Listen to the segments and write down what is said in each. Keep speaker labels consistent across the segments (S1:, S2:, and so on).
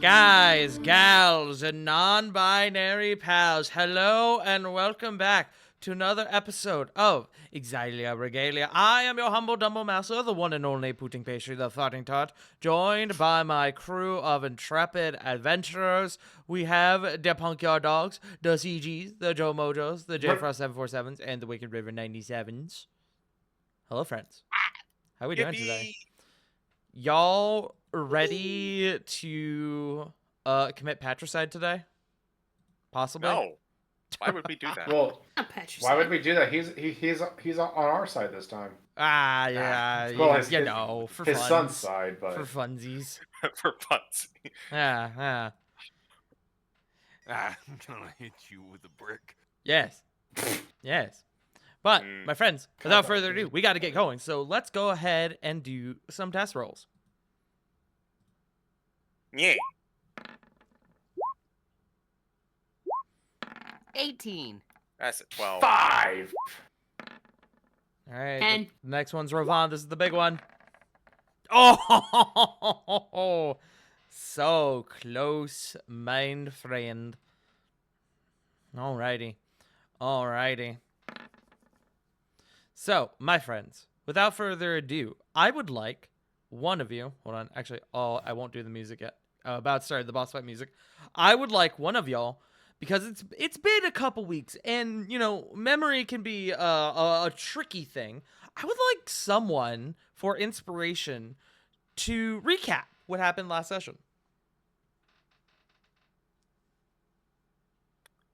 S1: Guys, gals, and non-binary pals, hello and welcome back to another episode of Exilia Regalia. I am your humble dumble master, the one and only Pudding Pastry, the Farting Tart, joined by my crew of intrepid adventurers. We have the Punkyard Dogs, the CGs, the Joe Mojos, the J Frost 747s, and the Wicked River 97s. Hello, friends. How we doing today?
S2: Yippee!
S1: Y'all ready to commit patricide today? Possibly.
S2: No. Why would we do that?
S3: Well,
S4: Not patricide.
S3: why would we do that? He's on our side this time.
S1: Ah, yeah.
S3: Well,
S1: For
S3: his
S1: funs.
S3: son's side, but
S1: For funsies.
S2: For puns.
S1: Yeah, yeah.
S5: I'm gonna hit you with a brick.
S1: Yes. Yes. But,
S2: Mm.
S1: my friends, without further ado, we got to get going. So let's go ahead and do some test rolls.
S2: Yeah.
S4: 18.
S2: That's a 12.
S3: 5.
S1: All right.
S4: And-
S1: The next one's Rovan. This is the big one. Oh, so close, mind friend. Alrighty. Alrighty. So, my friends, without further ado, I would like one of you. Hold on. Actually, I won't do the music yet. About started the boss fight music. I would like one of y'all, because it's been a couple weeks, and memory can be a tricky thing. I would like someone for inspiration to recap what happened last session.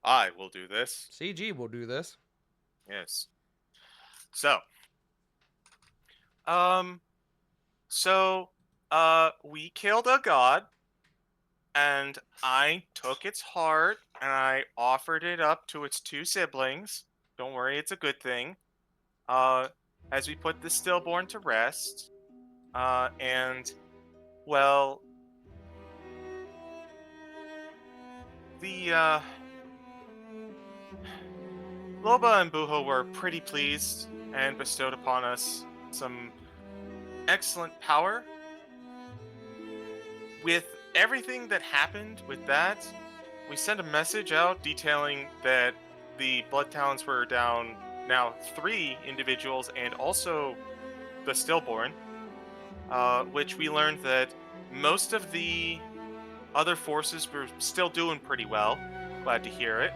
S2: I will do this.
S1: CG will do this.
S2: Yes. So. We killed a god, and I took its heart, and I offered it up to its two siblings. Don't worry, it's a good thing. As we put the stillborn to rest, and, well, the, Loba and Buho were pretty pleased and bestowed upon us some excellent power. With everything that happened with that, we sent a message out detailing that the Blood Talons were down now 3 individuals and also the stillborn, which we learned that most of the other forces were still doing pretty well. Glad to hear it.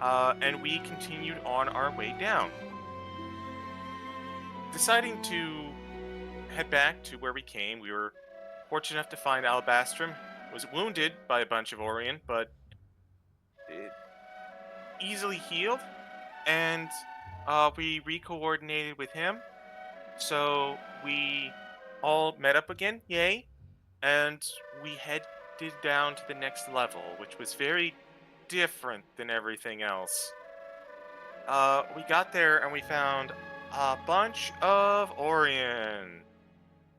S2: And we continued on our way down, deciding to head back to where we came. We were fortunate enough to find Alabastrum. Was wounded by a bunch of Orion, but it easily healed, and we re-coordinated with him. So we all met up again, yay, and we headed down to the next level, which was very different than everything else. We got there and we found a bunch of Orion,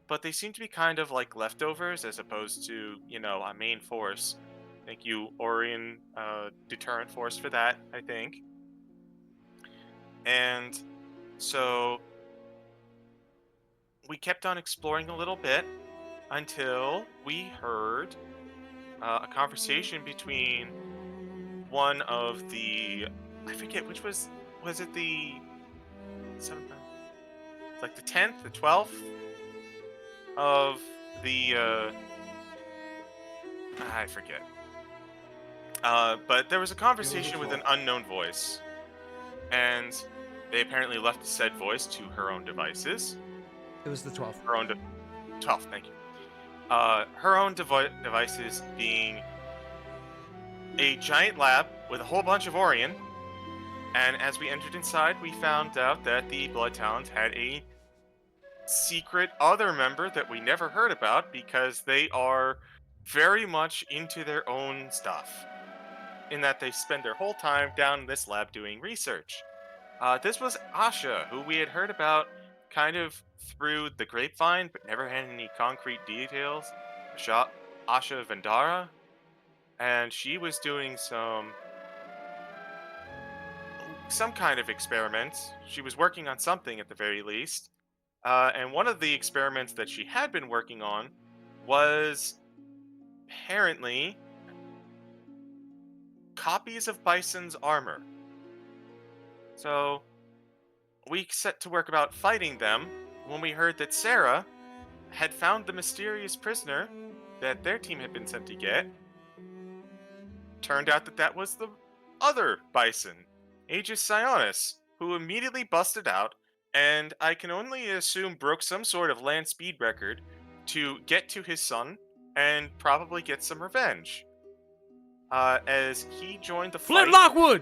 S2: but they seem to be kind of like leftovers as opposed to, a main force. Thank you, Orion deterrent force, for that, I think. And so we kept on exploring a little bit until we heard a conversation between one of the, I forget which was it the 7th, like the 10th, the 12th of the I forget. But there was a conversation with an unknown voice, and they apparently left said voice to her own devices.
S1: It was the 12th.
S2: Her own 12th, thank you. Her own devices being a giant lab with a whole bunch of Orion, and as we entered inside, we found out that the Blood Talons had a secret other member that we never heard about because they are very much into their own stuff, in that they spend their whole time down in this lab doing research. This was Asha, who we had heard about kind of through the grapevine, but never had any concrete details. Asha Vendara. And she was doing some kind of experiment. She was working on something at the very least. And one of the experiments that she had been working on was apparently copies of Bison's armor. So we set to work about fighting them when we heard that Sarah had found the mysterious prisoner that their team had been sent to get. Turned out that that was the other Bison, Aegis Sionis, who immediately busted out, and I can only assume broke some sort of land speed record to get to his son and probably get some revenge. As he joined the
S1: Flint
S2: fight.
S1: Lockwood!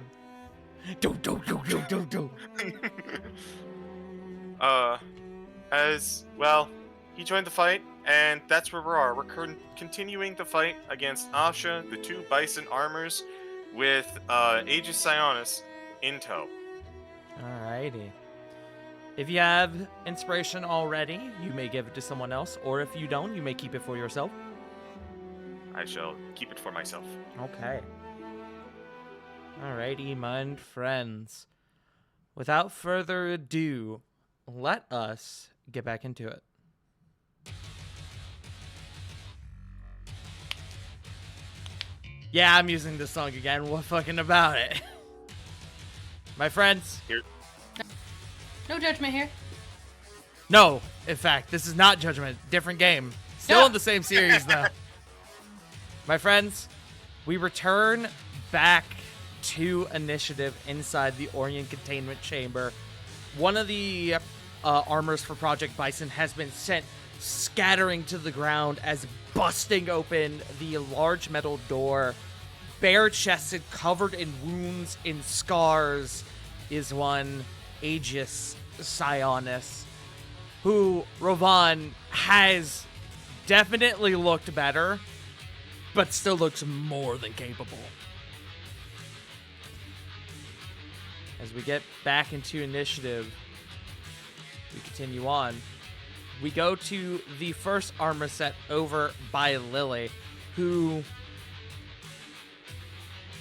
S1: Do.
S2: As well, he joined the fight, and that's where we are. We're continuing the fight against Asha, the two Bison armors, with Aegis Sionis in tow.
S1: Alrighty. If you have inspiration already, you may give it to someone else, or if you don't, you may keep it for yourself.
S2: I shall keep it for myself.
S1: Okay. Alrighty, my friends. Without further ado, let us get back into it. Yeah, I'm using this song again. What fucking about it? My friends.
S2: Here.
S4: No judgment here.
S1: No, in fact, this is not Judgment. Different game. Still
S4: Yeah.
S1: in the same series, though. My friends, we return back to initiative inside the Orient Containment Chamber. One of the armors for Project Bison has been sent scattering to the ground as busting open the large metal door. Bare-chested, covered in wounds, in scars, is one Aegis Sionis, who Rovan has definitely looked better, but still looks more than capable. As we get back into initiative, we continue on. We go to the first armor set over by Lily, who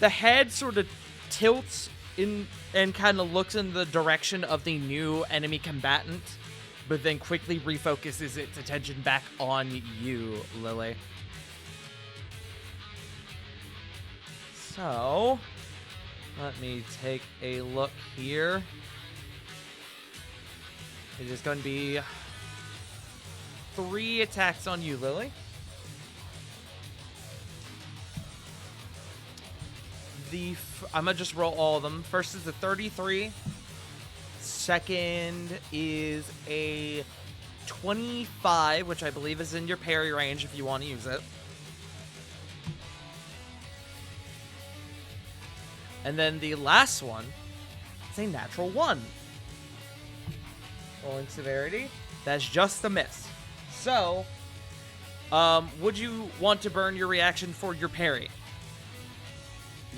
S1: the head sort of tilts in and kind of looks in the direction of the new enemy combatant, but then quickly refocuses its attention back on you, Lily. So, let me take a look here. It is going to be 3 attacks on you, Lily. I'm going to just roll all of them. First is a 33. Second is a 25, which I believe is in your parry range if you want to use it. And then the last one is a natural 1. Rolling severity. That's just a miss. So, would you want to burn your reaction for your parry?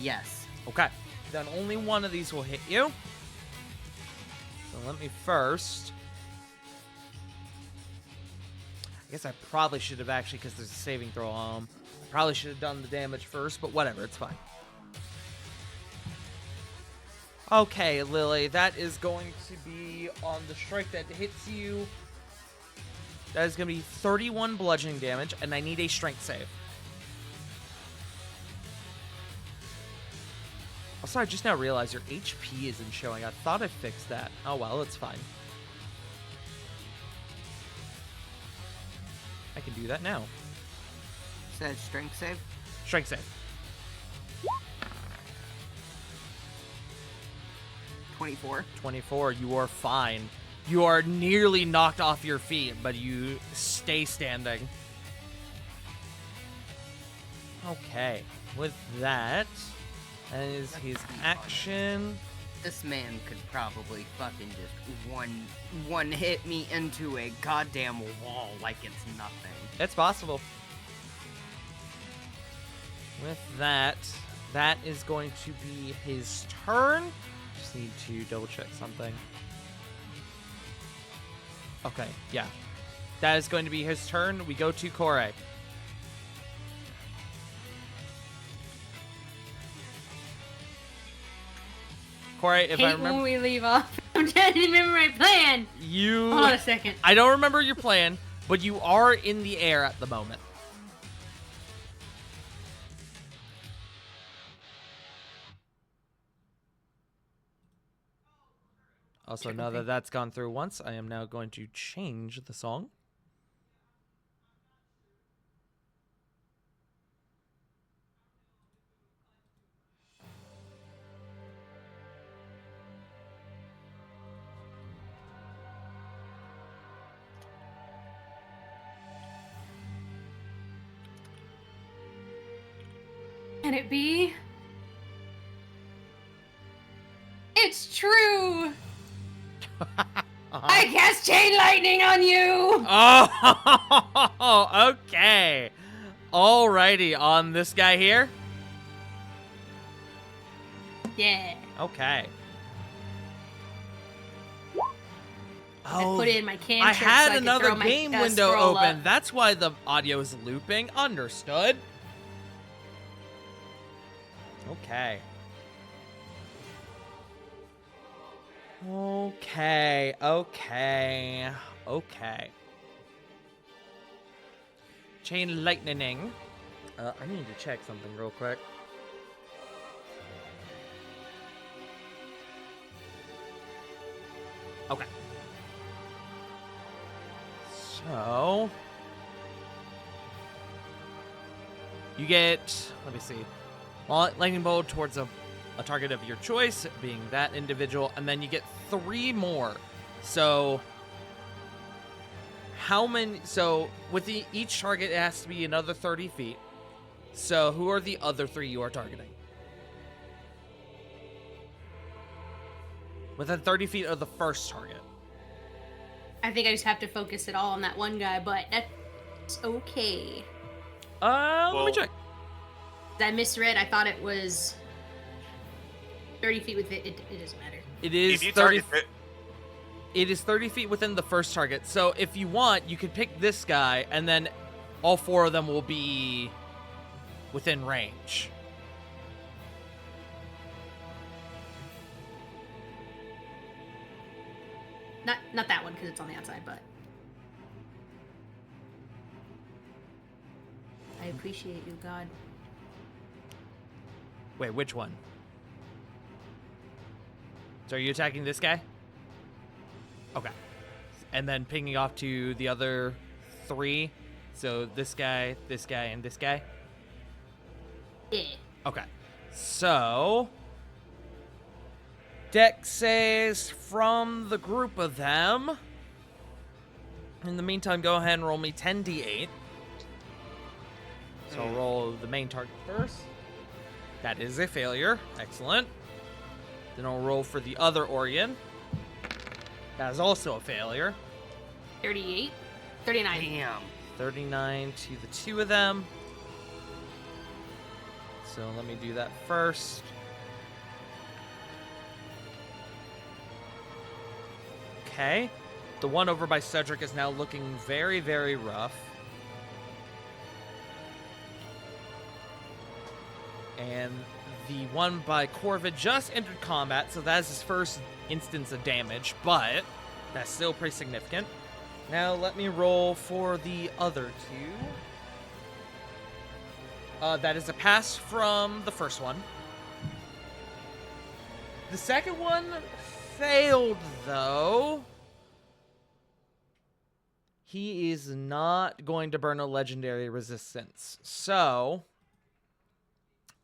S6: Yes.
S1: Okay. Then only one of these will hit you. So let me first. I guess I probably should have actually, because there's a saving throw on them. I probably should have done the damage first, but whatever, it's fine. Okay, Lily, that is going to be on the strike that hits you. That is going to be 31 bludgeoning damage, and I need a strength save. Also, I just now realized your HP isn't showing. I thought I fixed that. Oh well, it's fine. I can do that now.
S6: Says strength save.
S1: Strength save.
S6: 24.
S1: 24. You are fine. You are nearly knocked off your feet, but you stay standing. Okay. With that, that is his action.
S6: This man could probably fucking just one hit me into a goddamn wall like it's nothing.
S1: It's possible. With that, that is going to be his turn. Just need to double check something. Okay, yeah. That is going to be his turn. We go to Kore. Kore, if I
S4: Hate when
S1: remember,
S4: we leave off. I'm trying to remember my plan.
S1: you...
S4: Hold on a second.
S1: I don't remember your plan, but you are in the air at the moment. Also,
S6: Check
S1: now
S6: okay.
S1: that that's gone through once, I am now going to change the song.
S4: Can it be? It's true! I cast chain lightning on you!
S1: Oh, okay. Alrighty, on this guy here.
S4: Yeah.
S1: Okay.
S4: I
S1: Oh,
S4: put in my cantrip
S1: I had
S4: so I could
S1: another
S4: throw my,
S1: game window
S4: scroll
S1: open.
S4: up.
S1: That's why the audio is looping. Understood. Okay. Okay. Chain lightning. I need to check something real quick. Okay. So you get, let me see, lightning bolt towards a target of your choice, being that individual, and then you get 3 more. So how many? So with each target, it has to be another 30 feet. So who are the other 3 you are targeting? Within 30 feet of the first target.
S4: I think I just have to focus it all on that one guy, but that's okay.
S1: Let me
S2: Well-
S1: check.
S4: I misread. I thought it was 30 feet with it. It doesn't matter.
S1: It is
S2: If you
S1: 30.
S2: target
S1: It is 30 feet within the first target. So if you want, you could pick this guy, and then all 4 of them will be within range.
S4: Not that one because it's on the outside, but I appreciate you, God.
S1: Wait, which one? So are you attacking this guy? Okay. And then pinging off to the other 3. So this guy, and this guy?
S4: Yeah.
S1: Okay. So Dex says from the group of them. In the meantime, go ahead and roll me 10d8. So I'll roll the main target first. That is a failure. Excellent. Then I'll roll for the other Orion. That is also a failure.
S4: 38, 39.
S6: Damn.
S1: 39 to the 2 of them. So let me do that first. Okay. The one over by Cedric is now looking very, very rough. And the one by Corvid just entered combat, so that's his first instance of damage, but that's still pretty significant. Now let me roll for the other 2. That is a pass from the first one. The second one failed, though. He is not going to burn a legendary resistance. So,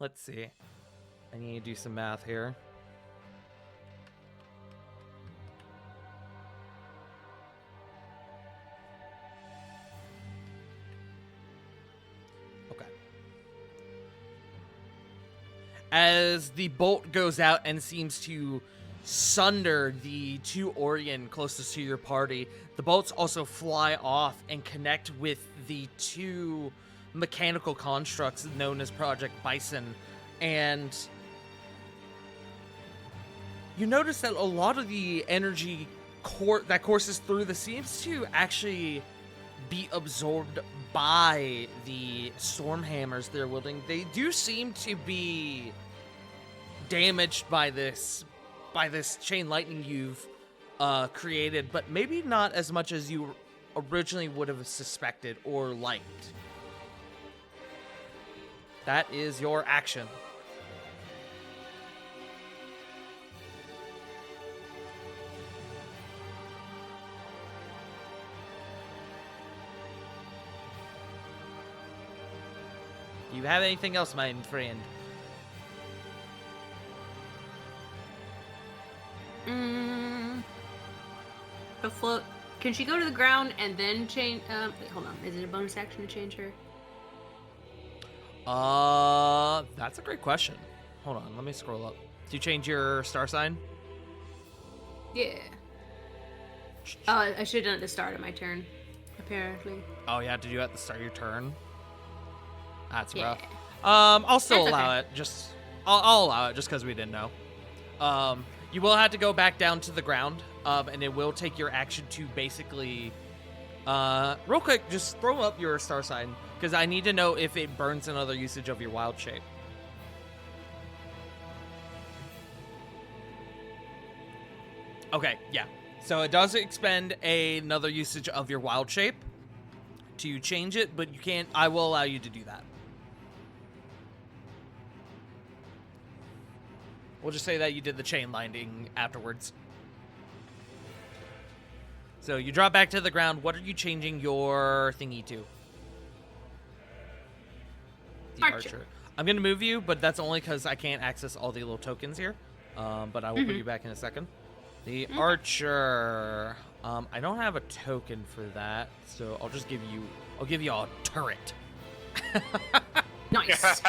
S1: let's see. I need to do some math here. Okay. As the bolt goes out and seems to sunder the 2 Orion closest to your party, the bolts also fly off and connect with the 2 mechanical constructs known as Project Bison. And you notice that a lot of the energy that courses through this seems to actually be absorbed by the storm hammers they're wielding. They do seem to be damaged by this chain lightning you've created, but maybe not as much as you originally would have suspected or liked. That is your action. Do you have anything else, my friend?
S4: The float. Can she go to the ground and then change? Wait, hold on. Is it a bonus action to change her?
S1: That's a great question. Hold on, let me scroll up. Do you change your star sign?
S4: Yeah. I should have done it at the start of my turn, apparently.
S1: Oh, you had to do it at the start of your turn. That's
S4: Yeah.
S1: rough. I'll still
S4: That's
S1: allow
S4: okay.
S1: it. I'll allow it just because we didn't know. You will have to go back down to the ground, and it will take your action to basically, real quick, just throw up your star sign because I need to know if it burns another usage of your wild shape. Okay, yeah. So it does expend another usage of your wild shape to change it, but you can't. I will allow you to do that. We'll just say that you did the chain lightning afterwards. So you drop back to the ground. What are you changing your thingy to? The
S4: Archer.
S1: I'm going to move you, but that's only because I can't access all the little tokens here. But I will put you back in a second. The archer. I don't have a token for that, so I'll just give you. I'll give you a turret.
S4: Nice.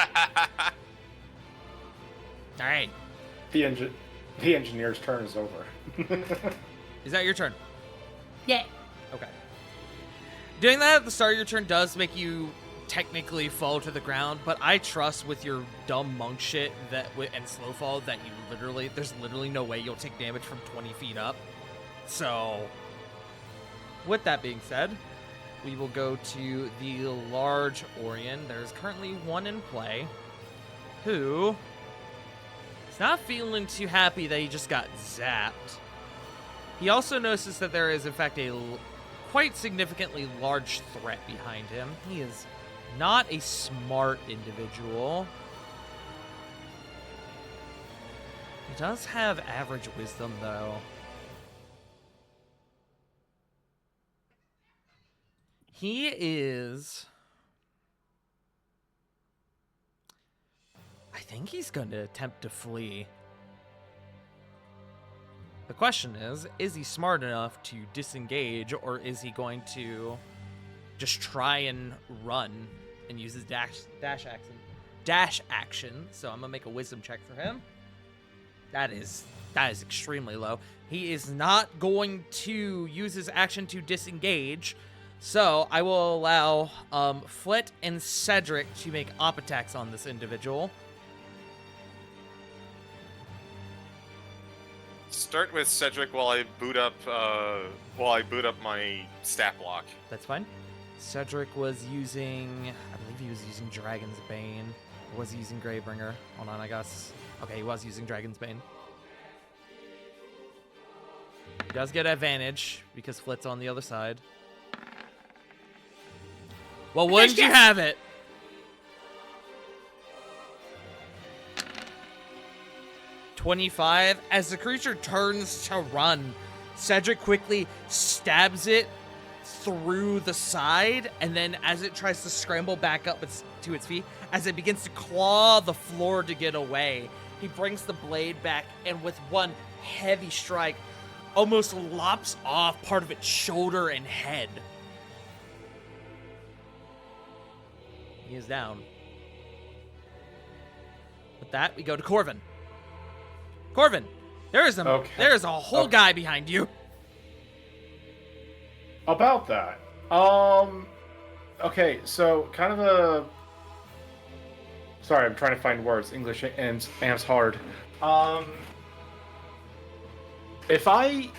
S1: All right.
S3: The engineer's turn is over.
S1: Is that your turn?
S4: Yeah.
S1: Okay. Doing that at the start of your turn does make you technically fall to the ground, but I trust with your dumb monk shit and slow fall that there's literally no way you'll take damage from 20 feet up. So, with that being said, we will go to the large Orion. There's currently one in play who is not feeling too happy that he just got zapped. He also notices that there is, in fact, a quite significantly large threat behind him. He is not a smart individual. He does have average wisdom, though. He is... I think he's going to attempt to flee. The question is he smart enough to disengage, or is he going to just try and run and use his dash action? So I'm gonna make a wisdom check for him. That is extremely low. He is not going to use his action to disengage, so I will allow Flit and Cedric to make op attacks on this individual.
S2: Start with Cedric while I boot up my stat block.
S1: That's fine. Cedric was using, I believe he was using Dragon's Bane. Or was he using Gravebringer? Hold on, I guess. Okay, he was using Dragon's Bane. He does get advantage because Flit's on the other side. Well, wouldn't you have it? .25. As the creature turns to run, Cedric quickly stabs it through the side, and then as it tries to scramble back up to its feet, as it begins to claw the floor to get away, he brings the blade back and with one heavy strike almost lops off part of its shoulder and head. He is down. With that, we go to Corvin. Corvin, there is a whole guy behind you.
S3: About that. Okay, so kind of a... Sorry, I'm trying to find words. English and amps hard. If I...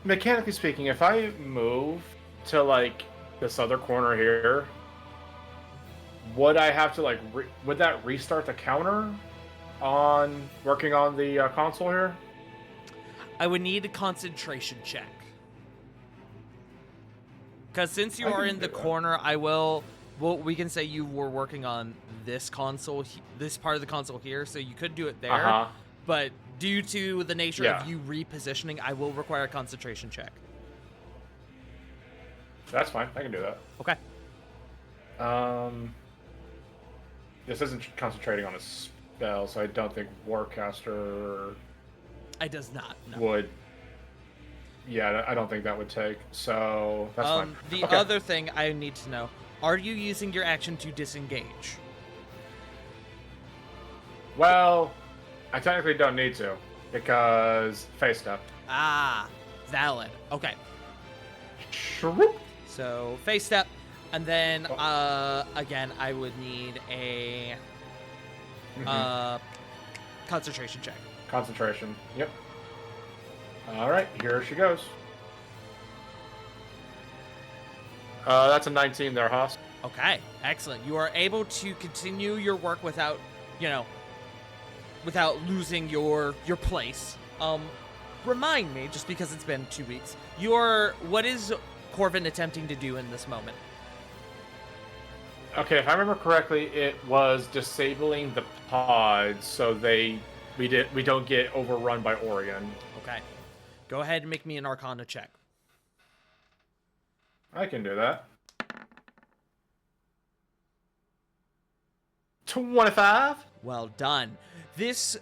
S3: Mechanically speaking, if I move to, like, this other corner here, would I have to, like, would that restart the counter on working on the console here?
S1: I would need a concentration check. Because since you are in the corner, we can say you were working on this console, this part of the console here, so you could do it there. But due to the nature of you repositioning, I will require a concentration check.
S3: That's fine. I can do that.
S1: Okay.
S3: this isn't concentrating on a spell, so I don't think Warcaster
S1: It does not. No.
S3: would. Yeah, I don't think that would take. So that's fine.
S1: The
S3: Okay.
S1: other thing I need to know: are you using your action to disengage?
S3: Well, I technically don't need to because face step.
S1: Ah, valid. Okay.
S3: Shroop.
S1: So face step, and then again, I would need a concentration check.
S3: Concentration. Yep. All right, here she goes. That's a 19 there, Haas.
S1: Okay, excellent. You are able to continue your work without, without losing your place. Remind me, just because it's been 2 weeks, what is Corvin attempting to do in this moment?
S3: Okay, if I remember correctly, it was disabling the pods so we don't get overrun by Orion.
S1: Okay. Go ahead and make me an Arcana check.
S3: I can do that. 25.
S1: Well done. This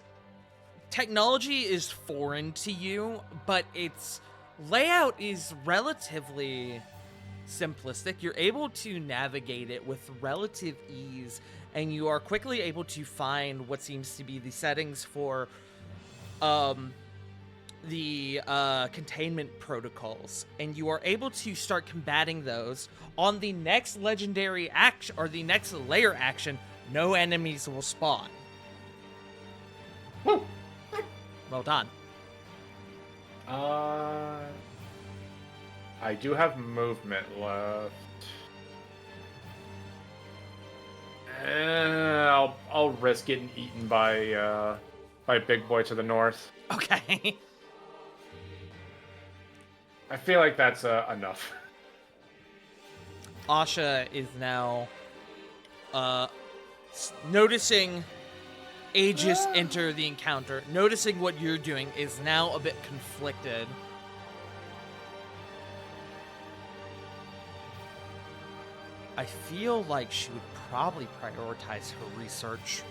S1: technology is foreign to you, but its layout is relatively simplistic. You're able to navigate it with relative ease, and you are quickly able to find what seems to be the settings for the containment protocols, and you are able to start combating those. On the next legendary action, or the next layer action, no enemies will spawn.
S3: Woo!
S1: Well done.
S3: I do have movement left. I'll risk getting eaten by Big Boy to the north.
S1: Okay.
S3: I feel like that's enough.
S1: Asha is now noticing Aegis enter the encounter, noticing what you're doing, is now a bit conflicted. I feel like she would probably prioritize her research.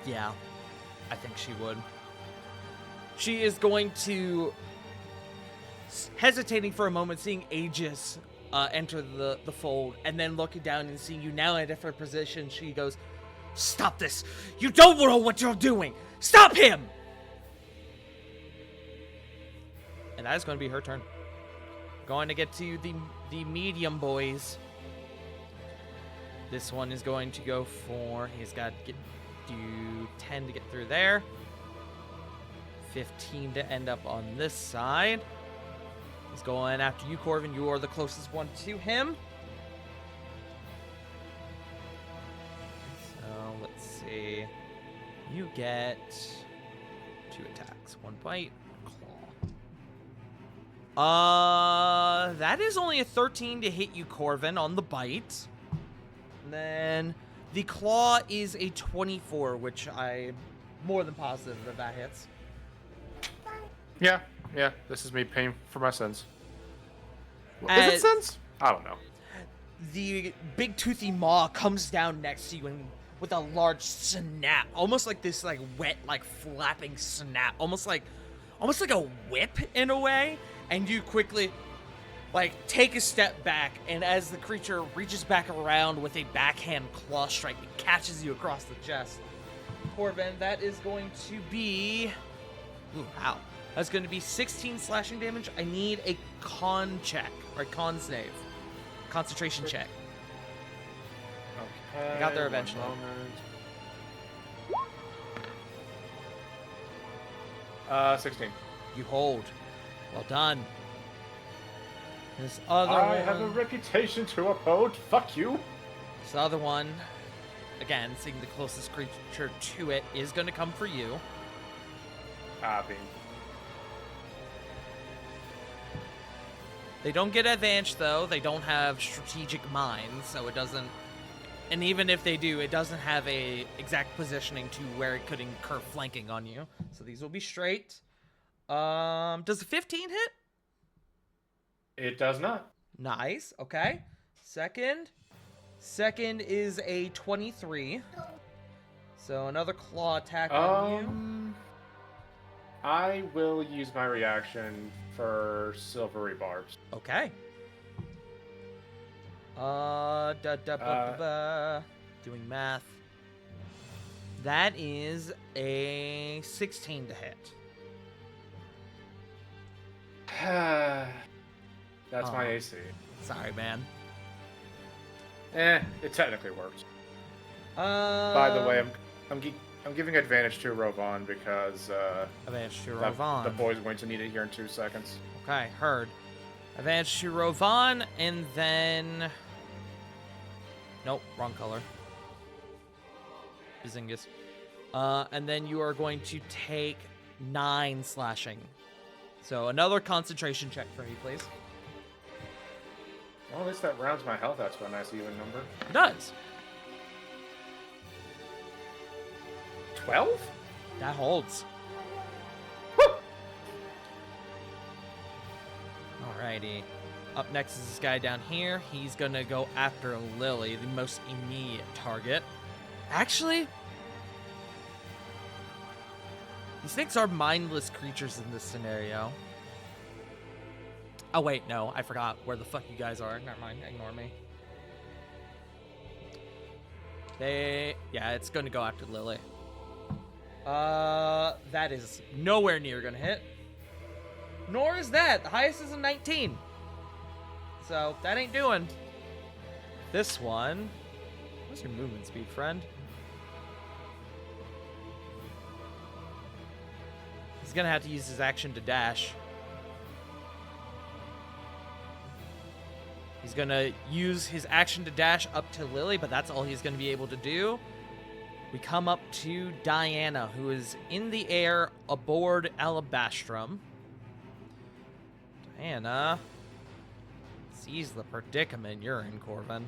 S1: Yeah, I think she would. She is going to, hesitating for a moment, seeing Aegis enter the fold, and then looking down and seeing you now in a different position, she goes, "Stop this! You don't know what you're doing! Stop him!" And that is going to be her turn. Going to get to the medium boys. This one is going to go for, he's got to do 10 to get through there. 15 to end up on this side. He's going after you, Corvin. You are the closest one to him. So let's see. You get 2 attacks. 1 bite, 1 claw. That is only a 13 to hit you, Corvin, on the bite. And then the claw is a 24, which I'm more than positive that hits.
S3: Yeah. This is me paying for my sins. Is
S1: As-
S3: it sins? I don't know.
S1: The big toothy maw comes down next to you and with a large snap, almost like this wet flapping snap, almost like a whip in a way, and you quickly take a step back, and as the creature reaches back around with a backhand claw strike, it catches you across the chest. Corvin, that is going to be, ooh, wow. That's going to be 16 slashing damage. I need a con check, or a con save. Concentration check.
S3: Okay.
S1: I got there eventually.
S3: 16.
S1: You hold. Well done. This other
S3: I
S1: one.
S3: have a reputation to uphold. Fuck you.
S1: This other one, again, seeing the closest creature to it, is going to come for you.
S3: Copy.
S1: They don't get advantage, though. They don't have strategic minds, so it doesn't... And even if they do, it doesn't have a exact positioning to where it could incur flanking on you. So these will be straight. Does the 15 hit?
S3: It does not.
S1: Nice. Okay. Second. Second is a 23. So another claw attack on
S3: I will use my reaction for silvery barbs.
S1: you. Okay. Doing math. That is a 16 to hit.
S3: That's my
S1: Oh.
S3: AC.
S1: Sorry, man.
S3: It technically works. By the way, I'm giving advantage to Rovan because
S1: advantage to
S3: the
S1: Rovan.
S3: boy's going to need it here in 2 seconds.
S1: Okay, heard. Advantage to Rovan, and then... Nope, wrong color. Bazingus. And then you are going to take 9 slashing. So another concentration check for me, please.
S3: Well, at least that rounds my health out to a nice even number.
S1: It does.
S3: 12?
S1: That holds. Alrighty. Up next is this guy down here. He's gonna go after Lily, the most immediate target. Actually, these things are mindless creatures in this scenario. Oh wait, no, I forgot where the fuck you guys are. Never mind, ignore me. Yeah, it's gonna go after Lily. That is nowhere near gonna hit. Nor is that. The highest is a 19. So, that ain't doing. This one... What's your movement speed, friend? He's gonna have to use his action to dash. He's gonna use his action to dash up to Lily, but that's all he's gonna be able to do. We come up to Diana, who is in the air aboard Alabastrum. Diana sees the predicament you're in, Corvin.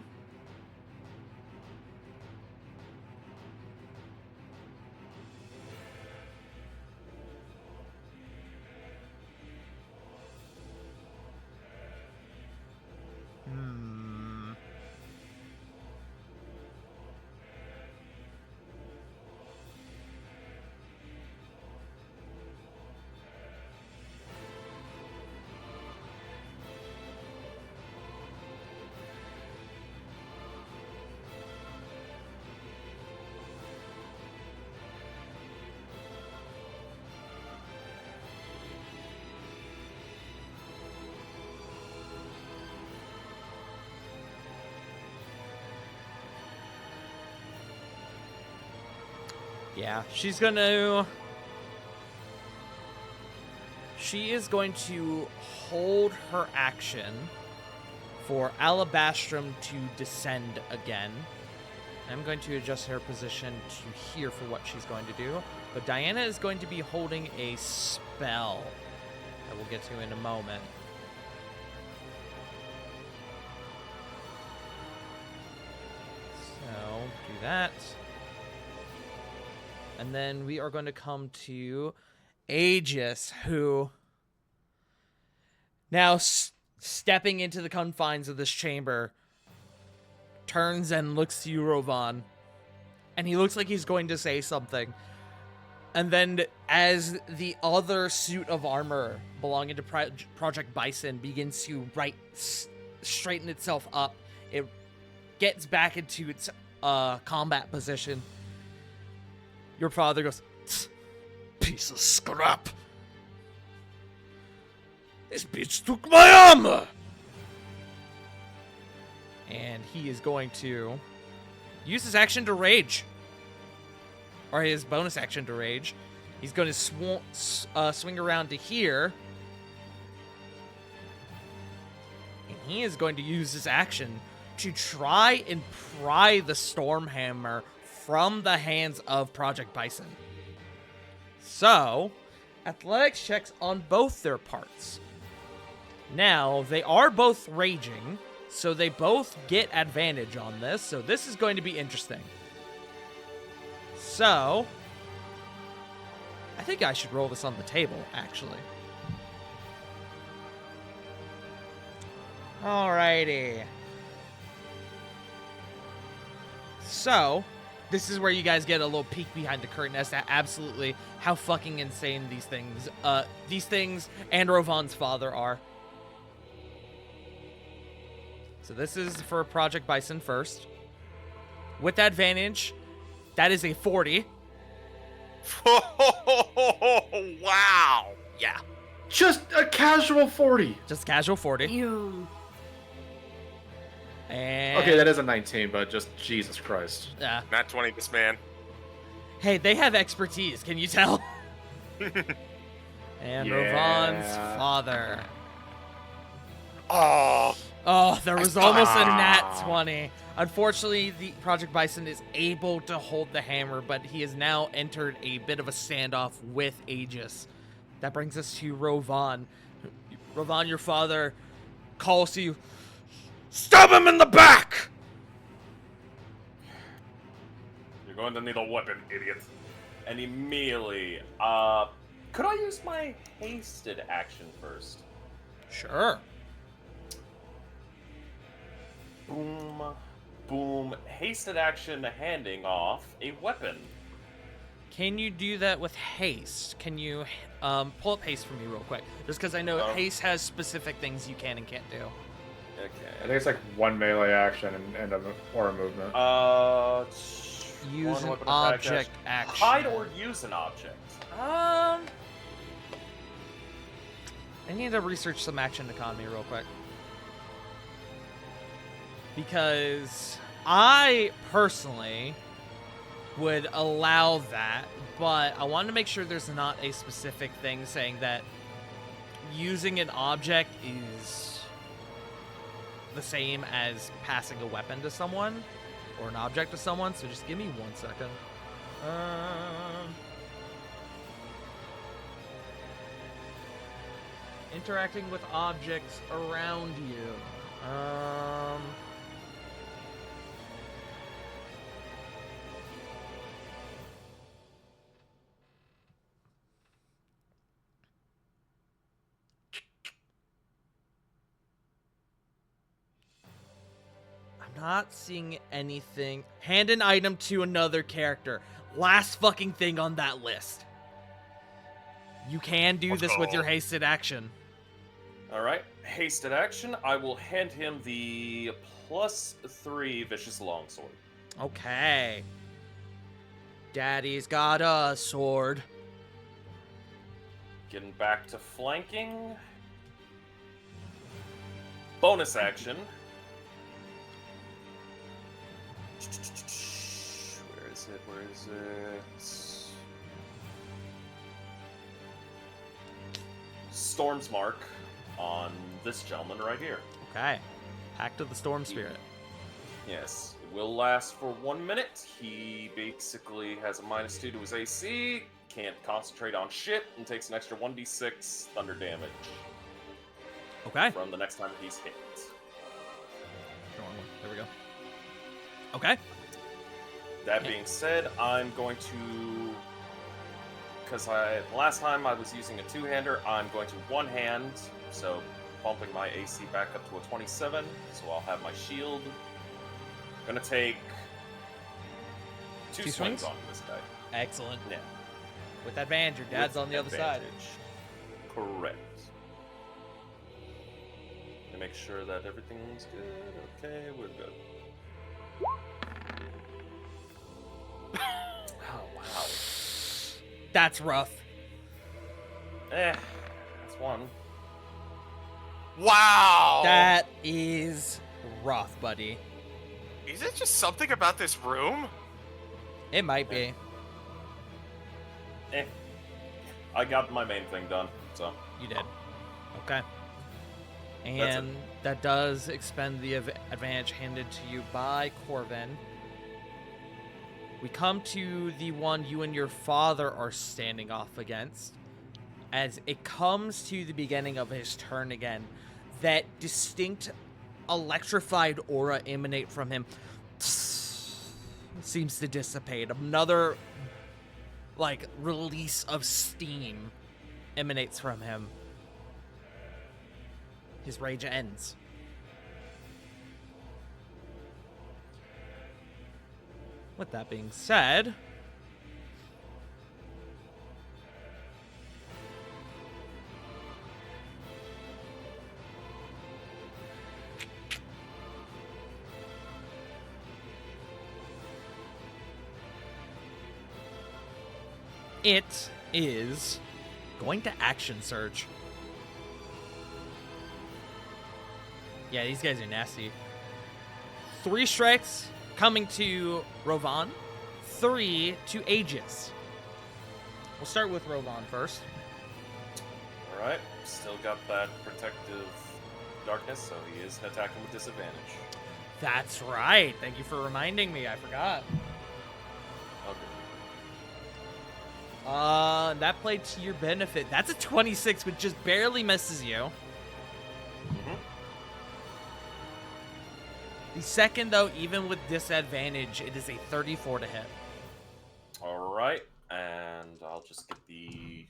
S1: Yeah, she is going to hold her action for Alabastrum to descend again. I'm going to adjust her position to here for what she's going to do. But Diana is going to be holding a spell that we'll get to in a moment. So, do that. And then we are going to come to Aegis, who now stepping into the confines of this chamber, turns and looks to you, Rovan, and he looks like he's going to say something. And then as the other suit of armor belonging to Project Bison begins to straighten itself up, it gets back into its combat position. Your father goes, piece of scrap. This bitch took my armor. And he is going to use his action to rage. Or his bonus action to rage. He's going to swing around to here. And he is going to use his action to try and pry the Stormhammer from the hands of Project Bison. So, athletics checks on both their parts. Now, they are both raging, so they both get advantage on this, so this is going to be interesting. So, I think I should roll this on the table, actually. Alrighty. So, this is where you guys get a little peek behind the curtain as to absolutely how fucking insane these things and Rovan's father are. So this is for Project Bison first. With that advantage, that is a 40.
S2: Wow.
S1: Yeah.
S3: Just a casual 40.
S1: Just casual 40.
S4: Ew.
S1: And
S3: Okay, that is a 19, but just Jesus Christ.
S1: yeah.
S2: Not 20, this man.
S1: Hey, they have expertise, can you tell? And Rovan's
S3: Yeah.
S1: father.
S2: Oh.
S1: Oh, there was almost a nat 20. Unfortunately, the Project Bison is able to hold the hammer, but he has now entered a bit of a standoff with Aegis. That brings us to Rovan. Rovan, your father calls to you. Stab him in the back!
S7: You're going to need a weapon, idiot. And immediately, could I use my hasted action first?
S1: Sure.
S7: Boom, boom, hasted action handing off a weapon.
S1: Can you do that with haste? Can you pull up haste for me real quick? Just because I know
S7: Oh.
S1: haste has specific things you can and can't do.
S3: I
S7: Okay.
S3: think it's like one melee action or a movement.
S1: Use
S7: One
S1: an
S7: weapon attack
S1: object action.
S7: Hide or use an object.
S1: I need to research some action economy real quick. Because I personally would allow that, but I wanted to make sure there's not a specific thing saying that using an object is the same as passing a weapon to someone or an object to someone, so just give me 1 second. Interacting with objects around you. I'm not seeing anything. Hand an item to another character. Last fucking thing on that list. You can do
S2: Let's
S1: this with
S2: go.
S1: your hasted action.
S7: All right, hasted action. I will hand him the +3 vicious longsword.
S1: Okay. Daddy's got a sword.
S7: Getting back to flanking. Bonus action. Where is it? Where is it? Storm's Mark on this gentleman right here.
S1: Okay. Act of the Storm Spirit.
S7: Yes, it will last for 1 minute. He basically has a -2 to his AC, can't concentrate on shit, and takes an extra 1d6 thunder damage
S1: Okay.
S7: from the next time he's hit.
S1: Wrong one. There we go. Okay.
S7: That being said, I'm going to, because last time I was using a two-hander, I'm going to one-hand, so bumping my AC back up to a 27, so I'll have my shield. Gonna take two
S1: Two
S7: swings
S1: swings?
S7: on this guy.
S1: Excellent.
S7: Yeah.
S1: With advantage, your dad's
S7: With
S1: on the other side.
S7: advantage. Correct. To make sure that everything's good. Okay, we're good. Oh wow.
S1: That's rough.
S7: That's one.
S2: Wow.
S1: That is rough, buddy.
S2: Is it just something about this room?
S1: It might be.
S7: I got my main thing done, so.
S1: You did. Okay.
S7: That's
S1: And that does expend the advantage handed to you by Corvin. We come to the one you and your father are standing off against. As it comes to the beginning of his turn again, that distinct electrified aura emanate from him seems to dissipate. Another, release of steam emanates from him. His rage ends. With that being said, it is going to action surge. Yeah, these guys are nasty. 3 strikes coming to Rovan, 3 to Aegis. We'll start with Rovan first.
S7: Alright, still got that protective darkness, so he is attacking with disadvantage.
S1: That's right. Thank you for reminding me. I forgot.
S7: Okay.
S1: That played to your benefit. That's a 26, which just barely misses you.
S7: Mm-hmm.
S1: The second, though, even with disadvantage, it is a 34 to hit.
S7: Alright, and I'll just get the...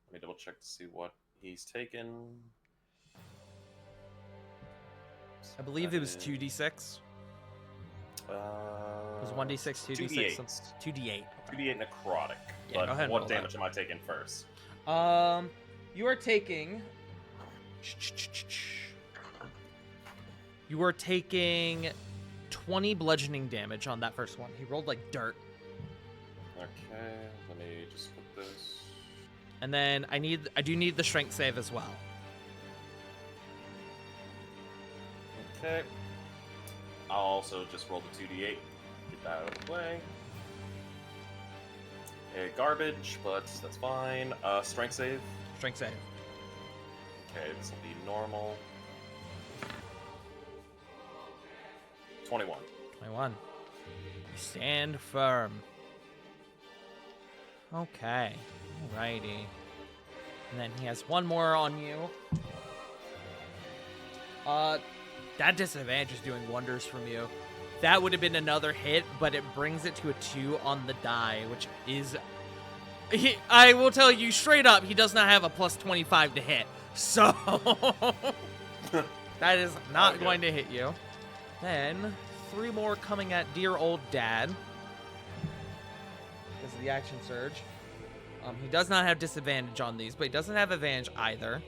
S7: Let me double check to see what he's taken.
S1: I believe it was 2d6. It was 1d6, 2d6,
S7: 2d8.
S1: 2d8.
S7: 2d8 necrotic.
S1: Yeah,
S7: But
S1: go ahead and
S7: what
S1: roll
S7: damage
S1: that.
S7: am I taking first?
S1: You are taking... You are taking 20 bludgeoning damage on that first one. He rolled like dirt.
S7: Okay, let me just put this...
S1: And then I do need the strength save as well.
S7: Okay. I'll also just roll the 2d8. Get that out of the way. Garbage, but that's fine. Strength save.
S1: Strength save.
S7: Okay, this will be normal. 21.
S1: 21. You stand firm. Okay. Alrighty. And then he has one more on you. That disadvantage is doing wonders from you. That would have been another hit, but it brings it to a 2 on the die, which is... I will tell you straight up, he does not have a plus 25 to hit. So... that is not
S7: Okay.
S1: going to hit you. Then, 3 more coming at dear old dad. Because of the action surge. He does not have disadvantage on these, but he doesn't have advantage either.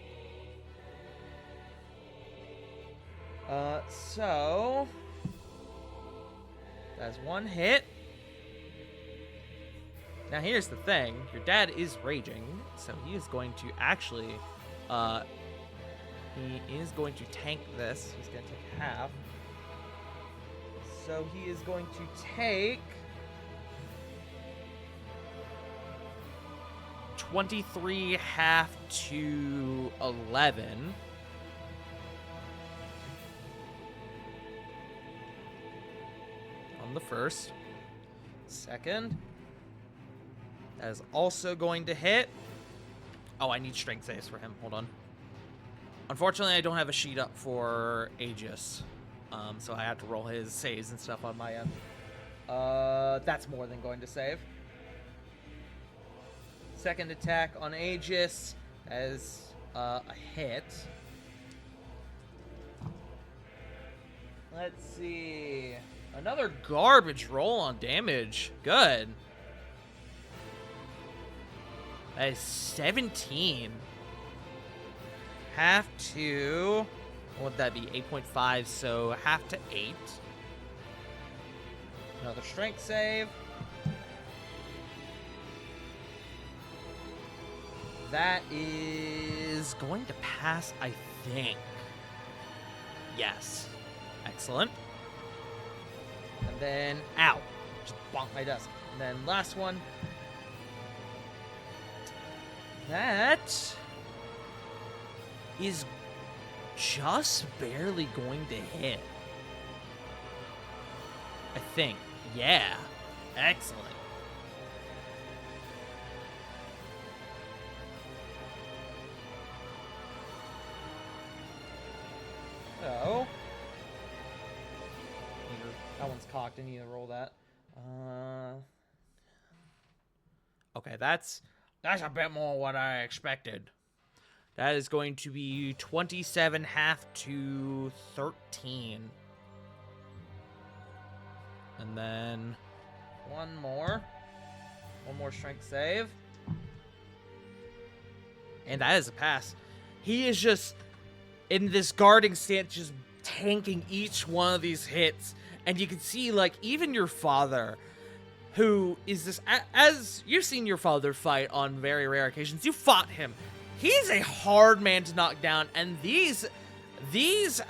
S1: So... That's 1 hit. Now here's the thing. Your dad is raging, so he is going to actually... he is going to tank this. He's going to take half. So he is going to take... 23 half to 11. On the first. Second. That is also going to hit. Oh, I need strength saves for him. Hold on. Unfortunately, I don't have a sheet up for Aegis. So I have to roll his saves and stuff on my end. That's more than going to save. Second attack on Aegis as a hit. Let's see. Another garbage roll on damage. Good. That is 17. Half to... What would that be? 8.5, so half to 8. Another strength save. That is going to pass, I think. Yes. Excellent. And then, ow. Just bonk my desk. And then last one. That is just barely going to hit. I think. Yeah. Excellent. So, that one's cocked. I need to roll that. Okay, that's a bit more what I expected. That is going to be 27 half to 13. And then one more strength save. And that is a pass. He is just in this guarding stance, just tanking each one of these hits. And you can see, like, even your father, who is this, as you've seen your father fight on very rare occasions, you fought him. He's a hard man to knock down, and these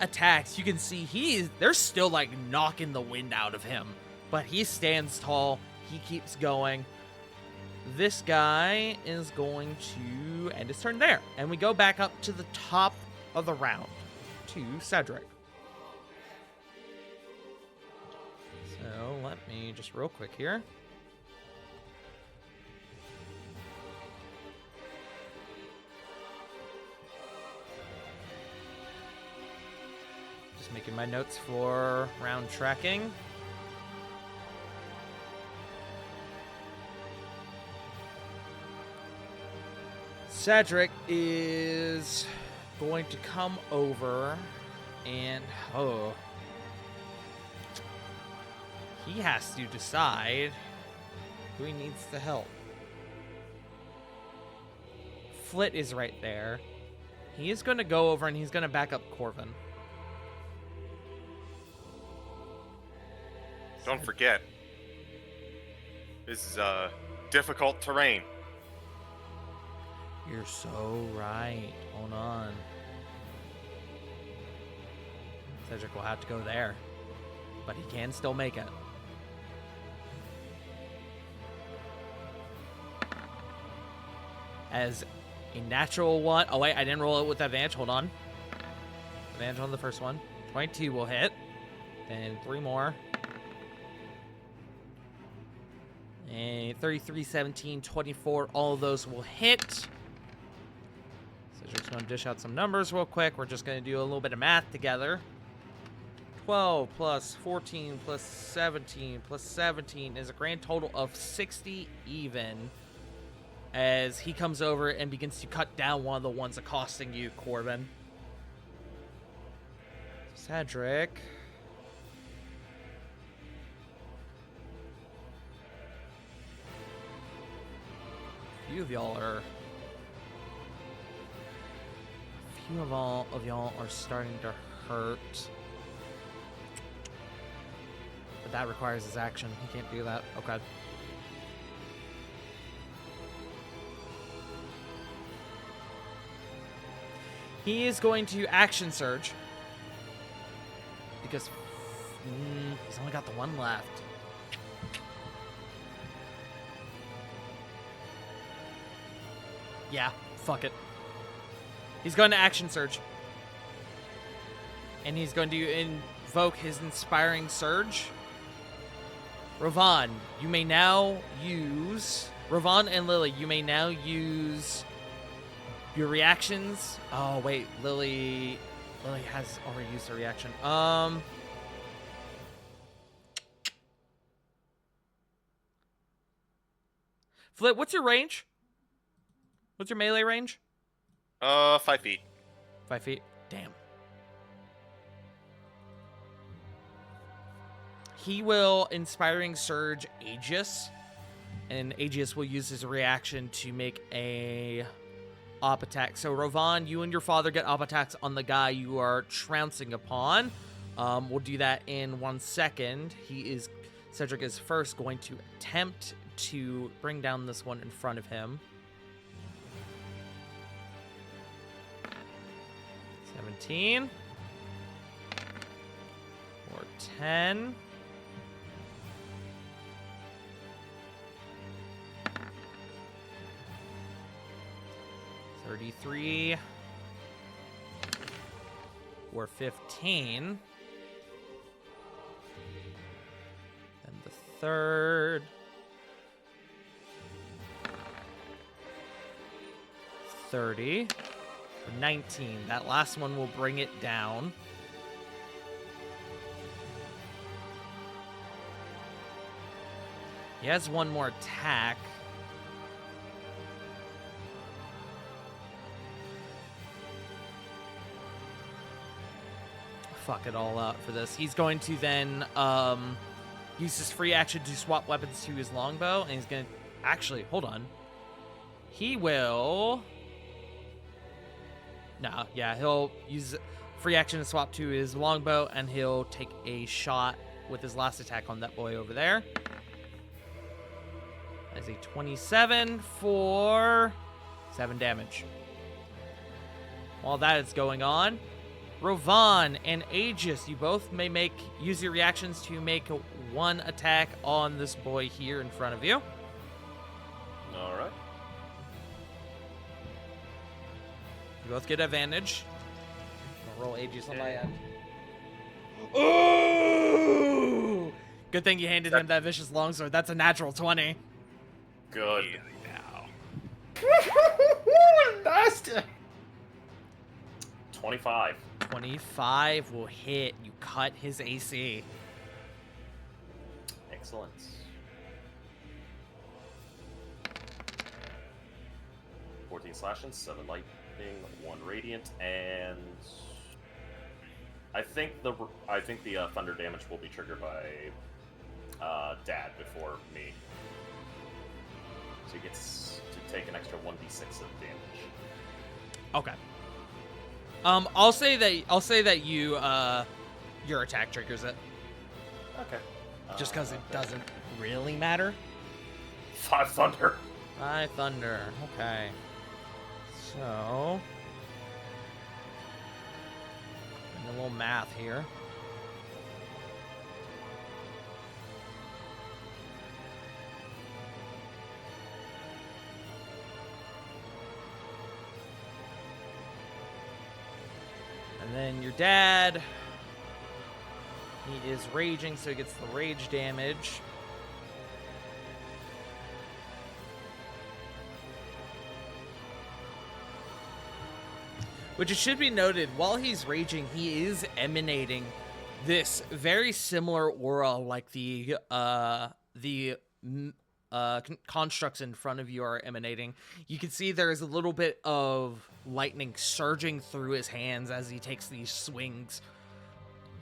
S1: attacks, you can see they're still, like, knocking the wind out of him. But he stands tall. He keeps going. This guy is going to end his turn there. And we go back up to the top of the round to Cedric. So let me just real quick here. Just making my notes for round tracking. Cedric is going to come over and, he has to decide who he needs to help. Flit is right there. He is going to go over and he's going to back up Corvin.
S2: Don't forget, this is difficult terrain.
S1: You're so right. Hold on. Cedric will have to go there, but he can still make it. As a natural one. Oh, wait, I didn't roll it with advantage. Hold on. Advantage on the first one. 22 will hit. Then 3 more. And 33, 17, 24. All of those will hit. Just going to dish out some numbers real quick. We're just going to do a little bit of math together. 12 plus 14 plus 17 plus 17 is a grand total of 60 even. As he comes over and begins to cut down one of the ones accosting you, Corbin. Cedric. A few of y'all are starting to hurt. But that requires his action. He can't do that. Okay. He is going to action surge. Because he's only got the one left. Yeah, fuck it. He's going to action surge. And he's going to invoke his inspiring surge. Ravon, you may now use... Ravon and Lily, you may now use your reactions. Oh, wait. Lily has already used her reaction. Flit, what's your range? What's your melee range?
S2: 5 feet.
S1: 5 feet? Damn. He will Inspiring Surge Aegis, and Aegis will use his reaction to make a op attack. So, Ravon, you and your father get op attacks on the guy you are trouncing upon. We'll do that in 1 second. Cedric is first going to attempt to bring down this one in front of him. 17 or 10. 33 or 15. And the third. 30. 19. That last one will bring it down. He has one more attack. Fuck it all up for this. He's going to then use his free action to swap weapons to his longbow, and he's gonna actually hold on. He will. No, yeah, he'll use free action to swap to his longbow, and he'll take a shot with his last attack on that boy over there. That's a 27 for 7 damage. While that is going on, Rovan and Aegis, you both may use your reactions to make one attack on this boy here in front of you.
S7: All right.
S1: You both get advantage. I'll roll Aegis on my end. Ooh! Good thing you handed him that vicious longsword. That's a natural 20.
S7: Good.
S3: Nasty.
S7: 25.
S1: 25 will hit. You cut his AC.
S7: Excellent. "14 slashing, 7 lightning, 1 radiant, and I think the thunder damage will be triggered by Dad before me, so he gets to take an extra 1d6 of damage.
S1: Okay. I'll say that you your attack triggers it,
S7: Okay.
S1: just because it doesn't really matter.
S7: 5 thunder.
S1: By thunder. Okay. So, a little math here. And then your dad, he is raging, so he gets the rage damage. Which it should be noted, while he's raging, he is emanating this very similar aura like the constructs in front of you are emanating. You can see there is a little bit of lightning surging through his hands as he takes these swings.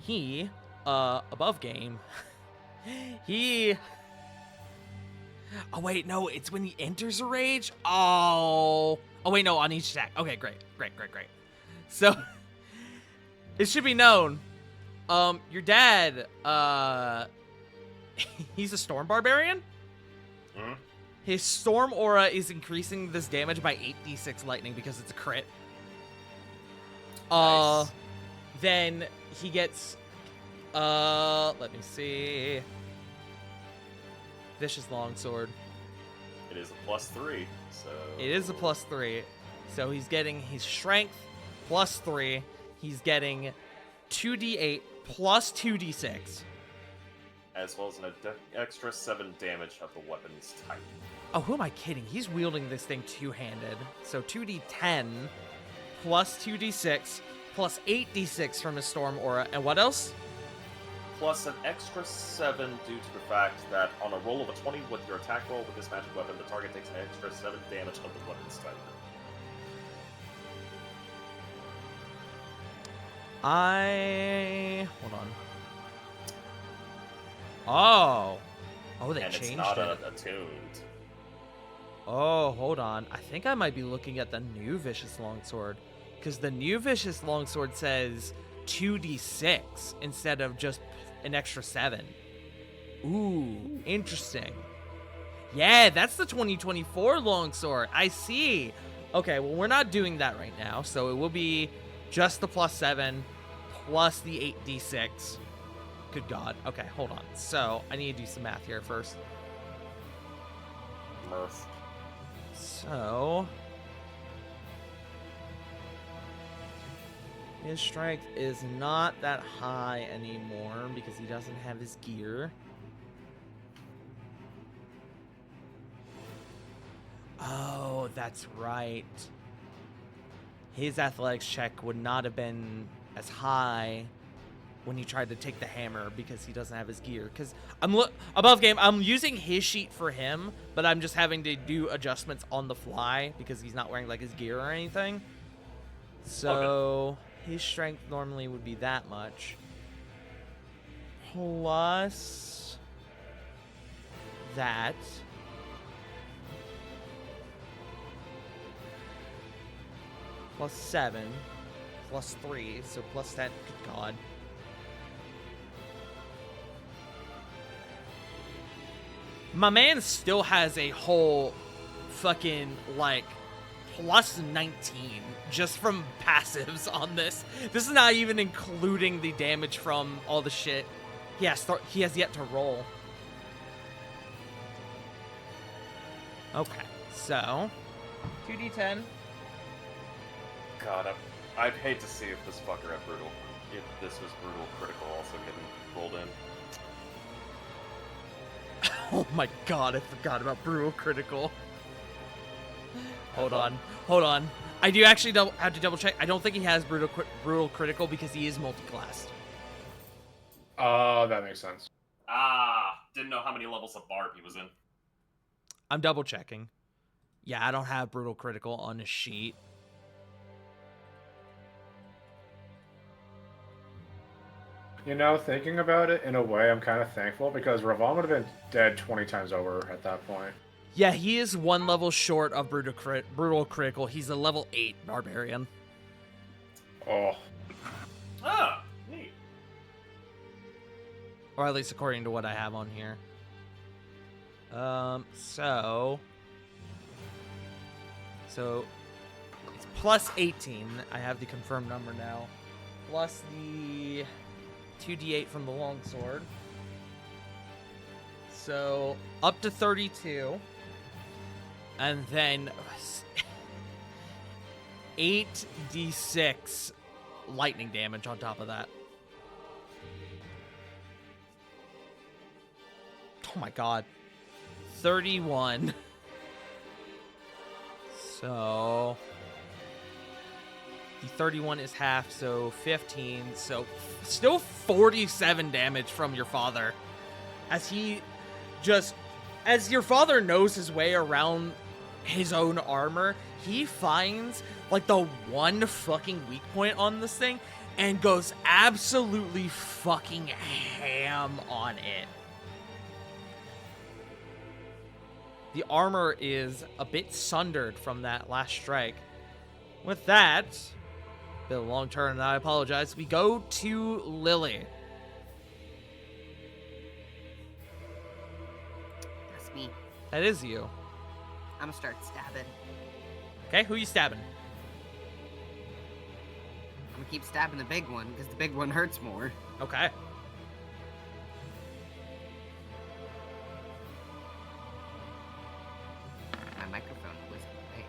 S1: He, above game, he... Oh, wait, no, it's when he enters a rage? Oh, wait, no, on each attack. Okay, great. So, it should be known, your dad, he's a storm barbarian.
S7: Hmm?
S1: His storm aura is increasing this damage by 8d6 lightning because it's a crit.
S7: Nice.
S1: Then he gets, let me see. Vicious Longsword.
S7: It is a +3, so...
S1: It is a +3. So he's getting his strength +3. He's getting 2d8 plus 2d6.
S7: As well as an extra 7 damage of the weapon's type.
S1: Oh, who am I kidding? He's wielding this thing two-handed. So 2d10 plus 2d6 plus 8d6 from his storm aura. And what else?
S7: Plus an extra 7 due to the fact that on a roll of a 20 with your attack roll with this magic weapon, the target takes an extra 7 damage of the weapon's type.
S1: Hold on. Oh, they
S7: And
S1: changed
S7: it's not
S1: it.
S7: attuned.
S1: Oh, hold on. I think I might be looking at the new Vicious Longsword. Because the new Vicious Longsword says 2d6 instead of just an extra 7. Ooh, interesting. Yeah, that's the 2024 Longsword. I see. Okay, well, we're not doing that right now. So it will be just the +7 plus the 8d6. Good God. Okay, hold on. So I need to do some math here first.
S7: Mirth.
S1: So his strength is not that high anymore because he doesn't have his gear. Oh, that's right. His athletics check would not have been as high when he tried to take the hammer because he doesn't have his gear. Because above game, I'm using his sheet for him, but I'm just having to do adjustments on the fly because he's not wearing like his gear or anything. So his strength normally would be that much. Plus, that. Plus 7. Plus 3. So plus that. Good God. My man still has a whole fucking, like, plus 19 just from passives on this. This is not even including the damage from all the shit he has yet to roll. Okay, so 2d10.
S7: God, I'd hate to see if this fucker had brutal. If this was brutal critical also getting rolled in.
S1: Oh my God, I forgot about brutal critical. Hold on. I do actually have to double check. I don't think he has brutal critical because he is multi-classed.
S3: Oh, that makes sense.
S7: Ah, didn't know how many levels of barb he was in.
S1: I'm double checking. Yeah, I don't have brutal critical on his sheet.
S3: You know, thinking about it in a way, I'm kind of thankful because Ravan would have been dead 20 times over at that point.
S1: Yeah, he is one level short of brutal critical. He's a level 8 barbarian.
S3: Oh,
S7: Ah, neat.
S1: Or at least according to what I have on here. So it's plus 18. I have the confirmed number now. Plus the 2d8 from the longsword. So up to 32. And then 8d6 lightning damage on top of that. Oh my God. 31. So the 31 is half, so 15. So still 47 damage from your father. As your father knows his way around his own armor, he finds like the one fucking weak point on this thing and goes absolutely fucking ham on it. The armor is a bit sundered from that last strike. With that, bit of a long turn, and I apologize. We go to Lily.
S6: That's me.
S1: That is you.
S6: I'm gonna start stabbing.
S1: Okay, who you stabbing?
S6: I'm gonna keep stabbing the big one because the big one hurts more.
S1: Okay.
S6: My microphone was. Hey.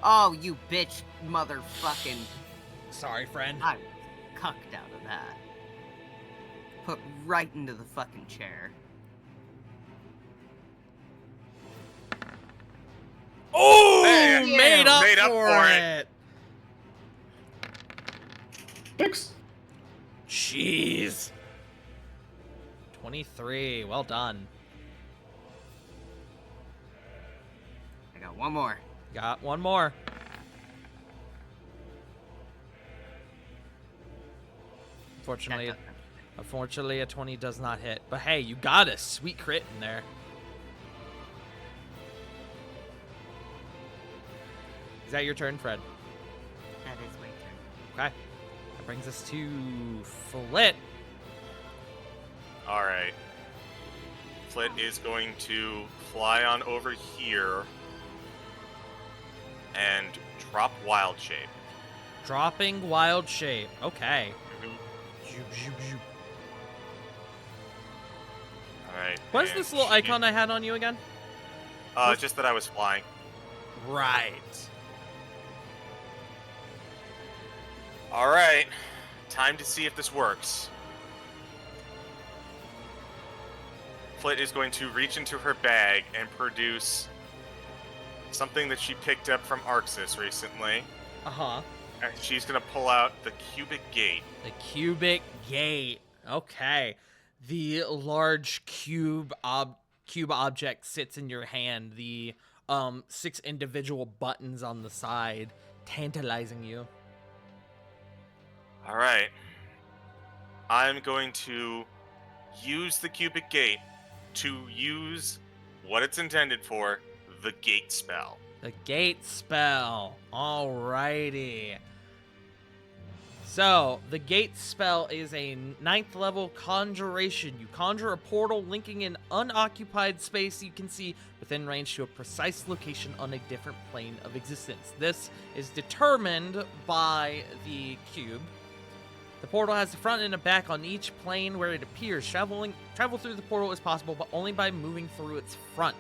S6: Oh, you bitch, motherfucking!
S1: Sorry, friend.
S6: I was cucked out of that. Put right into the fucking chair.
S1: Oh,
S2: Hey,
S1: made up
S2: made up
S1: for
S2: for
S1: it.
S3: 6.
S1: Jeez. 23. Well done.
S6: I got one more.
S1: Got one more. Unfortunately, a 20 does not hit. But hey, you got a sweet crit in there. Is that your turn, Fred?
S6: That is my turn.
S1: Okay. That brings us to Flit.
S2: All right. Flit is going to fly on over here and drop Wild Shape.
S1: Dropping Wild Shape. Okay. Zoop, zoop, zoop.
S2: All right.
S1: What is
S2: and
S1: this little
S2: she-
S1: icon I had on you again?
S2: Just that I was flying.
S1: Right.
S2: All right. Time to see if this works. Flit is going to reach into her bag and produce something that she picked up from Arxis recently.
S1: Uh-huh.
S2: And she's going to pull out the Cubic Gate.
S1: The cubic gate. Okay. The large cube object sits in your hand. The 6 individual buttons on the side, tantalizing you.
S2: All right. I'm going to use the Cubic Gate to use what it's intended for, the gate spell.
S1: The gate spell. Alrighty. So, the gate spell is a 9th level conjuration. You conjure a portal linking an unoccupied space you can see within range to a precise location on a different plane of existence. This is determined by the cube. The portal has a front and a back on each plane where it appears. Travel through the portal is possible, but only by moving through its front.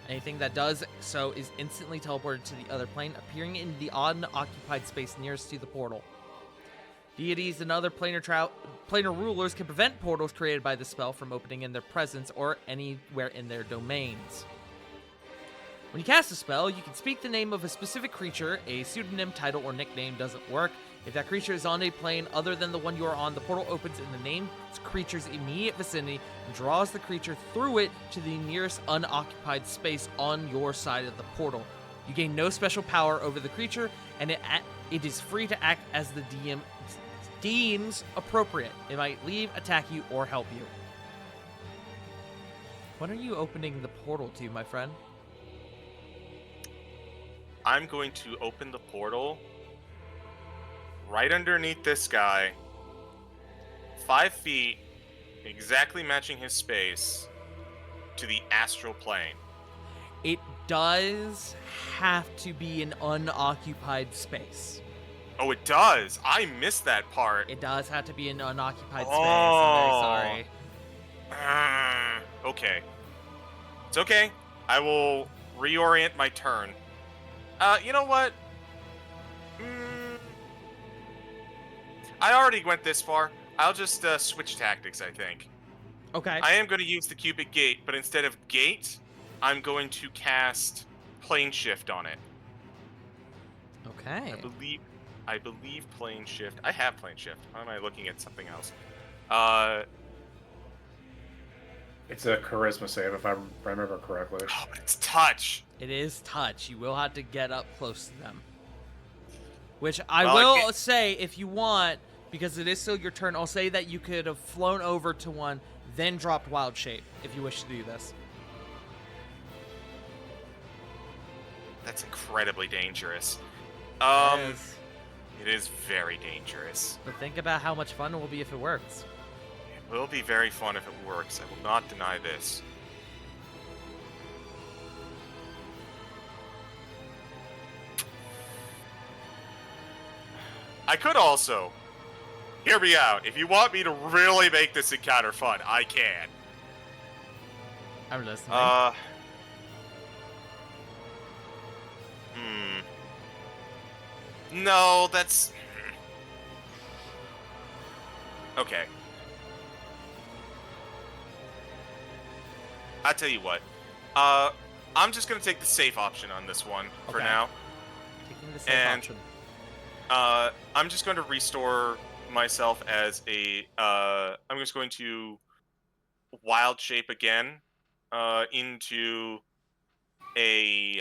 S1: Anything that does so is instantly teleported to the other plane, appearing in the unoccupied space nearest to the portal. Deities and other planar rulers can prevent portals created by the spell from opening in their presence or anywhere in their domains. When you cast a spell, you can speak the name of a specific creature. A pseudonym, title, or nickname doesn't work. If that creature is on a plane other than the one you are on, the portal opens in the named creature's immediate vicinity and draws the creature through it to the nearest unoccupied space on your side of the portal. You gain no special power over the creature, and it is free to act as the DM deems appropriate. It might leave, attack you, or help you. When are you opening the portal to, my friend?
S2: I'm going to open the portal right underneath this guy, 5 feet, exactly matching his space, to the astral plane.
S1: It does have to be an unoccupied space.
S2: Oh, it does. I missed that part.
S1: It does have to be an unoccupied space. I'm very sorry.
S2: Okay. It's okay. I will reorient my turn. You know what? I already went this far. I'll just switch tactics, I think.
S1: Okay.
S2: I am going to use the cubic gate, but instead of gate, I'm going to cast plane shift on it.
S1: Okay.
S2: I believe plane shift. I have plane shift. Why am I looking at something else?
S3: It's a charisma save, if I remember correctly.
S2: Oh, but it's touch.
S1: It is touch. You will have to get up close to them. Which I
S2: Well,
S1: will say, if you want, because it is still your turn, I'll say that you could have flown over to one, then dropped Wild Shape, if you wish to do this.
S2: That's incredibly dangerous.
S1: Yes.
S2: It is very dangerous.
S1: But think about how much fun it will be if it works.
S2: It will be very fun if it works. I will not deny this. I could also, hear me out. If you want me to really make this encounter fun, I can.
S1: I'm listening.
S2: No, that's... Okay. I'll tell you what. I'm just gonna take the safe option on this one for
S1: Okay.
S2: now.
S1: Taking the safe
S2: and-
S1: option.
S2: I'm just going to restore myself as a... I'm just going to wild shape again into a...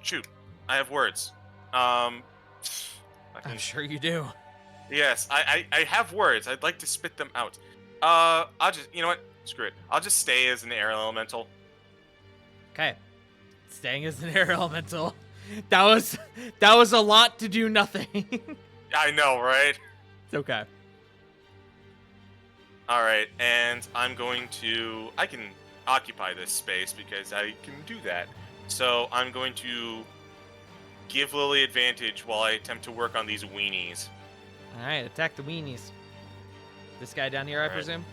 S2: shoot, I have words. I can-
S1: I'm sure you do.
S2: Yes, I have words. I'd like to spit them out. I'll just... You know what? Screw it. I'll just stay as an air elemental.
S1: Okay. Staying as an air elemental. That was a lot to do nothing.
S2: I know, right?
S1: It's okay.
S2: Alright, and I'm going to... I can occupy this space because I can do that. So I'm going to give Lily advantage while I attempt to work on these weenies.
S1: Alright, attack the weenies. This guy down here, I
S2: Alright.
S1: presume?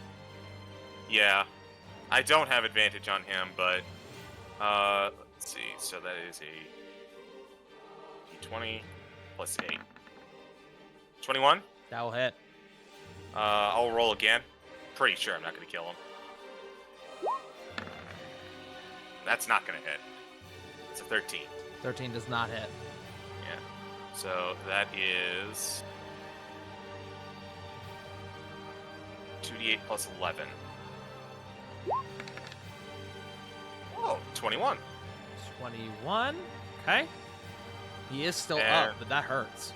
S2: Yeah. I don't have advantage on him, but... let's see. So that is a d20 plus 8. 21?
S1: That will hit.
S2: I'll roll again. Pretty sure I'm not going to kill him. That's not going to hit. It's a 13.
S1: 13 does not hit.
S2: Yeah. So that is 2d8 plus 11. Oh, 21.
S1: 21. Okay. He is still
S2: And-
S1: up, but that hurts.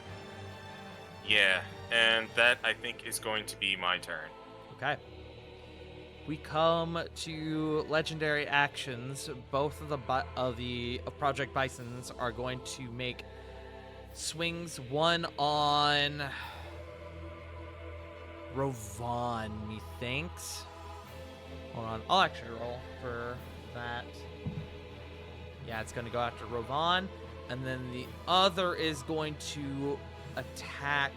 S2: Yeah, and that I think is going to be my turn.
S1: Okay. We come to legendary actions. Both of the Project Bisons are going to make swings. One on Rovan, methinks. Hold on, I'll actually roll for that. Yeah, it's going to go after Rovan, and then the other is going to attack.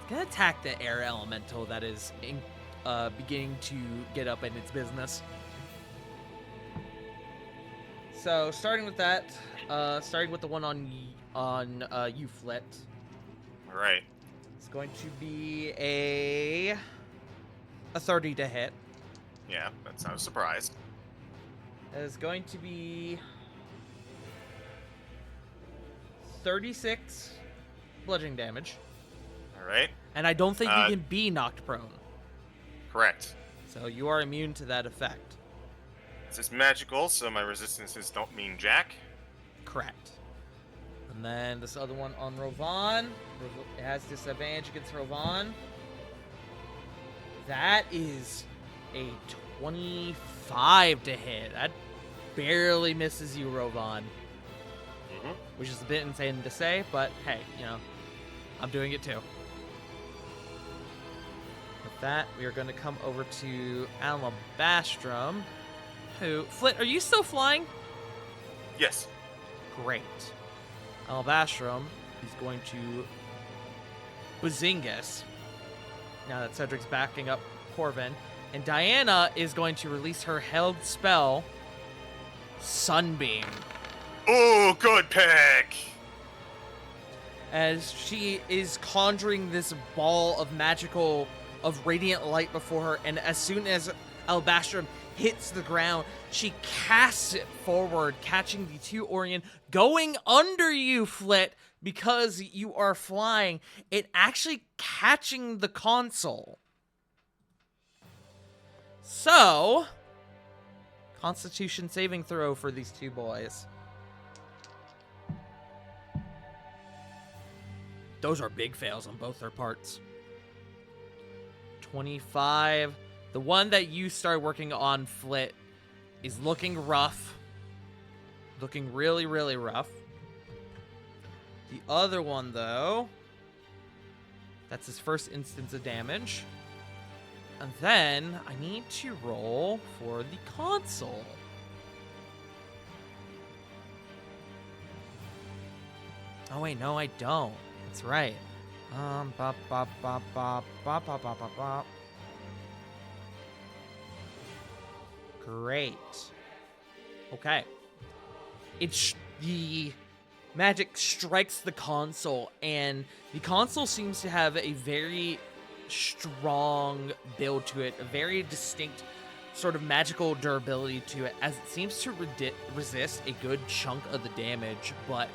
S1: Gonna attack the air elemental that is beginning to get up in its business. So starting with that, starting with the one on Uflit.
S2: All right.
S1: It's going to be a 30 to hit.
S2: Yeah, that's not a surprise.
S1: It's going to be 36 bludgeoning damage.
S2: All right.
S1: And I don't think you
S2: Uh,
S1: can be knocked prone.
S2: Correct.
S1: So you are immune to that effect.
S2: This is magical, so my resistances don't mean jack.
S1: Correct. And then this other one on Rovan. It has disadvantage against Rovan. That is a 25 to hit. That barely misses you, Rovan.
S7: Mm-hmm.
S1: Which is a bit insane to say, but hey, you know, I'm doing it too. With that, we are going to come over to Alabastrum, who... Flit, are you still flying?
S2: Yes.
S1: Great. Alabastrum is going to Bazingus, now that Cedric's backing up Corvin. And Diana is going to release her held spell, Sunbeam,
S2: Oh, good pick.
S1: as she is conjuring this ball of radiant light before her, and as soon as Alabastrum hits the ground, she casts it forward, catching the two Orion, going under you, Flit, because you are flying, it actually catching the console. So, Constitution saving throw for these two boys. Those are big fails on both their parts. 25. The one that you start working on, Flit, is looking rough. Looking really, really rough. The other one, though, that's his first instance of damage. And then I need to roll for the console. Oh, wait, no, I don't. That's right. Bop, bop, bop, bop, bop, bop, bop, bop, bop. Great. Okay. The magic strikes the console, and the console seems to have a very strong build to it, a very distinct sort of magical durability to it, as it seems to resist a good chunk of the damage, but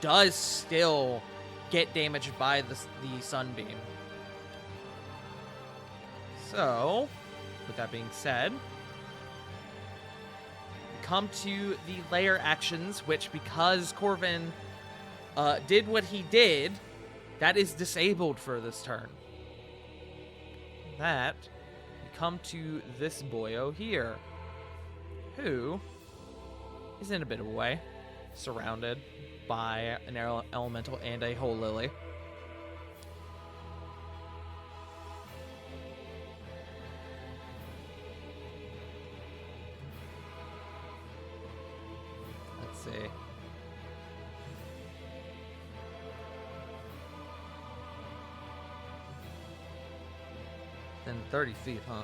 S1: does still get damaged by the sunbeam. So, with that being said, we come to the layer actions, which, because Corvin did what he did, that is disabled for this turn. That, we come to this boyo here, who is in a bit of a way, surrounded by an elemental and a whole lily. Let's see. Then 30 feet, huh?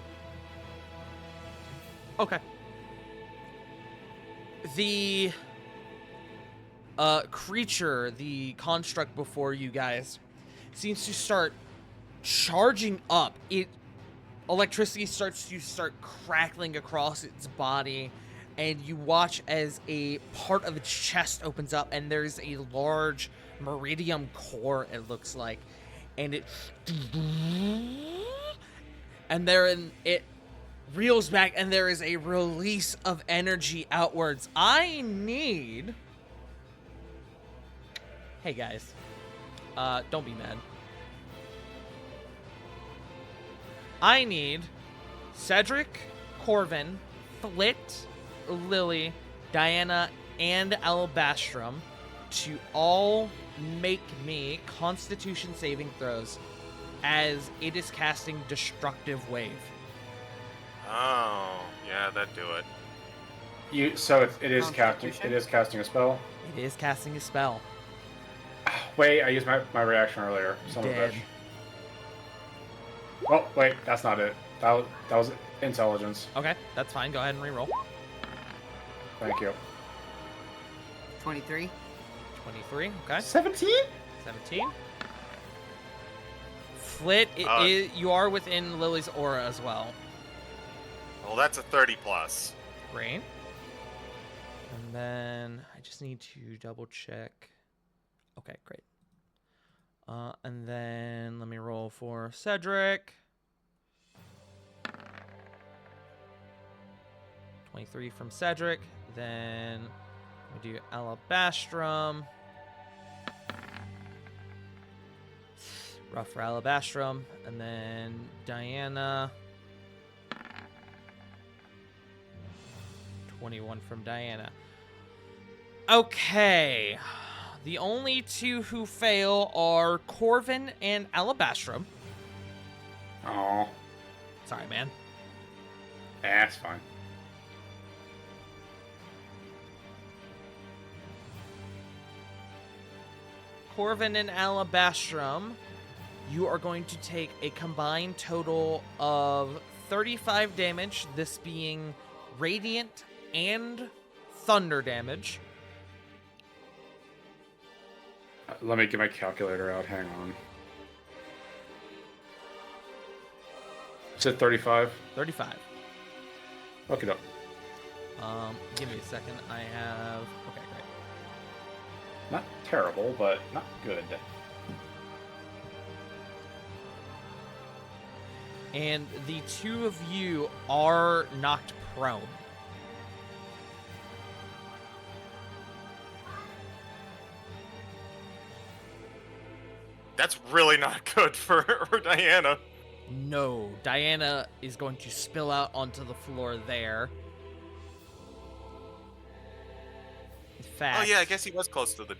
S1: Okay. The creature, the construct before you guys, seems to start charging up. Electricity starts to crackling across its body, and you watch as a part of its chest opens up, and there's a large meridium core, it looks like, and it reels back, and there is a release of energy outwards. I need... Hey guys, don't be mad. I need Cedric, Corvin, Flit, Lily, Diana, and Alabastrum to all make me Constitution saving throws as it is casting Destructive Wave.
S2: Oh, yeah, that'd do it.
S3: It is casting.
S6: Constitution?
S3: It is casting a spell.
S1: It is casting a spell.
S3: Wait, I used my reaction earlier. Son of a
S1: Dead.
S3: bitch. Oh wait, that's not it. That was intelligence.
S1: Okay, that's fine. Go ahead and reroll.
S3: Thank you.
S6: 23.
S1: 23. Okay.
S3: 17.
S1: 17. Flit, you are within Lily's aura as well.
S2: Well, that's a 30 plus.
S1: Great. And then I just need to double check. Okay, great. And then let me roll for Cedric. 23 from Cedric. Then we do Alabastrum. Rough for Alabastrum. And then Diana. 21 from Diana. Okay. The only two who fail are Corvin and Alabastrum.
S3: Oh,
S1: Sorry, man.
S3: that's fine.
S1: Corvin and Alabastrum, you are going to take a combined total of 35 damage, this being radiant and thunder damage.
S3: Let me get my calculator out. Hang on. Is it 35?
S1: 35.
S3: Okay, no.
S1: Give me a second. I have... Okay, great.
S3: Not terrible, but not good.
S1: And the two of you are knocked prone.
S2: That's really not good for Diana.
S1: No, Diana is going to spill out onto the floor there. In fact,
S2: Oh yeah, I guess he was close to the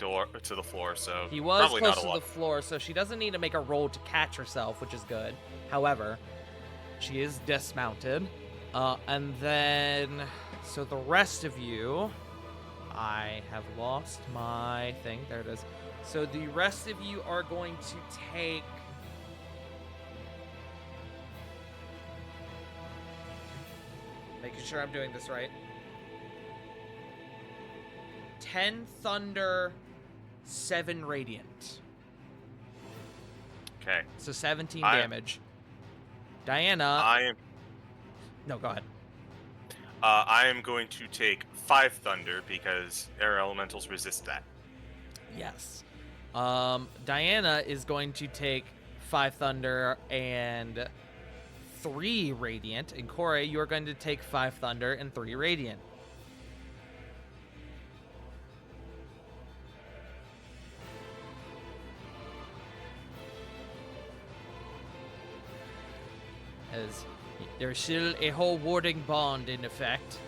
S2: floor, so
S1: he was
S2: probably
S1: close
S2: not a
S1: to
S2: lot.
S1: the floor, so she doesn't need to make a roll to catch herself, which is good. However, she is dismounted. And then, so the rest of you, I have lost my thing. There it is. So the rest of you are going to take... Making sure I'm doing this right. 10 thunder, 7 radiant.
S2: Okay,
S1: So 17
S2: I-
S1: damage. Diana...
S2: I
S1: No, go ahead.
S2: am going to take 5 thunder because air elementals resist that.
S1: Yes. Diana is going to take 5 thunder and 3 radiant. And Corey, you are going to take 5 thunder and 3 radiant. As there's still a whole warding bond in effect.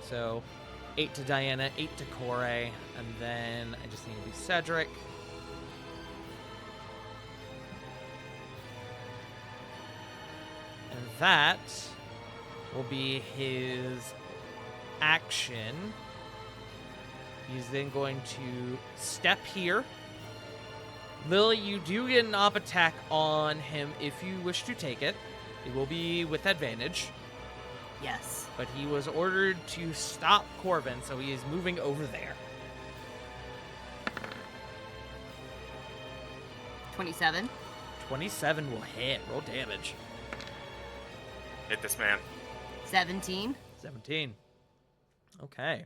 S1: So 8 to Diana, 8 to Corey, and then I just need to do Cedric. And that will be his action. He's then going to step here. Lily, you do get an op attack on him if you wish to take it. It will be with advantage.
S6: Yes.
S1: But he was ordered to stop Corvin, so he is moving over there.
S6: 27.
S1: 27 will hit. Roll damage.
S2: Hit this man.
S6: 17.
S1: 17. Okay.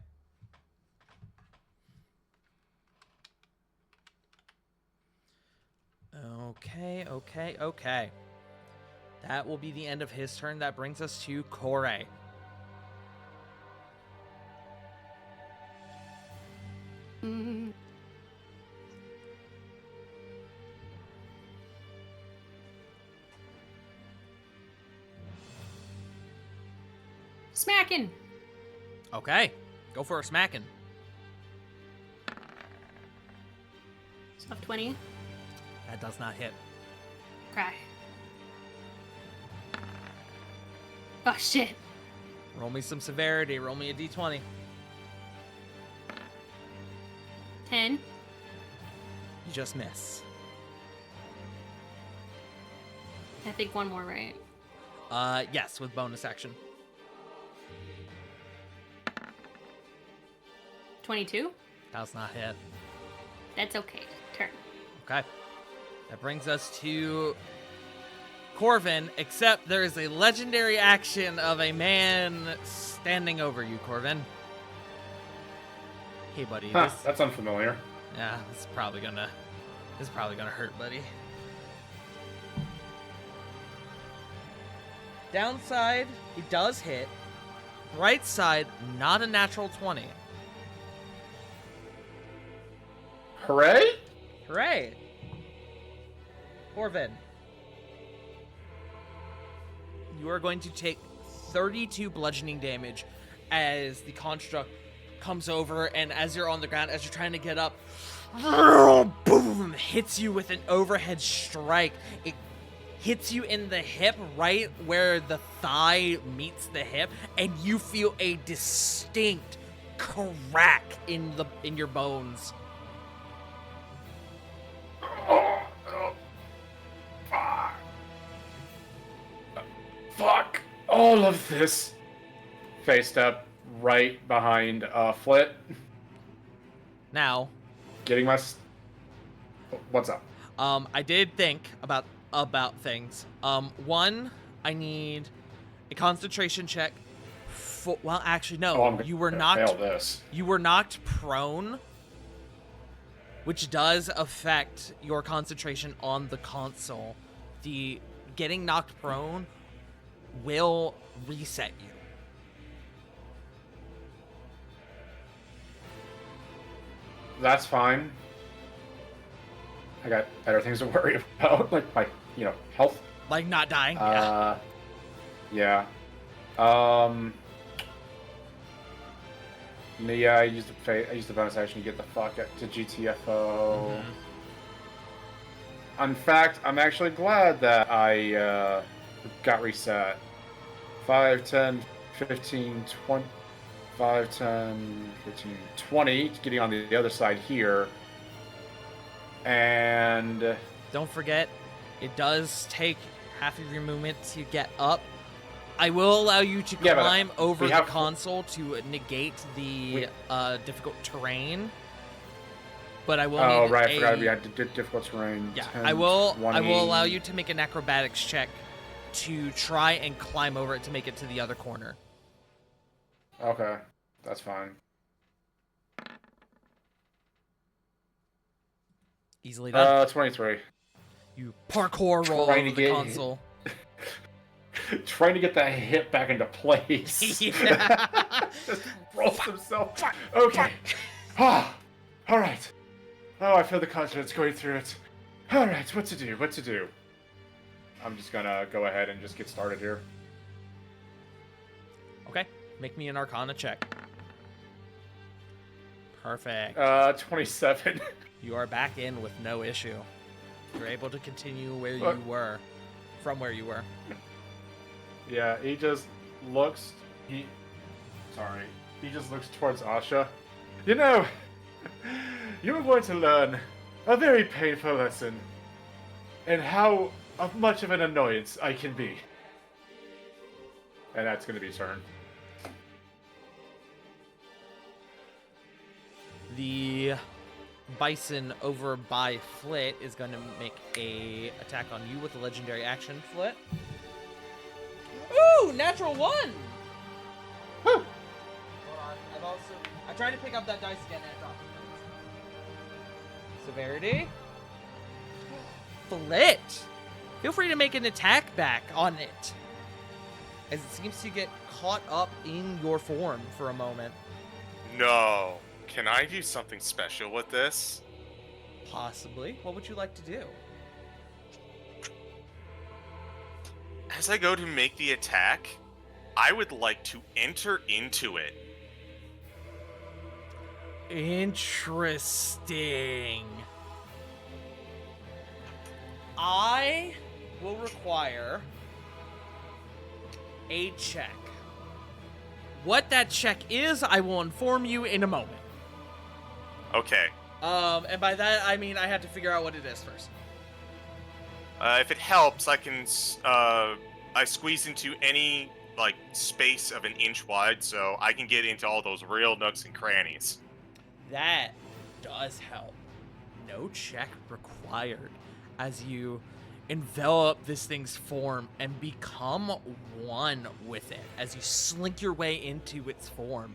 S1: Okay. That will be the end of his turn. That brings us to Corey.
S4: Smacking.
S1: Okay, go for a smacking.
S4: So 20.
S1: That does not hit.
S4: Cry. Oh shit.
S1: Roll me some severity. Roll me a d20.
S4: 10.
S1: You just miss.
S4: I think one more, right?
S1: Yes, with bonus action.
S4: 22.
S1: Does not hit.
S4: That's okay. Turn.
S1: Okay. That brings us to Corvin, except there is a legendary action of a man standing over you, Corvin. Hey, buddy.
S3: Huh,
S1: This,
S3: that's unfamiliar.
S1: yeah, this is probably gonna hurt, buddy. Downside, he does hit. Right side, not a natural 20.
S3: Hooray!
S1: Hooray! Corvin. You are going to take 32 bludgeoning damage as the construct comes over, and as you're on the ground, as you're trying to get up, boom, hits you with an overhead strike. It hits you in the hip, right where the thigh meets the hip, and you feel a distinct crack in your bones.
S3: Fuck all of this. Faced up right behind Flit.
S1: Now,
S3: Getting my... What's up?
S1: I did think about things. One, I need a concentration check. Well, actually, no.
S3: Oh, I'm
S1: You were
S3: gonna fail
S1: knocked.
S3: this.
S1: You were knocked prone, which does affect your concentration on the console. The getting knocked prone will reset you.
S3: That's fine. I got better things to worry about, like my, health.
S1: Like not dying.
S3: Yeah. Yeah, I used the bonus action to get the fuck to GTFO.
S1: Mhm.
S3: In fact, I'm actually glad that I got reset. 5, 10, 15, 20, 5, 10, 15, 20, getting on the other side here. And
S1: Don't forget, it does take half of your movement to get up. I will allow you to
S3: Yeah, but
S1: climb over
S3: we
S1: the
S3: have-
S1: console to negate the
S3: We-
S1: difficult terrain. But I will
S3: oh
S1: need
S3: right, I
S1: a,
S3: forgot we had difficult terrain.
S1: Yeah,
S3: 10,
S1: I will
S3: 20.
S1: allow you to make an acrobatics check to try and climb over it to make it to the other corner.
S3: Okay, that's fine.
S1: Easily done.
S3: 23.
S1: You parkour roll
S3: trying
S1: over
S3: to
S1: the
S3: get-
S1: console.
S3: Trying to get that hip back into place.
S1: Yeah.
S3: Just rolls himself. Okay. Ah, all right. Oh, I feel the confidence going through it. All right, what to do? What to do? I'm just gonna go ahead and just get started here.
S1: Okay, make me an Arcana check. Perfect.
S3: 27.
S1: You are back in with no issue. You're able to continue where
S3: What?
S1: you were, from where you were.
S3: Yeah, he just looks. He just looks towards Asha. You know, you are going to learn a very painful lesson, and how much of an annoyance I can be. And that's going to be his turn.
S1: The bison over by Flit is going to make a attack on you with a legendary action, Flit. Ooh, natural 1!
S3: Woo!
S1: Hold on, I tried to pick up that dice again and I dropped it. Severity. Flit! Feel free to make an attack back on it, as it seems to get caught up in your form for a moment.
S2: No. Can I do something special with this?
S1: Possibly. What would you like to do?
S2: As I go to make the attack, I would like to enter into it.
S1: Interesting. I will require a check. What that check is, I will inform you in a moment.
S2: Okay.
S1: And by that, I mean I have to figure out what it is first.
S2: If it helps, I can I squeeze into any like space of an inch wide, so I can get into all those real nooks and crannies.
S1: That does help. No check required as you envelop this thing's form and become one with it as you slink your way into its form.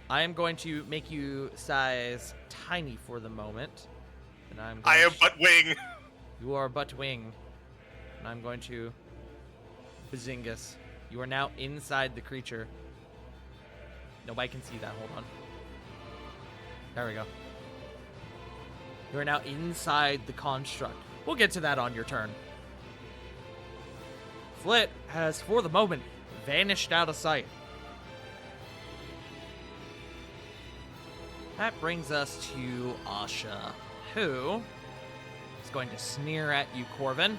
S1: I am going to make you size tiny for the moment. And
S2: I am but wing.
S1: You are but wing. And I'm going to Bazingus. You are now inside the creature. Nobody can see that. Hold on. There we go. You are now inside the construct. We'll get to that on your turn. Flit has, for the moment, vanished out of sight. That brings us to Asha, who is going to sneer at you, Corvin.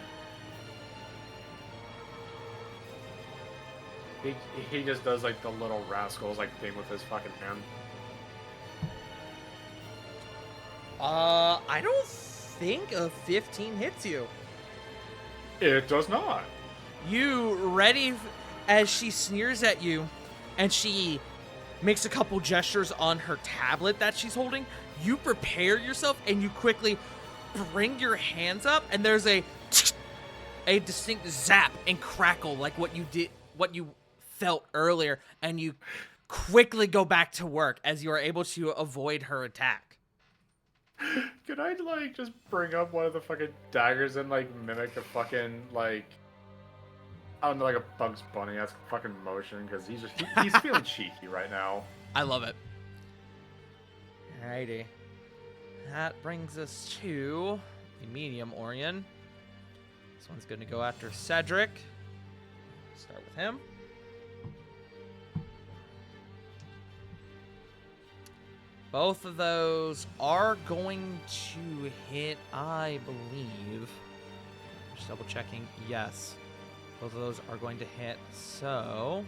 S3: He just does like the little rascals like thing with his fucking hand.
S1: I don't think a 15 hits you.
S3: It does not.
S1: You ready as she sneers at you, and she makes a couple gestures on her tablet that she's holding. You prepare yourself, and you quickly bring your hands up, and there's a distinct zap and crackle like what you felt earlier, and you quickly go back to work as you are able to avoid her attack.
S3: Could I like just bring up one of the fucking daggers and like mimic a fucking like I don't know, like a Bugs Bunny esque fucking motion because he's feeling cheeky right now.
S1: I love it. Alrighty. That brings us to the medium Orion. This one's going to go after Cedric. Start with him. Both of those are going to hit, I believe. Just double checking. Yes. Both of those are going to hit. So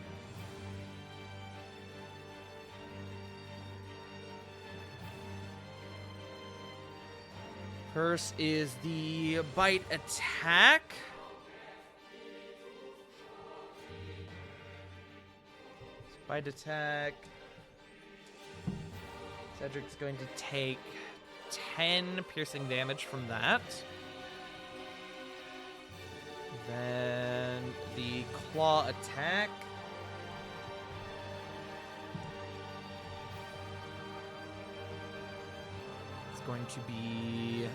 S1: first is the bite attack. Bite attack. Cedric's going to take 10 piercing damage from that. Then the claw attack. It's going to be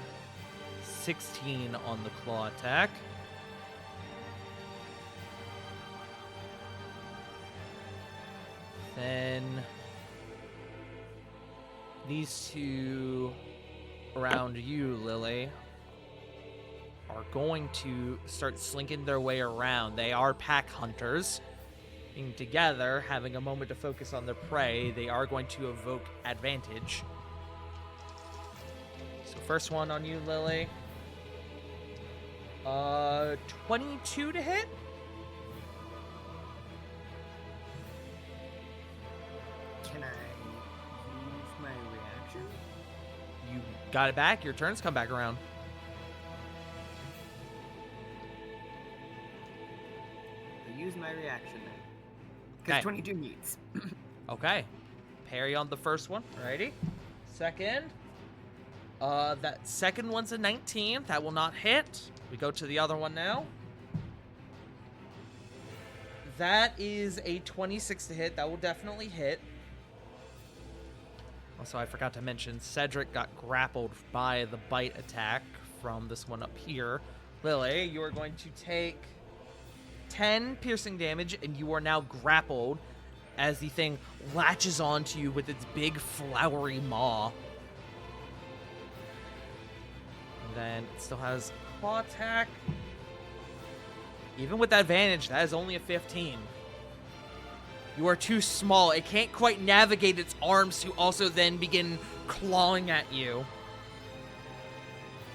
S1: 16 on the claw attack. Then these two around you, Lily, are going to start slinking their way around. They are pack hunters. Being together, having a moment to focus on their prey, they are going to evoke advantage. So first one on you, Lily. 22 to hit.
S6: Can I use my reaction?
S1: You got it back. Your turns come back around.
S6: I'll use my reaction then. Because 22 needs.
S1: Okay. Parry on the first one. Alrighty. Second. That second one's a 19. That will not hit. We go to the other one now. That is a 26 to hit. That will definitely hit. Also, I forgot to mention, Cedric got grappled by the bite attack from this one up here. Lily, you are going to take 10 piercing damage, and you are now grappled as the thing latches onto you with its big flowery maw. And then it still has claw attack. Even with that advantage, that is only a 15. You are too small. It can't quite navigate its arms to also then begin clawing at you.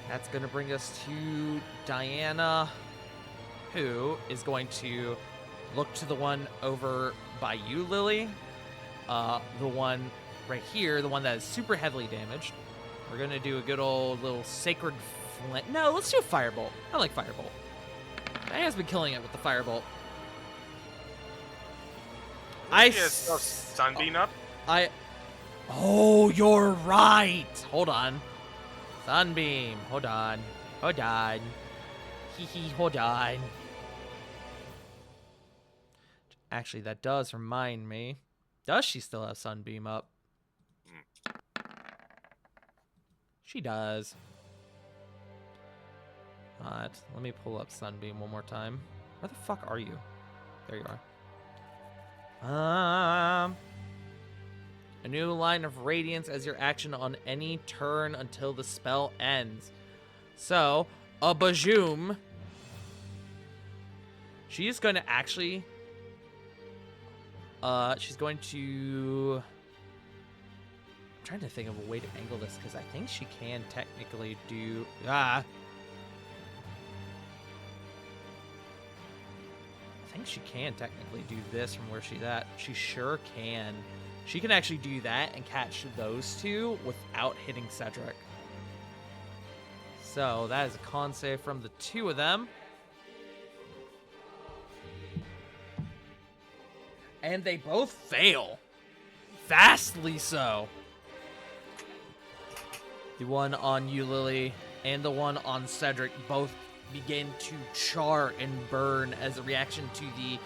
S1: That's going to bring us to Diana, who is going to look to the one over by you, Lily. The one right here, the one that is super heavily damaged. We're going to do a good old little sacred flint. No, let's do a firebolt. I like firebolt. Diana's been killing it with the firebolt.
S2: Sunbeam up.
S1: Oh, you're right. Hold on. Sunbeam. Hold on. Hold on. Hold on. Actually, that does remind me. Does she still have Sunbeam up? She does. Let me pull up Sunbeam one more time. Where the fuck are you? There you are. A new line of radiance as your action on any turn until the spell ends. So, a Bajoom. She's going to actually... she's going to... I'm trying to think of a way to angle this, because I think she can technically do... I think she can technically do this from where she's at. She sure can. She can actually do that and catch those two without hitting Cedric. So that is a con save from the two of them. And they both fail. Vastly so. The one on you, Lily, and the one on Cedric both begin to char and burn as a reaction to the,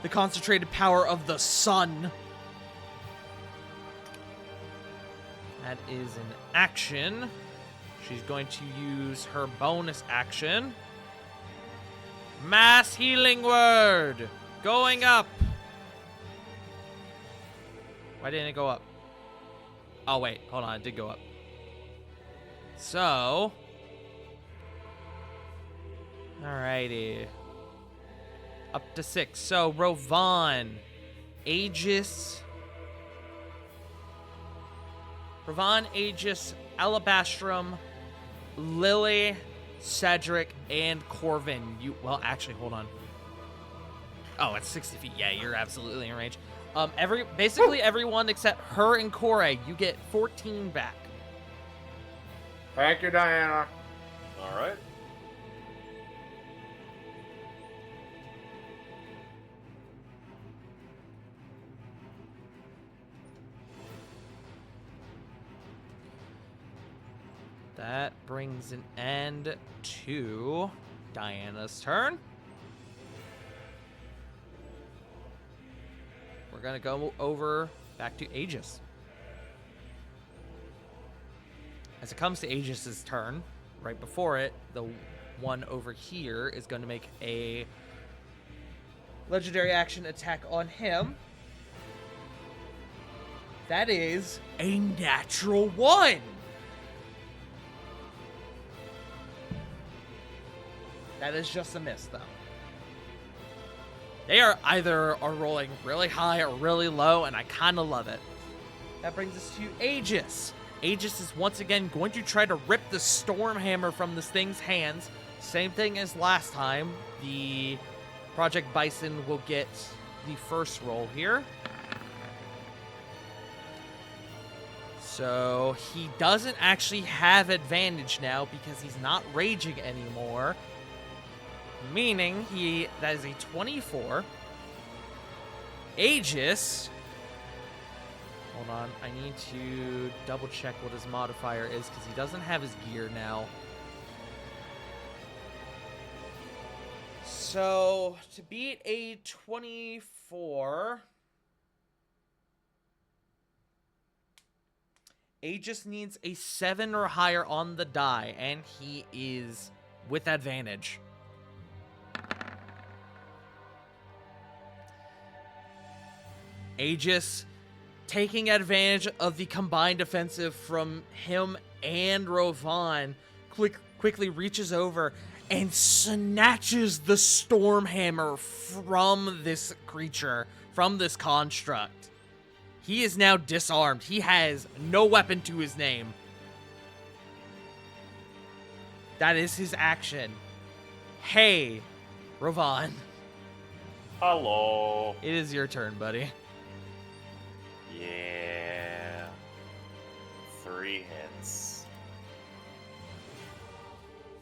S1: the concentrated power of the sun. That is an action. She's going to use her bonus action. Mass Healing Word. Going up. Why didn't it go up? Oh, wait. Hold on. It did go up. So. Alrighty. Up to 6. So, Rovan. Aegis. Rovan, Aegis, Alabastrum, Lily, Cedric, and Corvin. Well, actually, hold on. Oh, it's 60 feet. Yeah, you're absolutely in range. Basically everyone except her and Corey, you get 14 back.
S3: Thank you, Diana.
S7: All right.
S1: That brings an end to Diana's turn. We're going to go over back to Aegis. As it comes to Aegis's turn, right before it, the one over here is going to make a legendary action attack on him. That is a natural 1. That is just a miss, though. They are rolling really high or really low, and I kind of love it. That brings us to Aegis. Aegis is once again going to try to rip the Stormhammer from this thing's hands. Same thing as last time. The Project Bison will get the first roll here. So he doesn't actually have advantage now because he's not raging anymore. Meaning that is a 24. Aegis. Hold on, I need to double check what his modifier is because he doesn't have his gear now. So to beat a 24, Aegis needs a 7 or higher on the die, and he is with advantage. Aegis taking advantage of the combined offensive from him and Rovan quickly reaches over and snatches the Stormhammer from this creature, from this construct. He is now disarmed. He has no weapon to his name. That is his action. Hey, Rovan,
S7: Hello.
S1: it is your turn, buddy.
S7: Yeah. 3 hits.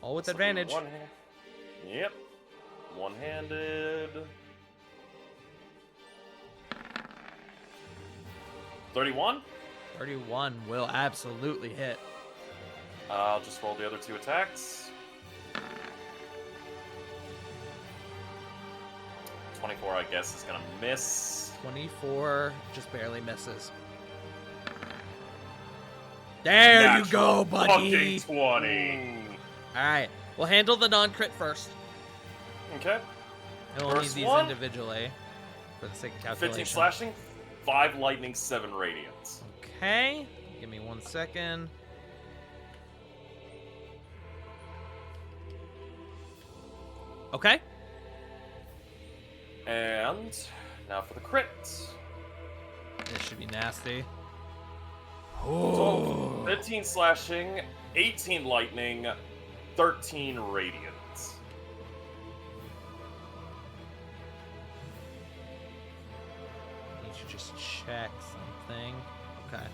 S1: All with
S7: This'll be
S1: advantage.
S7: Yep. One-handed. 31.
S1: 31 will absolutely hit.
S7: I'll just roll the other 2 attacks. 24, I guess, is gonna miss.
S1: 24 just barely misses. There you go, buddy.
S7: Fucking 20.
S1: All right, we'll handle the non-crit first.
S7: Okay.
S1: And we'll need
S7: First
S1: these
S7: one.
S1: individually for the sake of calculation.
S7: 15 slashing, 5 lightning, 7 radiant.
S1: Okay, give me 1 second. Okay.
S7: And now for the crit.
S1: This should be nasty.
S7: So 15 slashing, 18 lightning, 13 radiant.
S1: Need to just check something. Okay.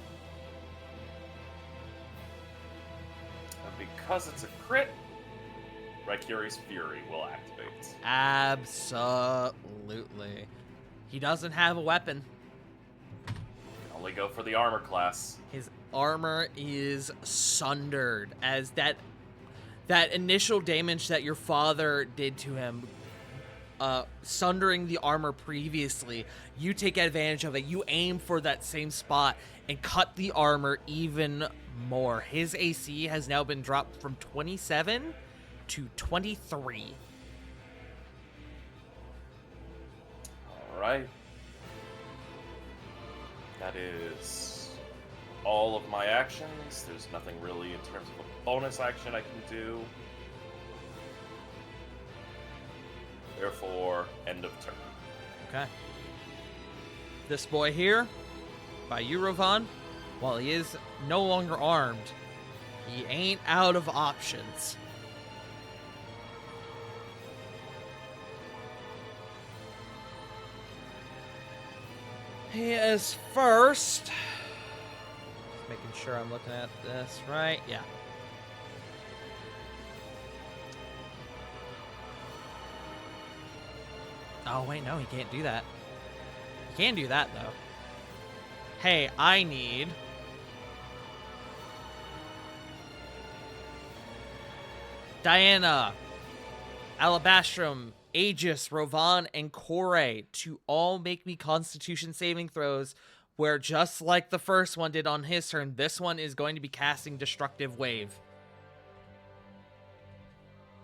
S7: And because it's a crit, Rykuri's Fury will activate.
S1: Absolutely. He doesn't have a weapon.
S7: Can only go for the armor class.
S1: His armor is sundered as that initial damage that your father did to him, sundering the armor previously. You take advantage of it. You aim for that same spot and cut the armor even more. His AC has now been dropped from 27 to 23.
S7: Alright. That is all of my actions. There's nothing really in terms of a bonus action I can do. Therefore, end of turn.
S1: Okay. This boy here, by Eurovan, while he is no longer armed, he ain't out of options. He is first. Just making sure I'm looking at this right. Yeah. Oh, wait, no, he can't do that. He can do that, though. Hey, I need... Diana, Alabastrum, Aegis, Rovan, and Kore to all make me Constitution saving throws, where just like the first one did on his turn, this one is going to be casting Destructive Wave.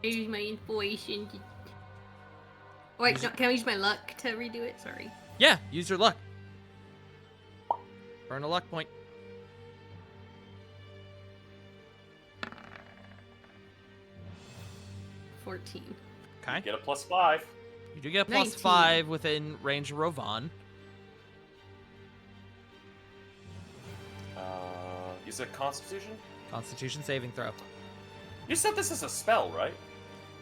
S4: I use my inspiration to... Wait, no, can I use my luck to redo it? Sorry.
S1: Yeah, use your luck. Burn a luck point.
S4: $14.
S1: Okay.
S7: Get a +5.
S1: You do get a
S4: 19.
S1: +5 within range of Rovan.
S7: You said Constitution?
S1: Constitution saving throw.
S7: You said this is a spell, right?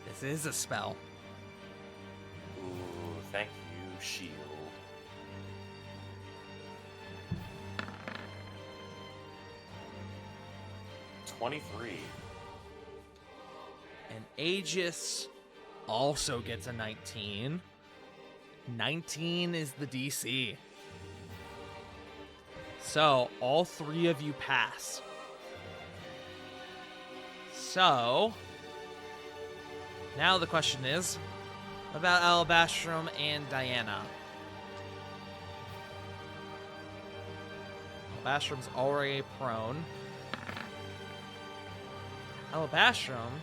S1: This is a spell.
S7: Ooh, thank you, shield. $23.
S1: And Aegis also gets a 19. 19 is the DC. So, all three of you pass. So, now the question is about Alabastrum and Diana. Alabastrum's already prone. Alabastrum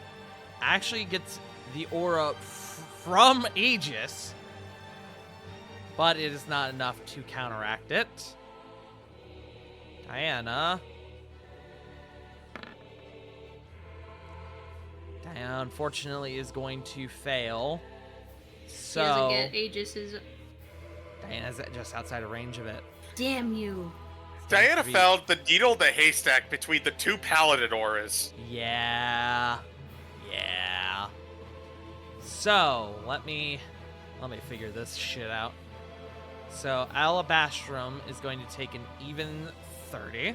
S1: actually gets the aura from Aegis, but it is not enough to counteract it. Diana, unfortunately, is going to fail.
S4: He
S1: So
S4: doesn't get Aegis's...
S1: Diana's just outside of range of it.
S4: Damn you.
S2: Diana
S1: Three.
S2: found the needle in the haystack between the two paladin auras.
S1: Yeah. So, let me figure this shit out. So, Alabastrum is going to take an even 30.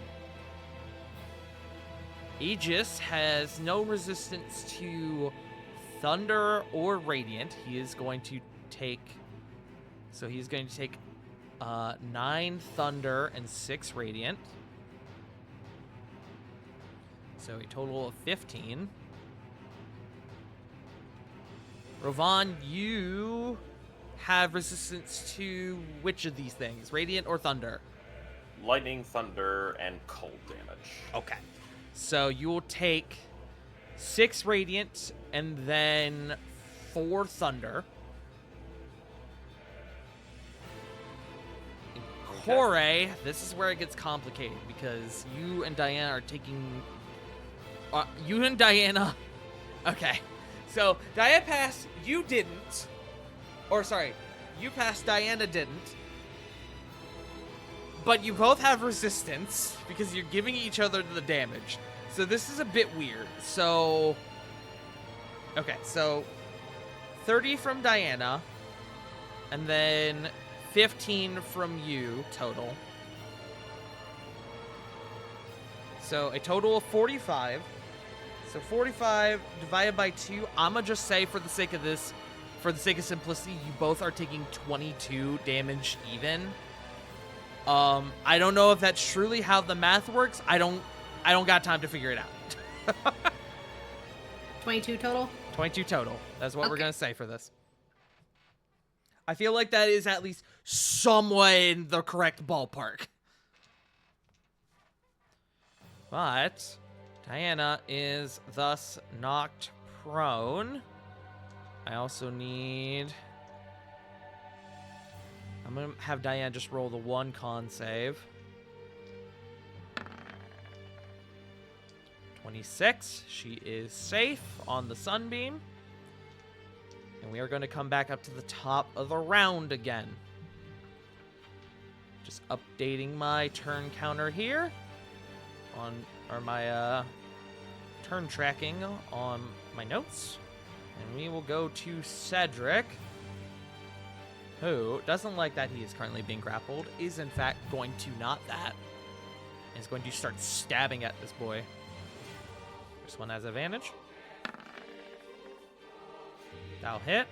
S1: Aegis has no resistance to thunder or radiant. He's going to take 9 thunder and 6 radiant. So a total of 15. Rovan, you have resistance to which of these things? Radiant or thunder?
S7: Lightning, thunder, and cold damage.
S1: Okay. So you will take 6 radiant and then 4 thunder. Kore, this is where it gets complicated because you and Diana are taking. Okay. So Diana passed, you didn't. Or sorry, you passed, Diana didn't. But you both have resistance because you're giving each other the damage. So this is a bit weird. So. Okay, so 30 from Diana. And then 15 from you total. So a total of 45. So 45 divided by 2. I'm going to just say for the sake of this, for the sake of simplicity, you both are taking 22 damage even. I don't know if that's truly how the math works. I don't got time to figure it out.
S4: 22 total?
S1: 22 total. That's what we're
S4: Okay.
S1: going to say for this. I feel like that is at least somewhat in the correct ballpark. But Diana is thus knocked prone. I also need... I'm going to have Diana just roll the 1 con save. 26. She is safe on the sunbeam. And we are going to come back up to the top of the round again. Just updating my turn counter here or my turn tracking on my notes. And we will go to Cedric, who doesn't like that he is currently being grappled, is in fact going to not that, and is going to start stabbing at this boy. This one has advantage. That'll hit.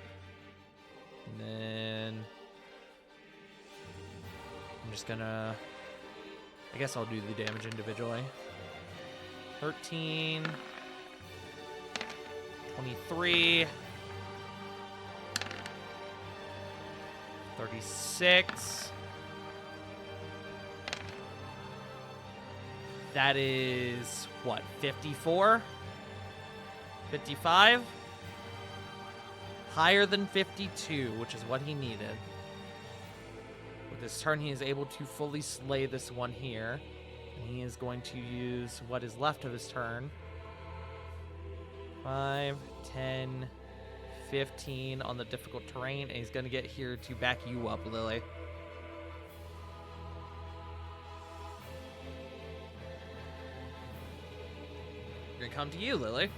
S1: And then I'm just gonna... I guess I'll do the damage individually. 13. 23. 36. That is, what, 54? 55? Higher than 52, which is what he needed. With this turn, he is able to fully slay this one here. And he is going to use what is left of his turn. 5, 10, 15 on the difficult terrain, and he's going to get here to back you up, Lily. We're going to come to you, Lily.